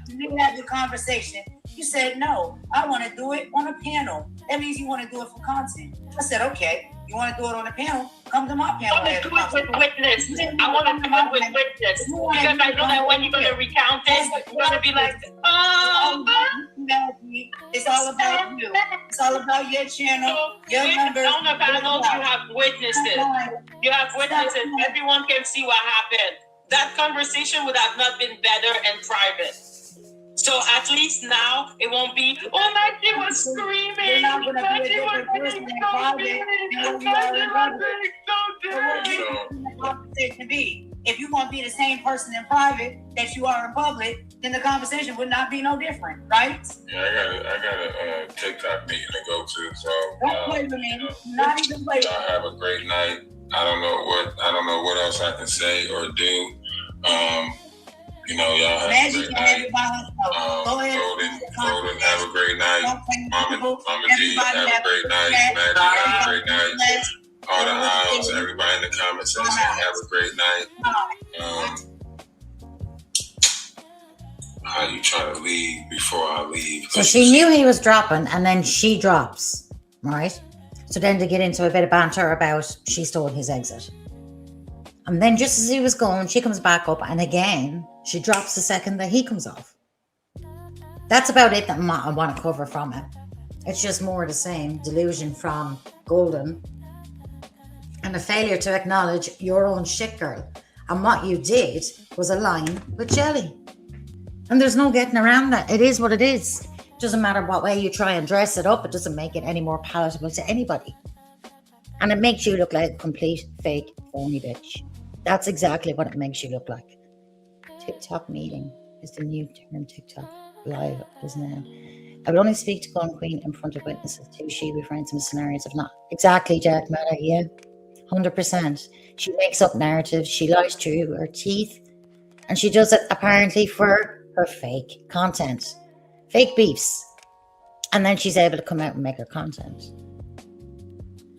you to have the conversation, you said no. I want to do it on a panel. That means you want to do it for content. I said okay. You want to do it on a panel? Come to my panel. I want to do it with witness. I want to do it with witness because I know that when you're going to recount it, you're going to be like, oh. It's all about you. It's all about your channel, your numbers. On the panels, you have witnesses. You have witnesses. Everyone can see what happened. That conversation would have not been better and private. So at least now it won't be, oh, Maggie was screaming. You're not going to be a different person in private than what you are in public. If you want to be the same person in private that you are in public, then the conversation would not be no different, right? Yeah, I got a TikTok meeting to go to. So don't play with me. Not even play. Y'all have a great night. I don't know what else I can say or do. Y'all have a great night. Go ahead. Golden, have a great night. Mama G, have a great night. Magic, have a great night. All the house, everybody in the comment section, have a great night. How you trying to leave before I leave? So she knew he was dropping, and then she drops, right? So then to get into a bit of banter about she stole his exit. And then just as he was going, she comes back up, and again, she drops the second that he comes off. That's about it that I want to cover from it. It's just more the same delusion from Golden and a failure to acknowledge your own shit, girl. And what you did was align with Jelly. And there's no getting around that. It is what it is. It doesn't matter what way you try and dress it up. It doesn't make it any more palatable to anybody. And it makes you look like a complete fake phony bitch. That's exactly what it makes you look like. TikTok meeting is the new term. TikTok live is now. I would only speak to Golden Queen in front of witnesses too. She refrains from scenarios of not. Exactly, Jack Matter, yeah. 100%. She makes up narratives. She lies through her teeth. And she does it apparently for her fake content. Fake beefs. And then she's able to come out and make her content.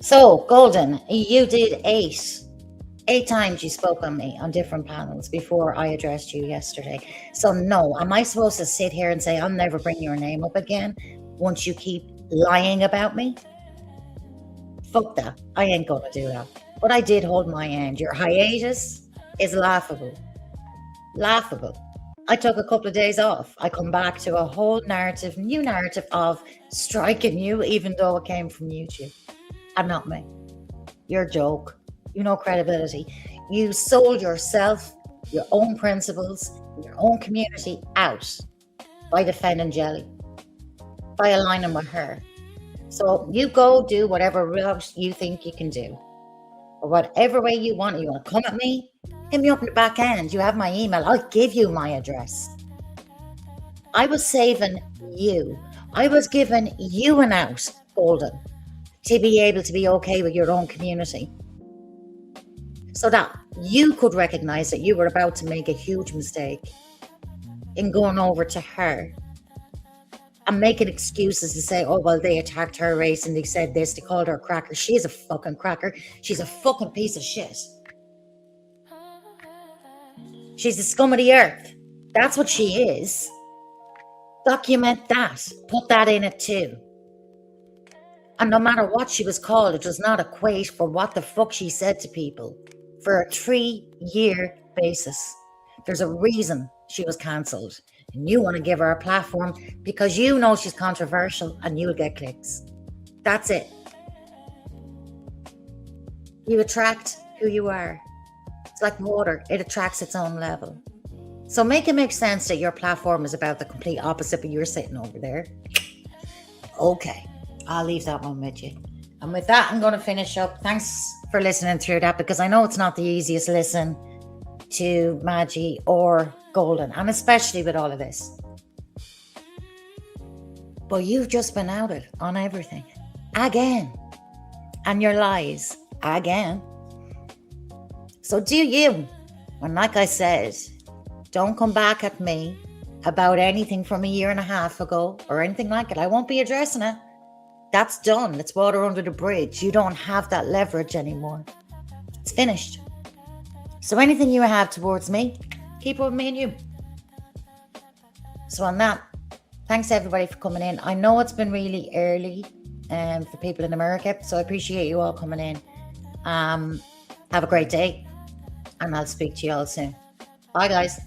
So, Golden, you did 8 times you spoke on me on different panels before I addressed you yesterday. So no, am I supposed to sit here and say I'll never bring your name up again once you keep lying about me? Fuck that. I ain't gonna do that. But I did hold my end. Your hiatus is laughable. Laughable. I took a couple of days off. I come back to a whole narrative, new narrative of striking you, even though it came from YouTube. And not me. You're a joke. You know credibility. You sold yourself, your own principles, your own community out by defending Jelly, by aligning with her. So you go do whatever route you think you can do, or whatever way you want. You want to come at me? Hit me up in the back end. You have my email. I'll give you my address. I was saving you. I was giving you an out, Golden, to be able to be okay with your own community, so that you could recognize that you were about to make a huge mistake in going over to her and making excuses to say, oh, well, they attacked her race and they said this, they called her a cracker. She's a fucking cracker. She's a fucking piece of shit. She's the scum of the earth. That's what she is. Document that. Put that in it too. And no matter what she was called, it does not equate for what the fuck she said to people for a 3-year basis. There's a reason she was cancelled. And you want to give her a platform because you know she's controversial and you'll get clicks. That's it. You attract who you are. It's like water. It attracts its own level. So make it make sense that your platform is about the complete opposite, but you're sitting over there. Okay. I'll leave that one with you. And with that, I'm going to finish up. Thanks for listening through that, because I know it's not the easiest listen to Maggie or Golden, and especially with all of this. But you've just been outed on everything. Again. And your lies. Again. So do you. And like I said, don't come back at me about anything from a year and a half ago or anything like it, I won't be addressing it. That's done. It's water under the bridge. You don't have that leverage anymore. It's finished. So anything you have towards me, keep it with me and you. So on that, thanks everybody for coming in. I know it's been really early for people in America, so I appreciate you all coming in. Have a great day, and I'll speak to you all soon. Bye, guys.